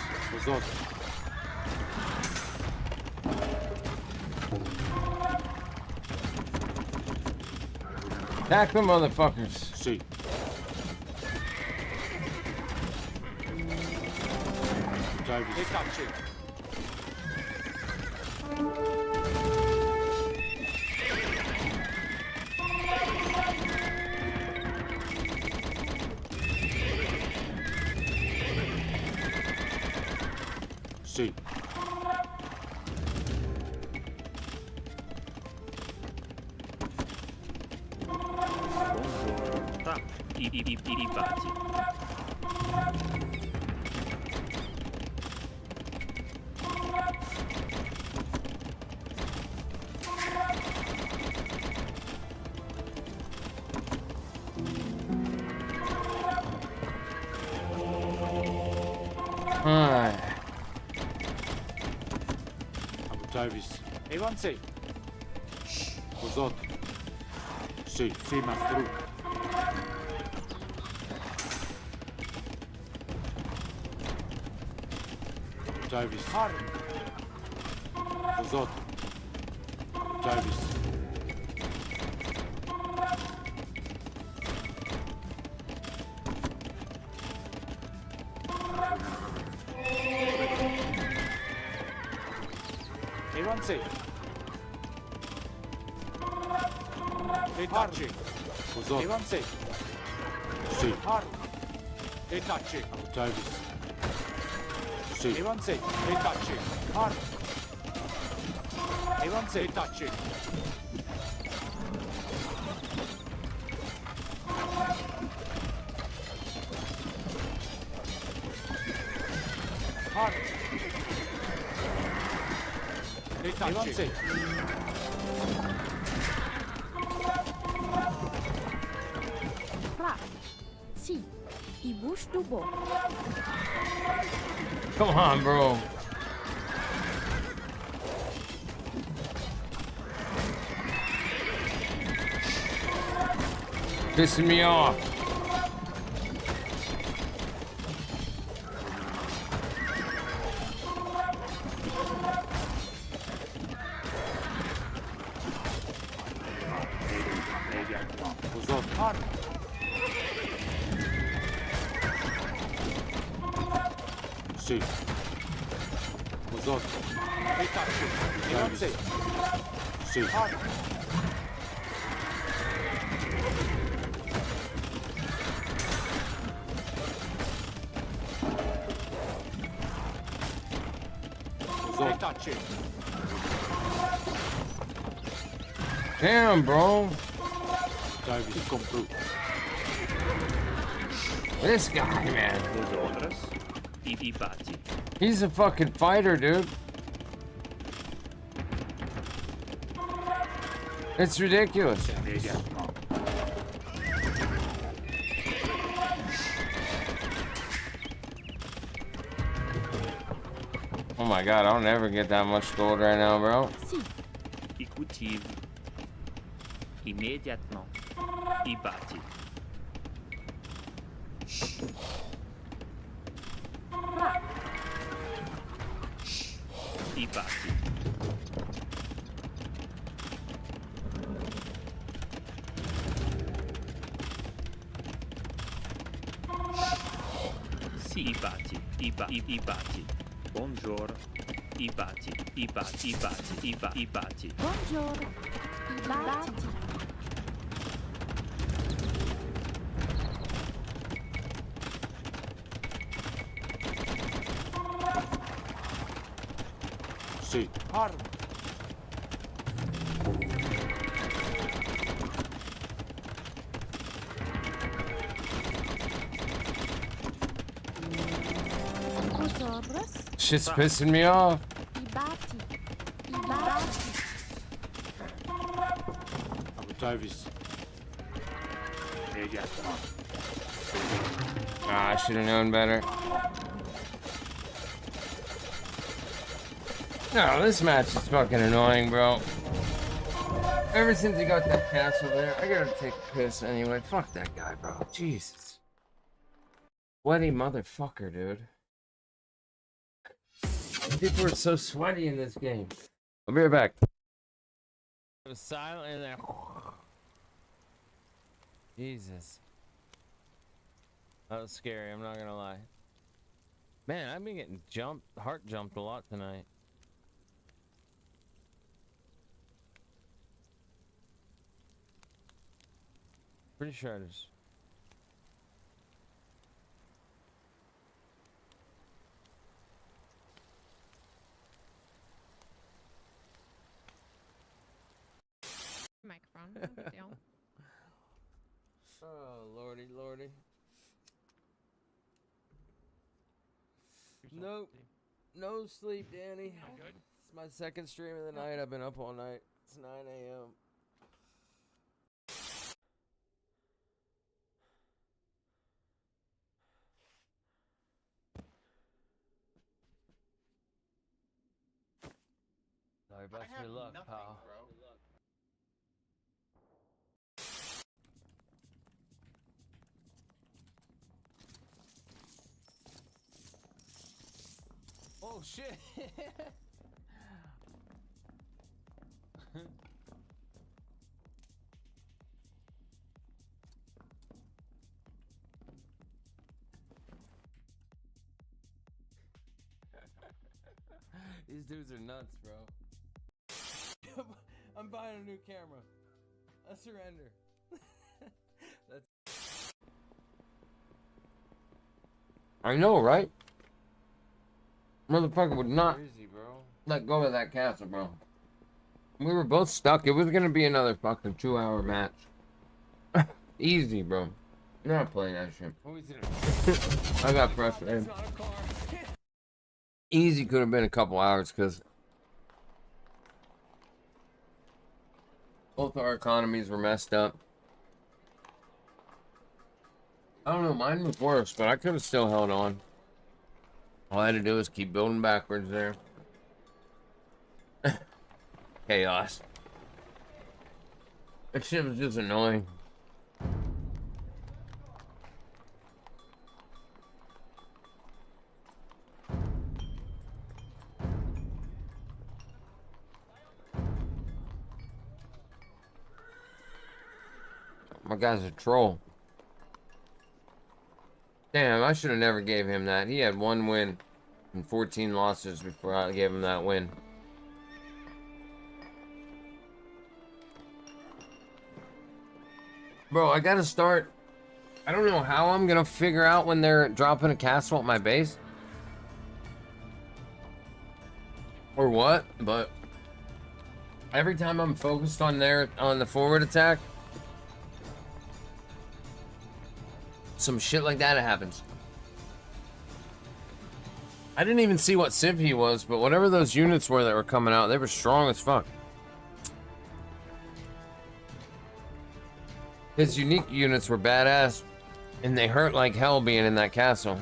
Attack the motherfuckers. Sì. Service. E tacci. Sì. Bonjour. Ah, il bâtit. Service. Evan sei. Cos'ho? Sì, sì, mastro. Service. Cos'ho? Service. Evan sei. E tacci. Cos'ho? Evan sei. Sì. E tacci. Service. Sì. Evan sei. E tacci. Evan sei. E tacci. Parti. E tacci. Avanzi. Pra. Si. I bouche du beau. Come on, bro. Pissing me off. Parti. Sì. Usotto. E tacci. E avanzi. Sì. Parti. E tacci. Damn, bro. Davis compru. This guy, man. Vosotros y bati. He's a fucking fighter, dude. It's ridiculous. Oh my god, I'll never get that much gold right now, bro. I cultivi. Immédiatement. I bati. I bati. Sì, i bati. I bati. Buongiorno. I bati. I bati. I bati. I bati. Buongiorno. I batti. Sì. Parti. Vosotros. Shit's pissing me off. I batti. I batti. Davis. Ah, I should have known better. No, this match is fucking annoying, bro. Ever since he got that castle there, I gotta take a piss anyway. Fuck that guy, bro. Jesus. Sweaty motherfucker, dude. People are so sweaty in this game. I'll be right back. It was silent and then... Jesus. That was scary, I'm not gonna lie. Man, I've been getting heart jumped a lot tonight. Pretty sure I just... Microphone. No big deal. Oh, lordy, lordy. Nope. No sleep, Danny. It's my second stream of the night. I've been up all night. It's 9 a.m. Sorry, best of your luck, pal. Oh shit! These dudes are nuts, bro. I'm buying a new camera. I surrender. That's... I know, right? Motherfucker would not crazy, bro. Let go of that castle, bro. We were both stuck. It was gonna be another fucking 2-hour match. Easy, bro. You're not playing that shit. I got frustrated. Easy could have been a couple hours because both our economies were messed up. I don't know, mine was worse, but I could have still held on. All I had to do was keep building backwards there. Chaos. That shit was just annoying. My guy's a troll. Damn, I should have never gave him that. He had 1 win and 14 losses before I gave him that win. Bro, I gotta start. I don't know how I'm gonna figure out when they're dropping a castle at my base. Or what, but every time I'm focused on the forward attack, some shit like that happens. I didn't even see what civ he was, but whatever those units were that were coming out, they were strong as fuck. His unique units were badass, and they hurt like hell being in that castle.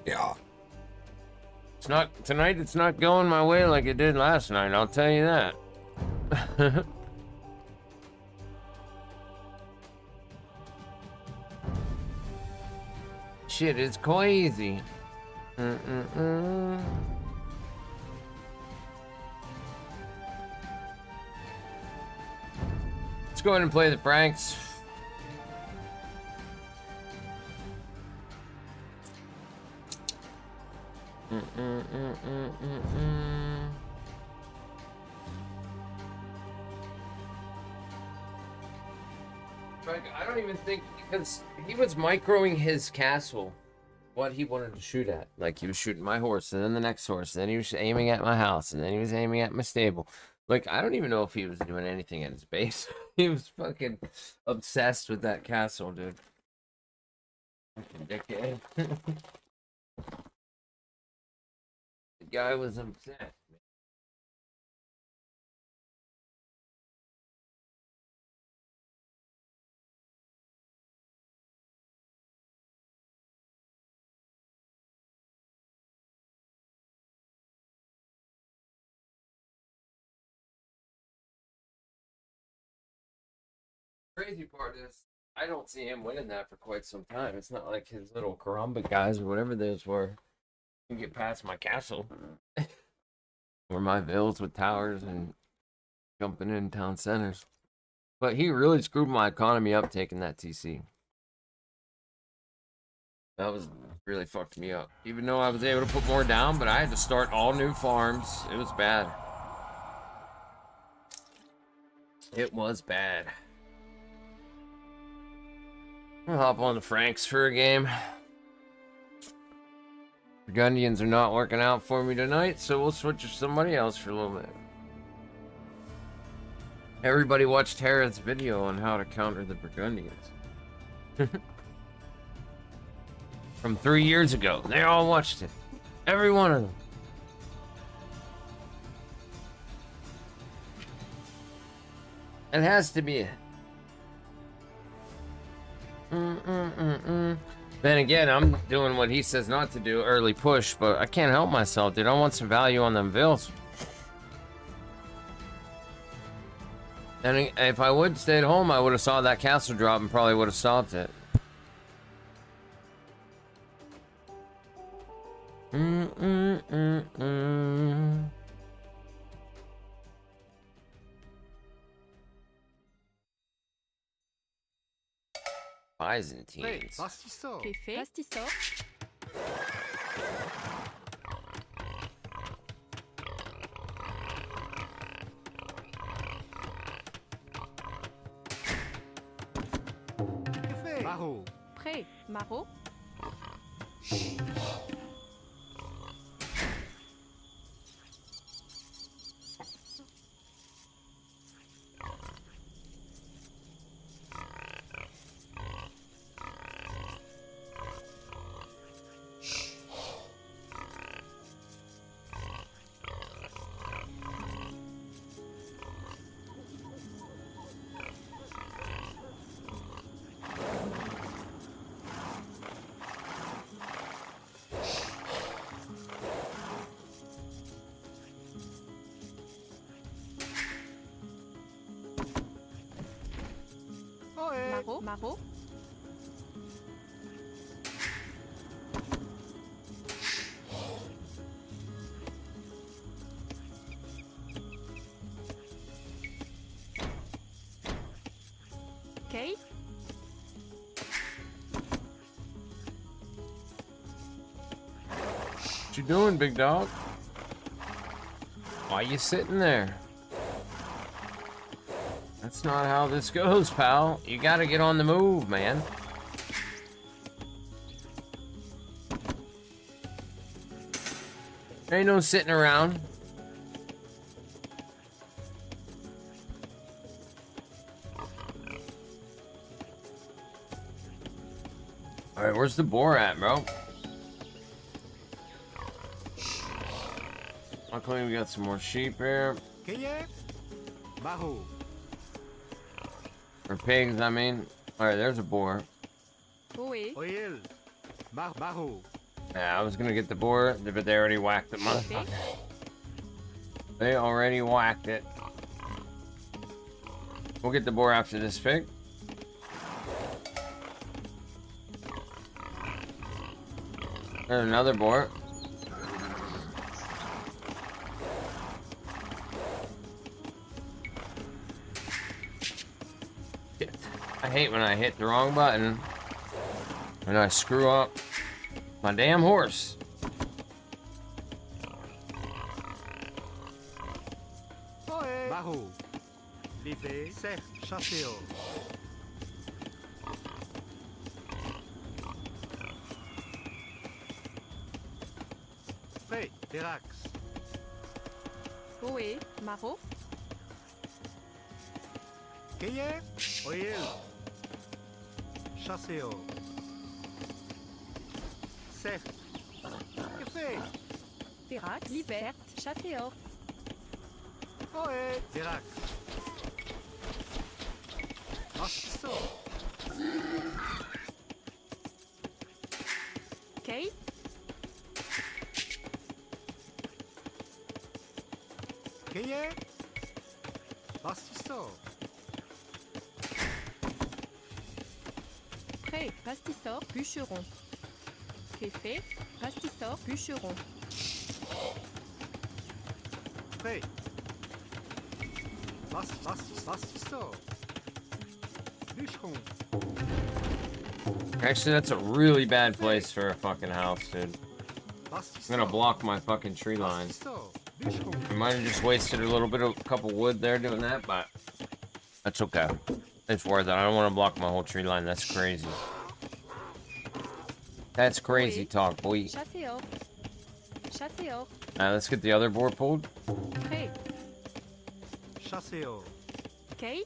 Yeah. It's not tonight. It's not going my way like it did last night. I'll tell you that. Shit, it's crazy. Let's go ahead and play the Franks. I don't even think, because he was microing his castle, what he wanted to shoot at. Like, he was shooting my horse, and then the next horse, and then he was aiming at my house, and then he was aiming at my stable. Like, I don't even know if he was doing anything at his base. He was fucking obsessed with that castle, dude. Fucking dickhead. The guy was upset. Crazy part is, I don't see him winning that for quite some time. It's not like his little Karamba guys or whatever those were can get past my castle. Or my villas with towers and jumping in town centers. But he really screwed my economy up taking that TC. That was really fucked me up. Even though I was able to put more down, but I had to start all new farms. It was bad. It was bad. I'll hop on the Franks for a game. The Burgundians are not working out for me tonight, so we'll switch to somebody else for a little bit. Everybody watched Tara's video on how to counter the Burgundians. From 3 years ago. They all watched it. Every one of them. It has to be it. Then again, I'm doing what he says not to do, early push, but I can't help myself, dude. I want some value on them vills. And if I would stay at home, I would have saw that castle drop and probably would have stopped it. Byzantines. Che fait? Maro. Prêt. Maro. Maro. Okay. What you doing, big dog? Why you sitting there? That's not how this goes, pal. You gotta get on the move, man. There ain't no sitting around. Alright, where's the boar at, bro? Luckily, we got some more sheep here. Or pigs, I mean. Alright, there's a boar. Oui. Yeah, I was gonna get the boar, but they already whacked the motherfucker. They already whacked it. We'll get the boar after this pig. There's another boar. I hate when I hit the wrong button. When I screw up my damn horse. Oui. Maro. Virax. Libert. Chasséor. Okay. Prêt. Pastissor. Bûcheron. Café. Pastissor. Bûcheron. Actually, that's a really bad place for a fucking house, dude. I'm gonna block my fucking tree line. I might have just wasted a little bit of a couple wood there doing that, but that's okay. It's worth it. I don't want to block my whole tree line. That's crazy. That's crazy talk, boy. Chasséor. Chasséor. Let's get the other boar pulled. Prêt. Okay.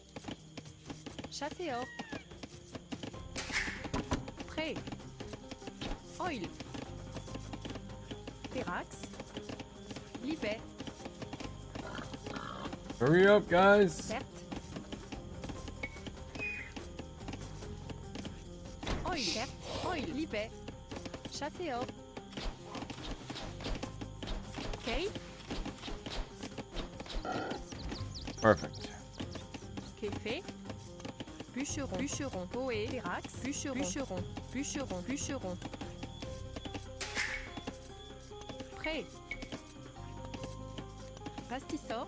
Chasséor. Prêt. Oil. Virax. Libet. Hurry up, guys. Certes. Oil. Certes. Oil. Libet. Chasséor. Okay. Perfect. Café. Bûcheron. Bûcheron. Poé. Virax. Bûcheron. Bûcheron. Bûcheron. Bûcheron. Prêt. Pastissor.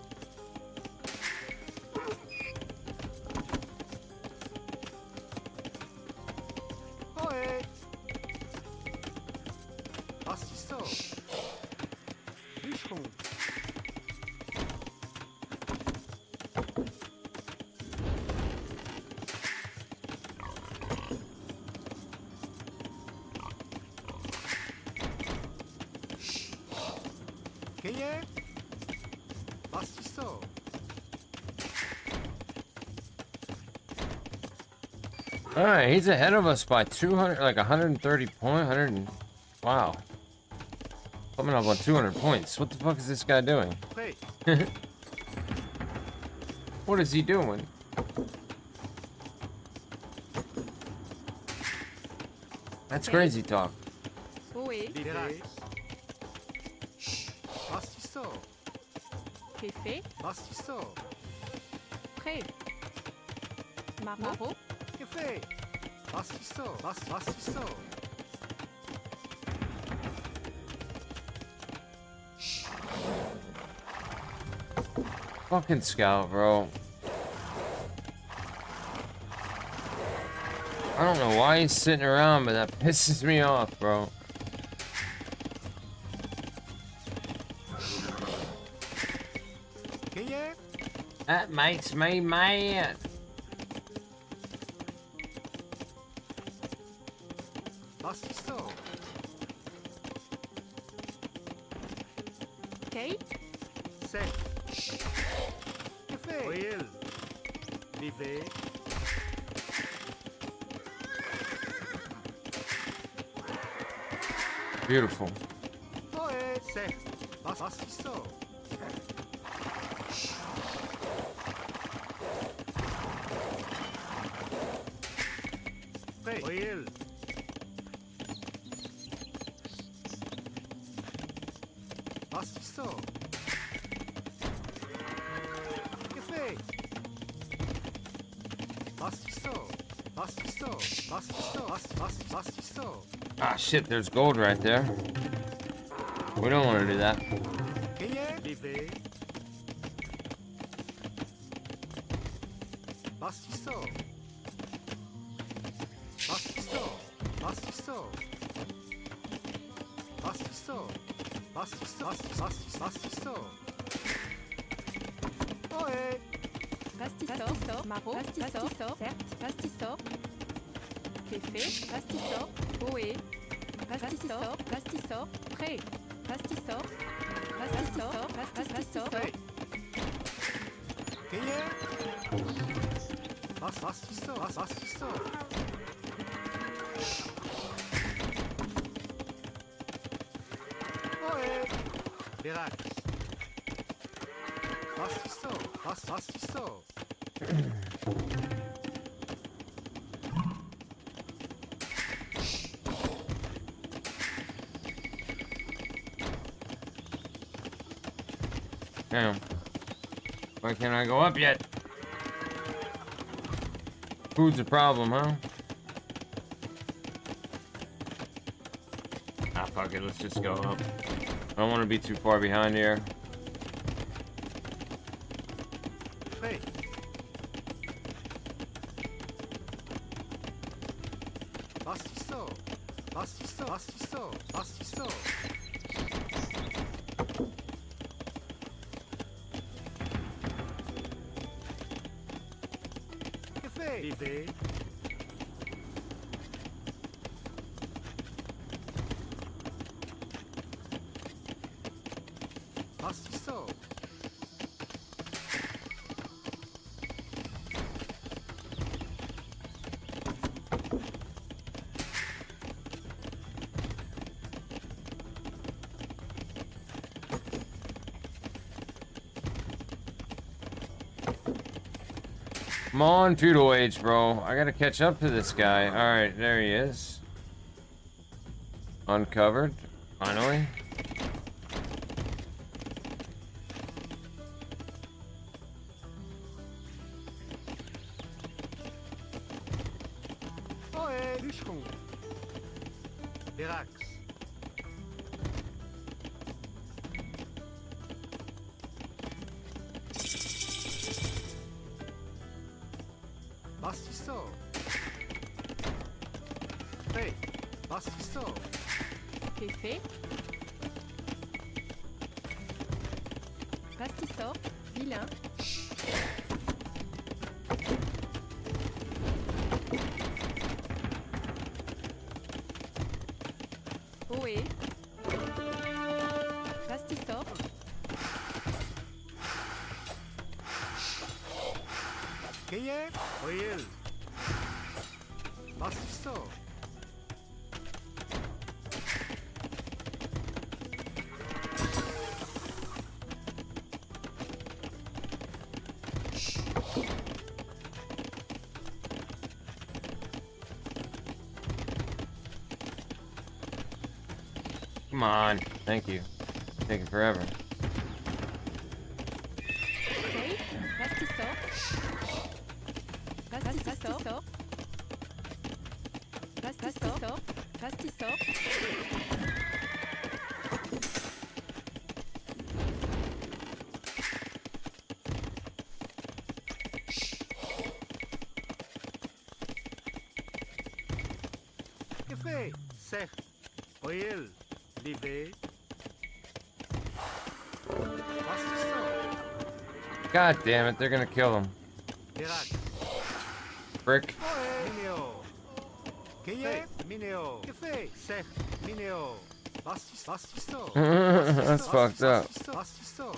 All right, he's ahead of us by 200, like 130 point, 100. Wow. Coming up on 200 points. What the fuck is this guy doing? What is he doing? That's crazy talk. Oui. Café. Prêt. Maro. Fucking scout, bro. I don't know why he's sitting around, but that pisses me off, bro. That makes me mad. Okay. Beautiful. Ah, shit, there's gold right there. We don't want to do that. Pastisor, maro, pastisor, certes, pastisor. Café, pastisor, ohé. Pastisor, pastisor, prêt. Pastisor, pastisor, pastisor. Damn. Why can't I go up yet? Food's a problem, huh? Ah, fuck it. Let's just go up. I don't want to be too far behind here. Come on, feudal age, bro. I gotta catch up to this guy. Alright, there he is. Uncovered. Finally. Café. Pastisor, vilain. Ohé. Pastisor. Come on. Thank you. Taking forever. Okay. Pastisor. Pastisor. Café, sec, oil, livé. God damn it, they're gonna kill him. Brick. Mineo. Keye, mineo. Café, sec, mineo. Bastisto. That's fucked up. Bastisto.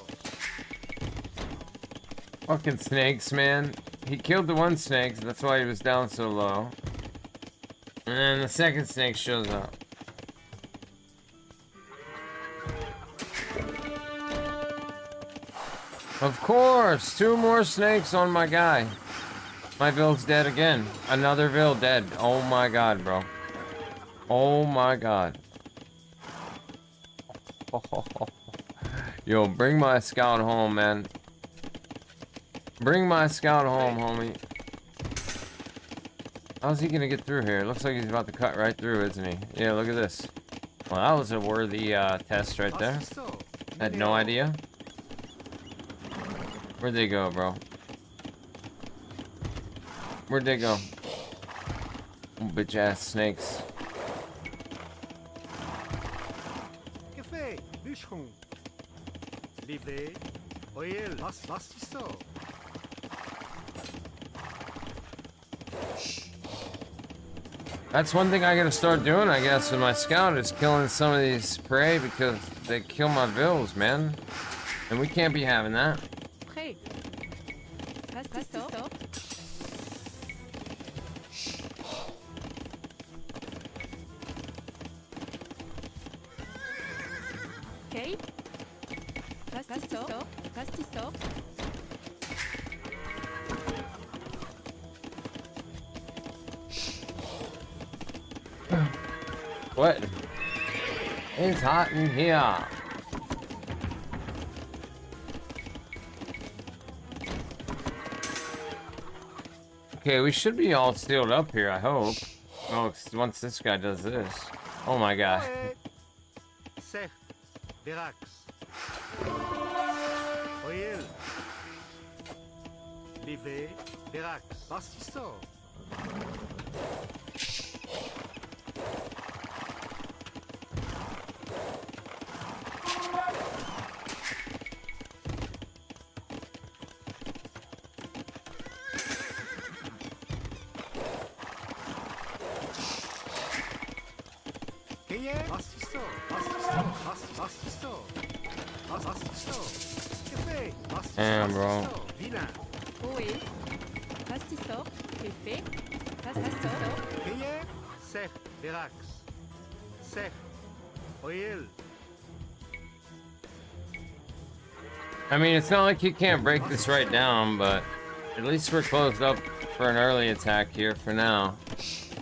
Fucking snakes, man. He killed the one snake, that's why he was down so low. And then the second snake shows up. Of course! 2 more snakes on my guy. My Ville's dead again. Another Ville dead. Oh my god, bro. Oh my god. Yo, bring my scout home, man. Bring my scout home, homie. How's he gonna get through here? Looks like he's about to cut right through, isn't he? Yeah, look at this. Well, that was a worthy test right there. Had no idea. Where'd they go, bro? Where'd they go? Bitch ass snakes. Café, bûcheron. Livé, oil, bastisto. That's one thing I gotta start doing, I guess, with my scout is killing some of these prey because they kill my vills, man. And we can't be having that. What? It's hot in here. Okay, we should be all sealed up here, I hope. Oh, once this guy does this. Oh my god. Sec, Verax. Oil. Livé, Verax. Bastisto. Bastisto. Bastisto. Bastisto. Café. Damn, bro. Vilain. Oui. Pastiso. Café. Pastiso. Keye, sec, Verax. Sec, oil. I mean, it's not like he can't break this right down, but at least we're closed up for an early attack here for now.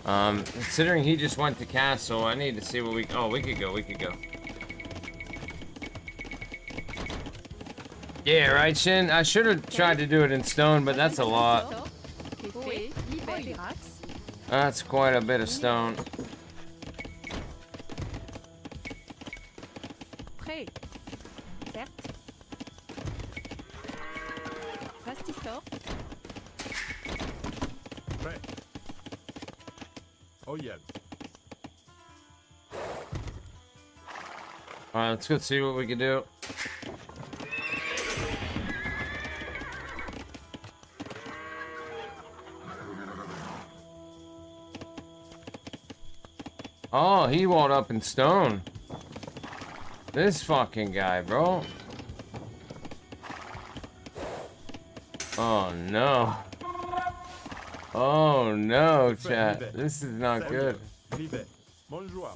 Considering he just went to castle, I need to see what we... Oh, we could go. Yeah, right, Shin? I should have tried to do it in stone, but that's a lot. That's quite a bit of stone. Oh yeah. Alright, let's go see what we can do. Oh, he walled up in stone. This fucking guy, bro. Oh no. Oh no, chat. This is not good. Bonjour.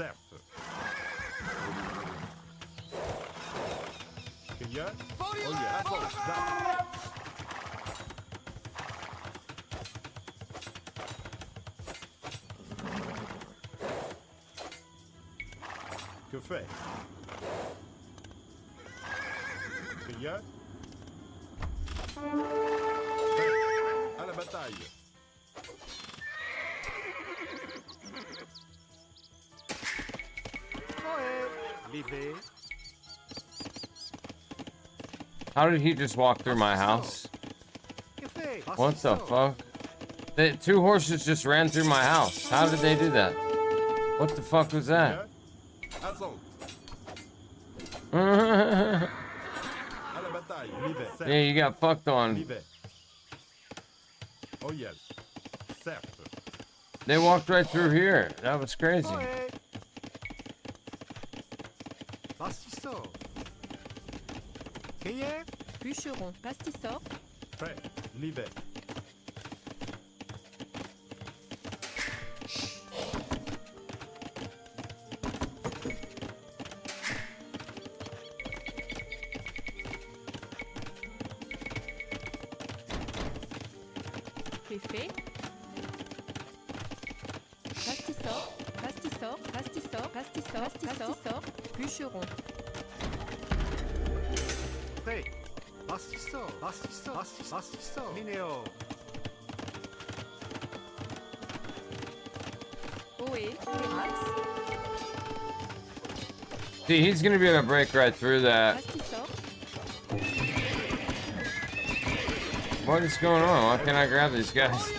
Que fait? Crieur? À la bataille. How did he just walk through my house? What the fuck? The 2 horses just ran through my house. How did they do that? What the fuck was that? Yeah, you got fucked on. They walked right through here. That was crazy. Bûcheron, pastisseur. Préfet. Pastisseur, pastisseur, pastisseur, pastisseur, pastisseur. Bûcheron. OE, terrasse. See, he's gonna be able to break right through that. What is going on? Why can't I grab these guys?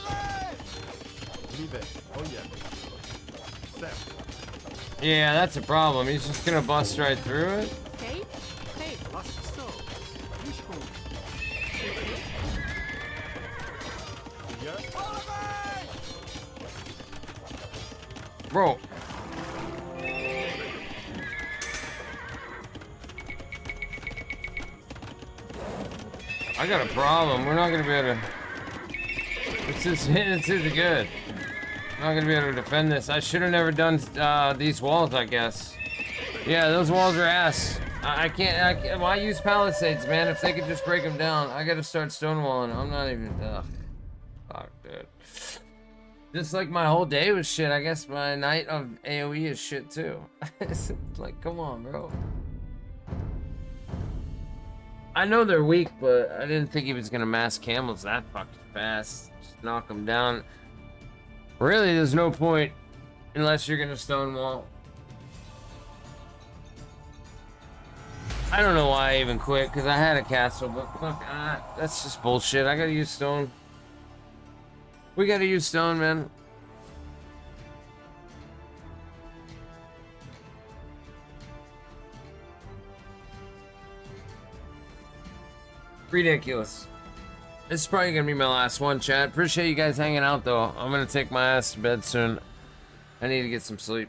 Yeah, that's a problem. He's just gonna bust right through it. Bro. I got a problem. We're not gonna be able to. This is good. I'm not gonna be able to defend this. I should have never done these walls, I guess. Yeah, those walls are ass. I can't. Why use palisades, man? If they could just break them down, I gotta start stonewalling. I'm not even. Ugh. Fuck, dude. Just like my whole day was shit, I guess my night of AOE is shit too. It's like, come on, bro. I know they're weak, but I didn't think he was gonna mass camels that fucking fast. Just knock them down. Really, there's no point unless you're gonna stonewall. I don't know why I even quit, because I had a castle, but fuck, that's just bullshit. I gotta use stone. We gotta use stone, man. Ridiculous. This is probably gonna be my last one, chat. Appreciate you guys hanging out, though. I'm gonna take my ass to bed soon. I need to get some sleep.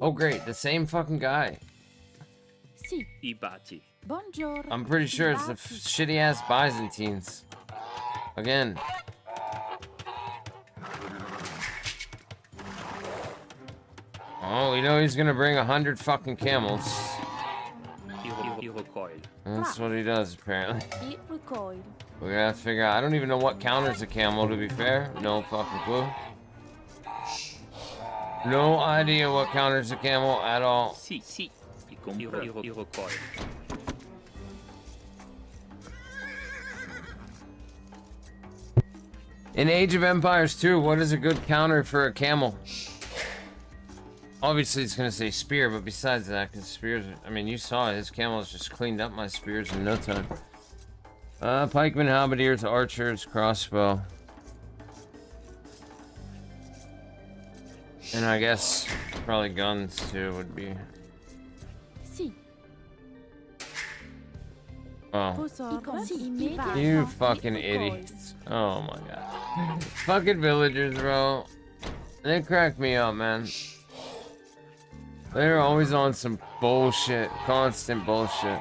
Oh, great. The same fucking guy. Si. Buongiorno. I'm pretty sure it's the shitty-ass Byzantines. Again. Oh, we know he's gonna bring 100 fucking camels. That's what he does, apparently. We're gonna have to figure out. I don't even know what counters a camel, to be fair. No fucking clue. No idea what counters a camel at all. In Age of Empires 2, what is a good counter for a camel? Obviously, it's gonna say spear, but besides that, because spears, I mean, you saw it, his camels just cleaned up my spears in no time. Pikemen, halberdiers, archers, crossbow. And I guess probably guns too would be. Si. Oh. You fucking idiots. Oh my god. Fucking villagers, bro. They crack me up, man. They're always on some bullshit. Constant bullshit.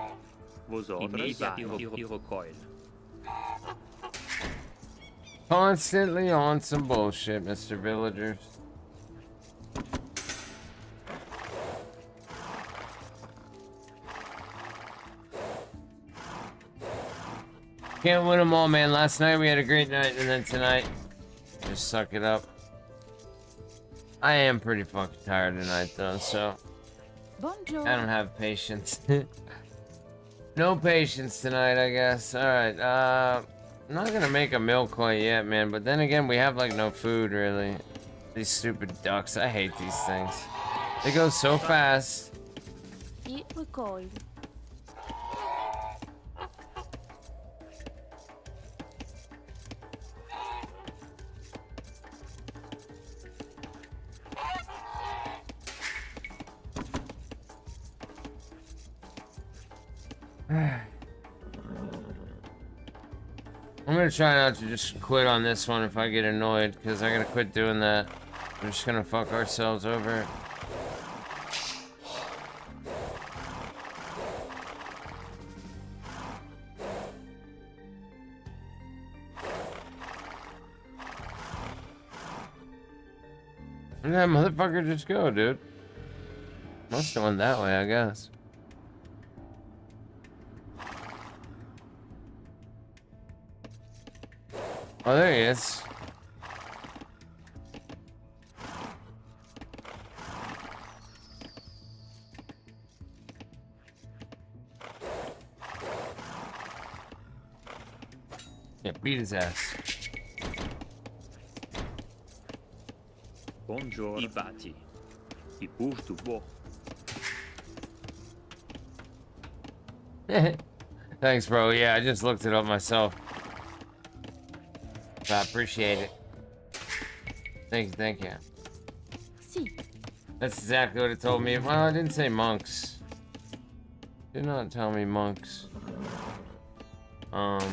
Constantly on some bullshit, Mr. Villagers. Can't win them all, man. Last night we had a great night, and then tonight, just suck it up. I am pretty fucking tired tonight, though, so Bonjour. I don't have patience. No patience tonight, I guess. All right, I'm not gonna make a mill quite yet, man. But then again, we have like no food really. These stupid ducks. I hate these things. They go so fast. I recoil. I'm gonna try not to just quit on this one if I get annoyed, because I'm gonna quit doing that. We're just gonna fuck ourselves over. Where did that motherfucker just go, dude? Must have went that way, I guess. Oh, there he is. Yeah, beat his ass. Buongiorno. I bati. I bouge du bois. Thanks, bro. Yeah, I just looked it up myself. I appreciate it. Thank you. Si. That's exactly what it told me. Well, I didn't say monks. Did not tell me monks. Also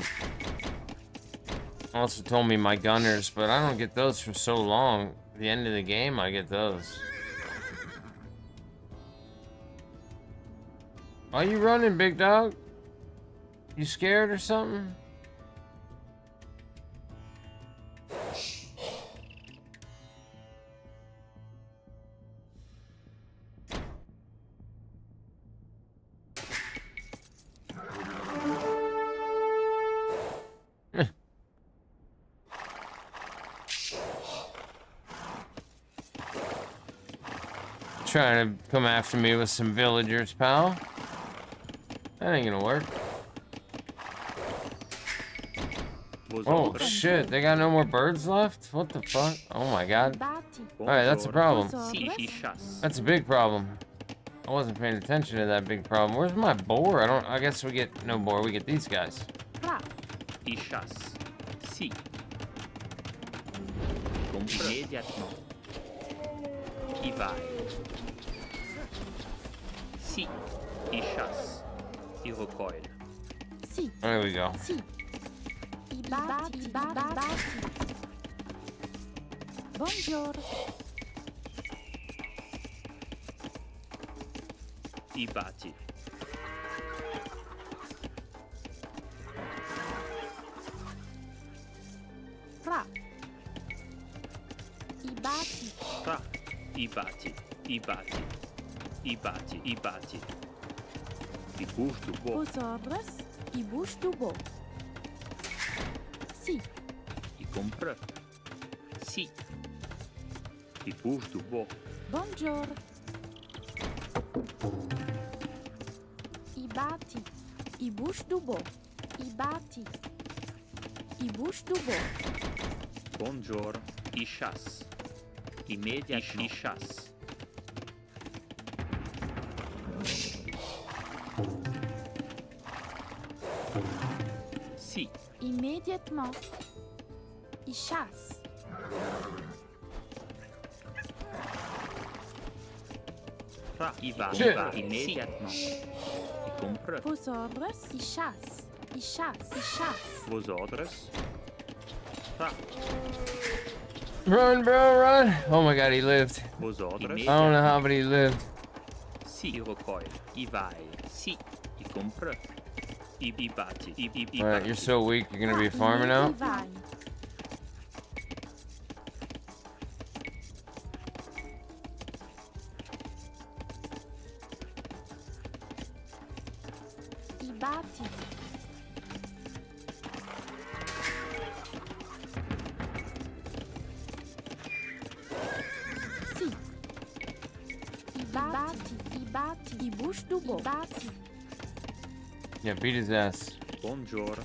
told me my gunners, but I don't get those for so long. At the end of the game, I get those. Why you running, big dog? You scared or something? Trying to come after me with some villagers, pal. That ain't gonna work. Oh shit, they got no more birds left? What the fuck? Oh my god. Alright, that's a problem. That's a big problem. I wasn't paying attention to that big problem. Where's my boar? I guess we get no boar, we get these guys. I chasse. Si. Immédiatement. Qui vaille. Si. I chasse. I recoil. Si. There we go. Si. I bati. Bonjour. I bati. Fra. I bati. Fra. I bati. I bati. I bati. I bati. I bouge du bois. Vos ordres. I bouge du bois. Si. I comprends. Si. I bouge du bois. Bonjour. I bati. I bouge du bois. I bati. I bouge du bois. Bonjour. I chasse. Immédiatement. I chasse. Si. Immédiatement. I chasse. Fra. I va. Shit. I va. Immédiatement. I comprends. Vos ordres. I chasse. I chasse. I chasse. Vos ordres. Fra. Run, bro, run! Oh my god, he lived. Vos ordres. I don't know how, but he lived. Si. I recoil. I vaille. Si. I comprends. I bati. I Alright, you're so weak, you're gonna be farming out? I bati. Si. I bati. I bati. I bouge du bois. I bati. Yeah, beat his ass. Bonjour.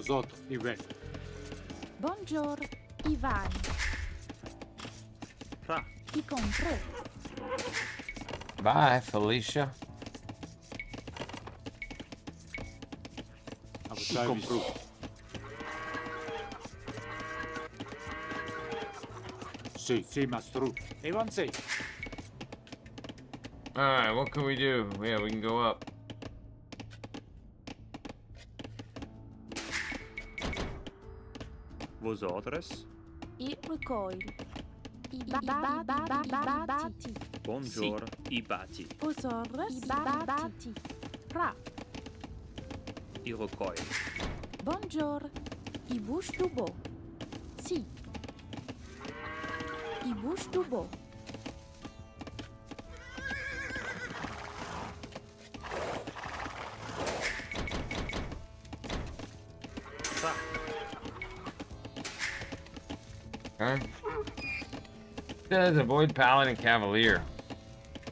Vosoto, Iven. Bonjour, Ivan. Ra. I compre. Bye, Felicia. Compru. Sì, mastru. Evan sei. Alright, what can we do? Yeah, we can go up. Vosotros. I recoil. Ibati. Bonjour. Ibati. Vosotros. Ibati. Ra. I recoil. Bonjour. I bouche du beau. Si. I bouche du beau. Ra. Okay. Says avoid Paladin Cavalier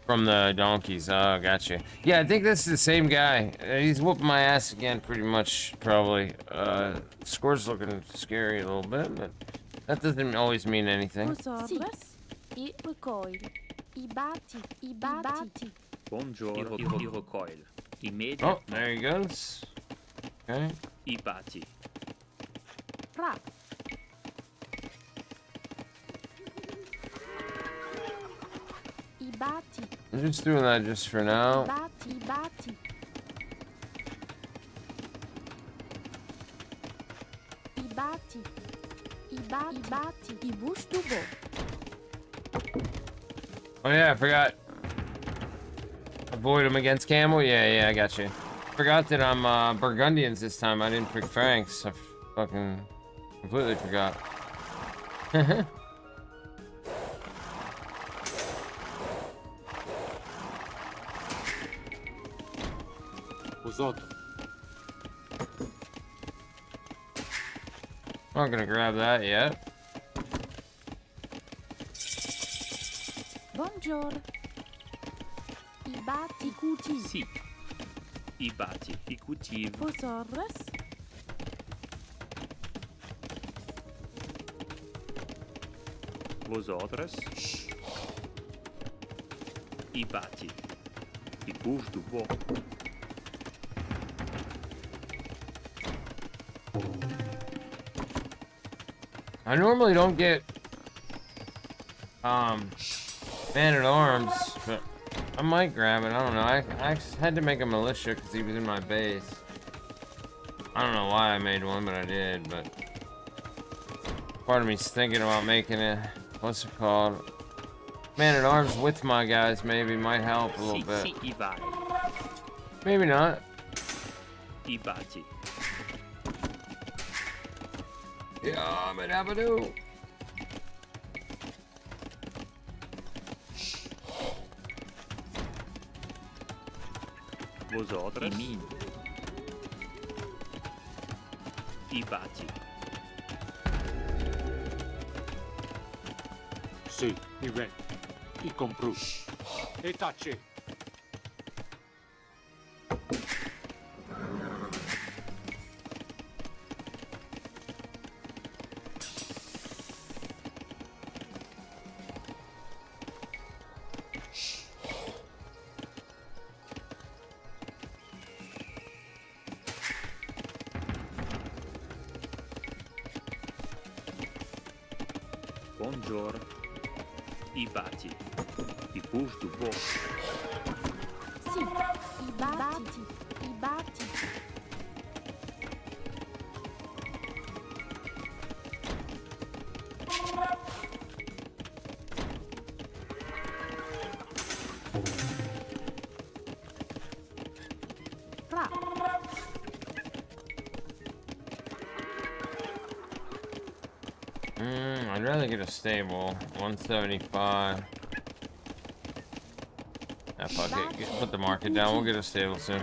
from the donkeys. Oh, gotcha. Yeah, I think this is the same guy. He's whooping my ass again, pretty much, probably. Score's looking scary a little bit, but that doesn't always mean anything. Vosotros. I recoil. Ibati. Bonjour. I recoil. Oh, Immediately. there he goes. Okay. Ibati. Ra. Ibati. I'm just doing that just for now. Ibati. Ibati. I bouche du beau. Oh yeah, I forgot. Avoid him against Camel? Yeah, I got you. Forgot that I'm Burgundians this time. I didn't pick Franks. I fucking completely forgot. Vosoto. Not gonna grab that yet. Bonjour. Ibati cuti. Si. Ibati. I cultivo. Vosotros. Vosotros. Ibati. I bouche du beau. I normally don't get man-at-arms, but I might grab it. I don't know. I had to make a militia because he was in my base. I don't know why I made one, but I did. But part of me's thinking about making it. What's it called? Man-at-arms with my guys maybe might help a little bit. Si, Ivan. Maybe not. Ibati. Yeah, but Avenue. Vosotros. Imin. Ibati. Sì, Iven. I compru. E tace. Bonjour. Ibati. I bouche du beau. Si. Ibati. Ra. I'd rather get a stable. 175. Ah, fuck it. Put the market down. We'll get a stable soon.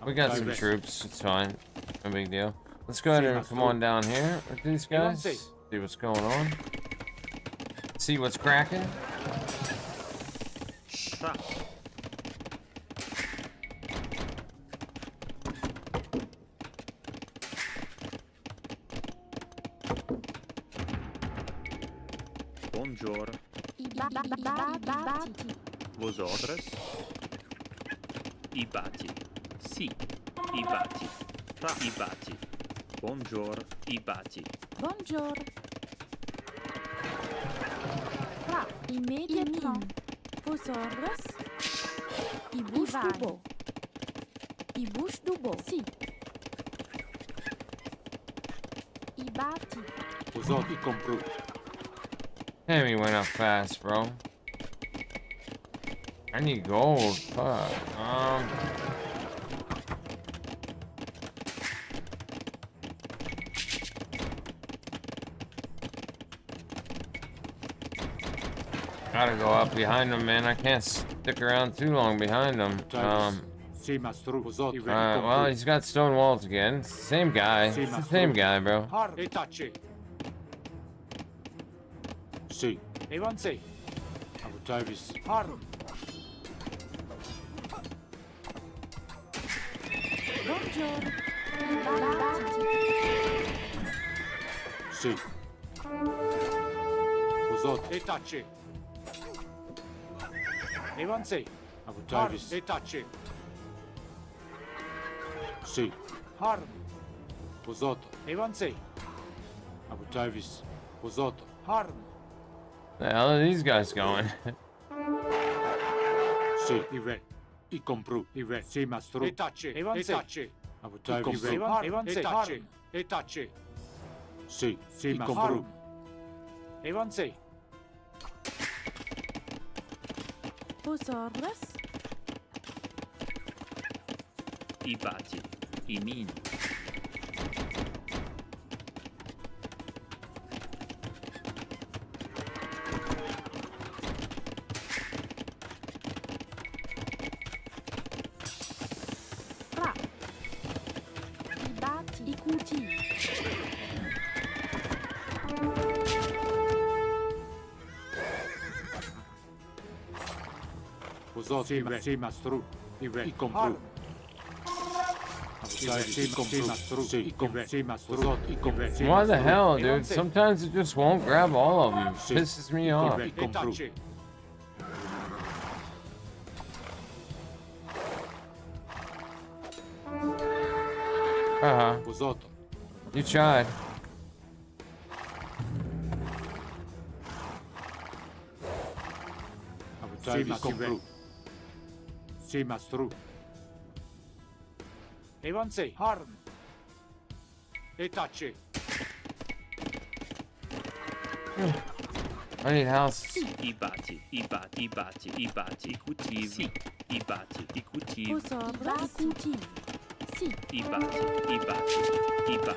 We got some troops. It's fine. No big deal. Let's go ahead and come on down here with these guys. See what's going on. See what's cracking. Bonjour. Ibati. Vosotros. Ibati. Si. Ibati. Tra. Ibati. Bonjour. Ibati. Bonjour. Tra. Immédiatement. Vosotros. Ibouche dubo. Ibouche dubo. Si. Ibati. Usotti compru. Damn, he went up fast, bro. I need gold. Fuck. Gotta go up behind him, man. I can't stick around too long behind him. Sì, mastro. Usotti. Well, he's got stone walls again. Same guy. It's the same guy, bro. Har e tacce. Sì. Evan sei. Avutavis. Har. Bonjour. Ibati. Sì. Usotti e tacce. Evan sei. Avutavis e tacce. Sì. Har. Usotti. Evan sei. Avutavis. Usotti. Har. The hell are these guys going? Sì, Ive. I compru. Ive. Sì, mastro. E tacce. Evan tacce. Avutavis. Evan e tacce. E tacce. Sì, sì, mastro. Evan sei. Vosotros. Ibati. Imin. Tra. Ibati. Ikuti. Usotti. Ive. Sì, mastro. Ive. I compru. Why the hell, dude? Sometimes it just won't grab all of them. Pisses me off. You tried. Sì, mastro. Evan sei. Harm. E tacce. I need house. Ibati. Ibati. Ibati. Ibati. Ikutiv. Si. Ibati. Ikutiv. Vosotros. Ikuti. Si. Ibati. Ibati.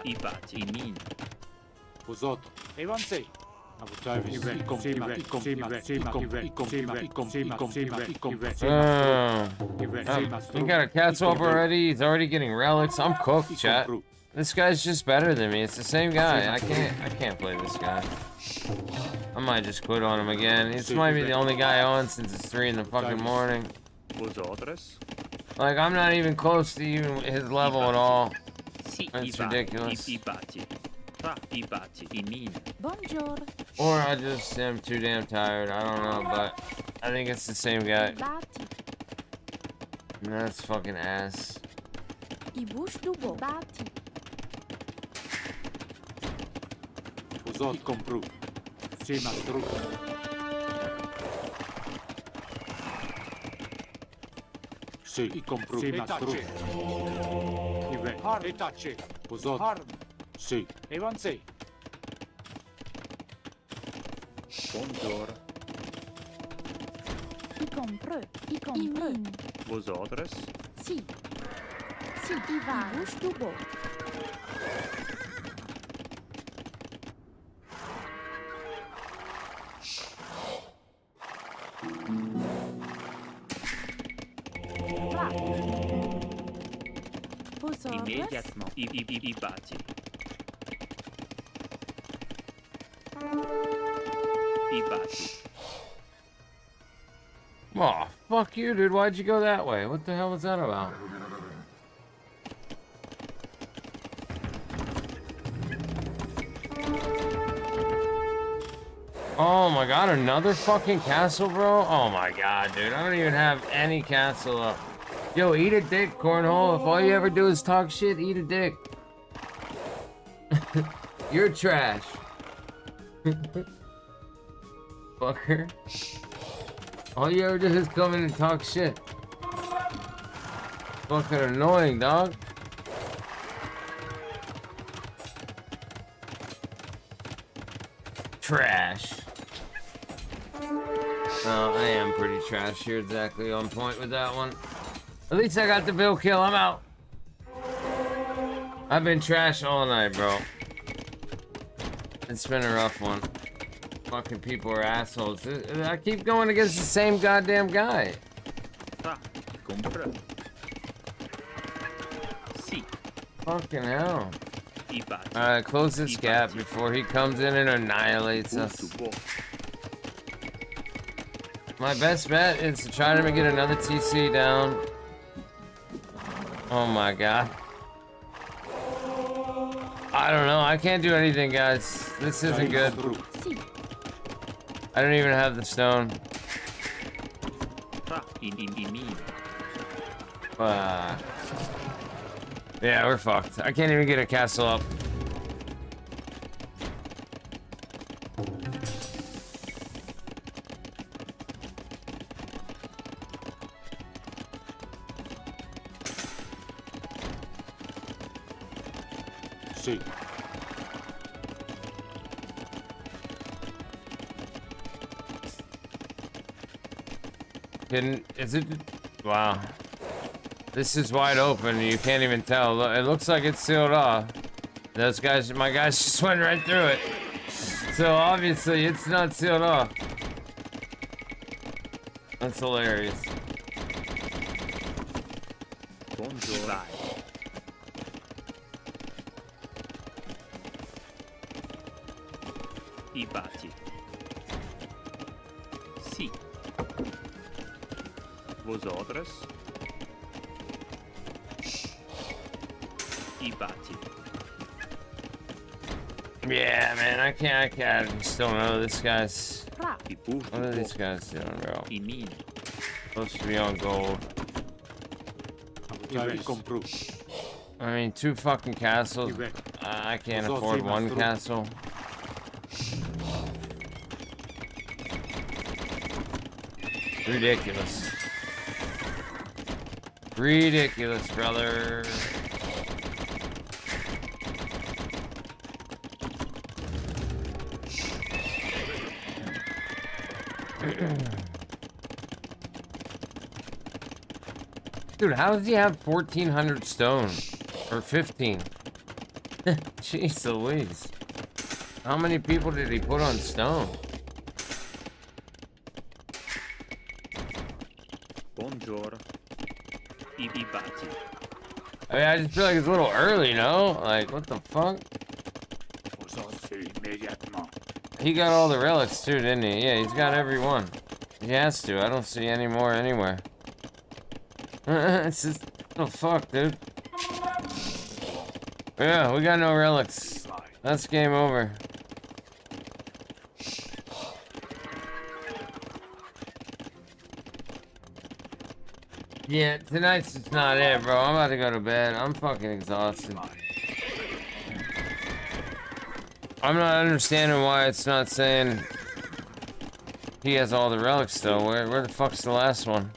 Ibati. Imin. Usotti. Evan sei. He got a cat's up already. He's already getting relics. I'm cooked, chat. This guy's just better than me. It's the same guy. I can't play this guy. I might just quit on him again. This might be the only guy on since it's 3 in the fucking morning. Like, I'm not even close to even his level at all. It's ridiculous. Bonjour. Or I just am too damn tired. I don't know, but I think it's the same guy. Ibati. That's fucking ass. Ibouche dubo. Ibati. Usotti compru. Sì, mastro. Sì, i compru. Sì, mastro. Ive. Har e tacce. Usotti. Harm. Sì. Evan sei. Bonjour. I compre. I compre. Vosotros. Si. Si. Iva. Ibouche dubo. Tra. Vosotros. Immédiatement. Ibati. Ibati. Oh, fuck you, dude. Why'd you go that way? What the hell was that about? Oh my god, another fucking castle, bro? Oh my god, dude. I don't even have any castle up. Yo, eat a dick, cornhole. If all you ever do is talk shit, eat a dick. You're trash. Fucker. All you ever do is come in and talk shit. Fucking annoying, dog. Trash. Oh, I am pretty trash. You're exactly on point with that one. At least I got the bill kill. I'm out. I've been trash all night, bro. It's been a rough one. Fucking people are assholes. I keep going against the same goddamn guy. Fucking hell. Alright, close this gap before he comes in and annihilates us. My best bet is to try to get another TC down. Oh my god. I don't know. I can't do anything, guys. This isn't good. I don't even have the stone. Yeah, we're fucked. I can't even get a castle up. See. Is it? Wow. This is wide open. You can't even tell. It looks like it's sealed off. Those guys, my guys just went right through it. So obviously it's not sealed off. That's hilarious. Bonjour. I bati. Sì. Vosotros. I bati. Yeah, man, I just don't know. This guy's. What are these guys doing, bro? Supposed to be on gold. I mean, 2 fucking castles. I can't afford 1 castle. Ridiculous. Ridiculous, brother. Dude, how does he have 1,400 stone? Or 15? Jeez Louise. How many people did he put on stone? Bonjour. I bati. I mean, I just feel like it's a little early, no? Like, what the fuck? He got all the relics too, didn't he? Yeah, he's got every one. He has to. I don't see any more anywhere. It's just... Oh, fuck, dude. Yeah, we got no relics. That's game over. Yeah, tonight's just not it, bro. I'm about to go to bed. I'm fucking exhausted. I'm not understanding why it's not saying he has all the relics, though. Where the fuck's the last one?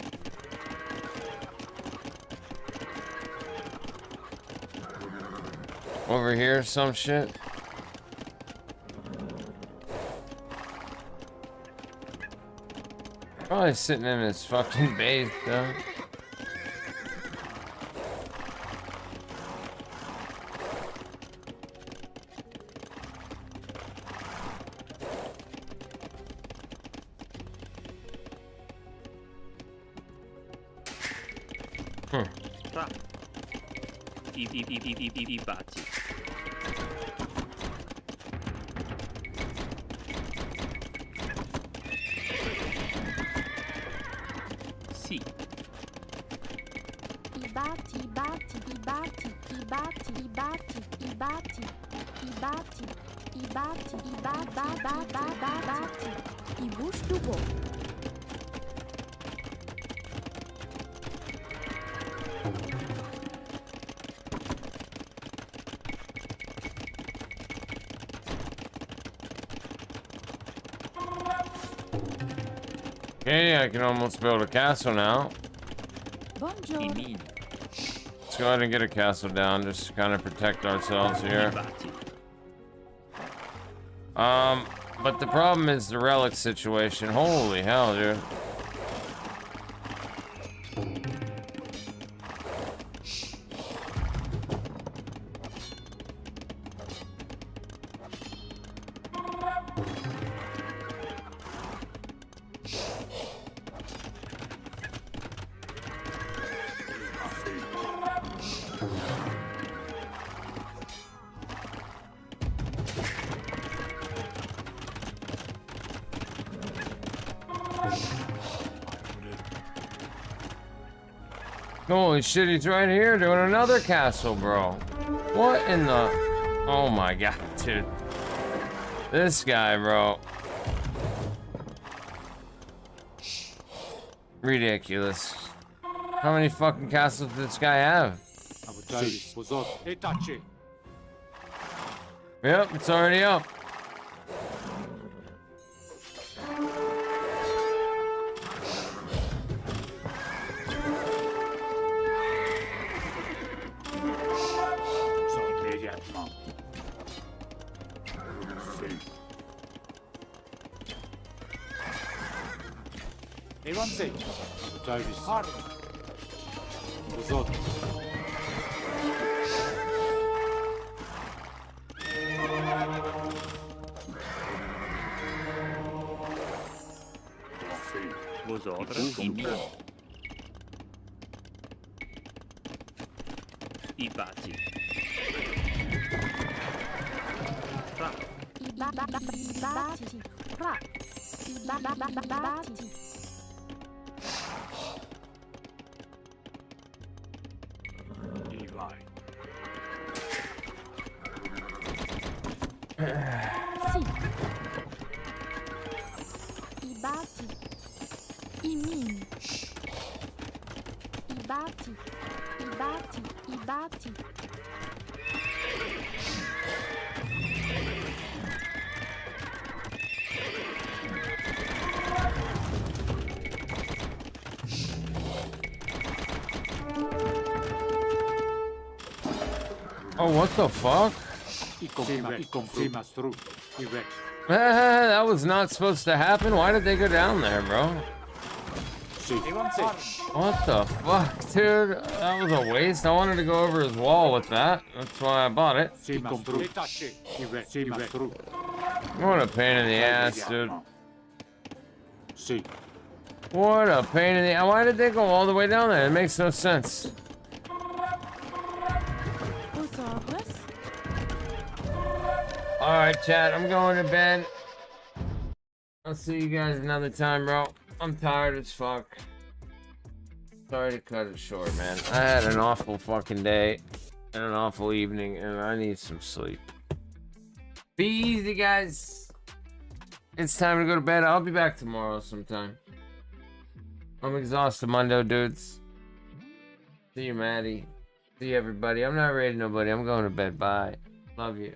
Over here, some shit. Probably sitting in his fucking base, though. I bati. Sì. I bati, bati. ibati, ibati, ibati, ibati, ibati, ibati, ibati, ibush dubo. Okay, I can almost build a castle now. Bonjour. Let's go ahead and get a castle down, just to kind of protect ourselves here. But the problem is the relic situation. Holy hell, dude. Holy shit, he's right here doing another castle, bro. What in the... Oh my god, dude. This guy, bro. Ridiculous. How many fucking castles does this guy have? Yep, it's already up. Evansej. Davis. Harm. Uzot. Vosotras i mio. Ibati. Ibati, ra. Ibati. Si. Ibati. Imin. Ibati. Ibati. Ibati. Oh, what the fuck? That was not supposed to happen. Why did they go down there, bro? What the fuck, dude? That was a waste. I wanted to go over his wall with that. That's why I bought it. What a pain in the ass, dude. What a pain in the... Why did they go all the way down there? It makes no sense. Alright, chat, I'm going to bed. I'll see you guys another time, bro. I'm tired as fuck. Sorry to cut it short, man. I had an awful fucking day and an awful evening, and I need some sleep. Be easy, guys. It's time to go to bed. I'll be back tomorrow sometime. I'm exhausted, Mundo dudes. See you, Maddie. See you, everybody. I'm not raiding nobody. I'm going to bed. Bye. Love you.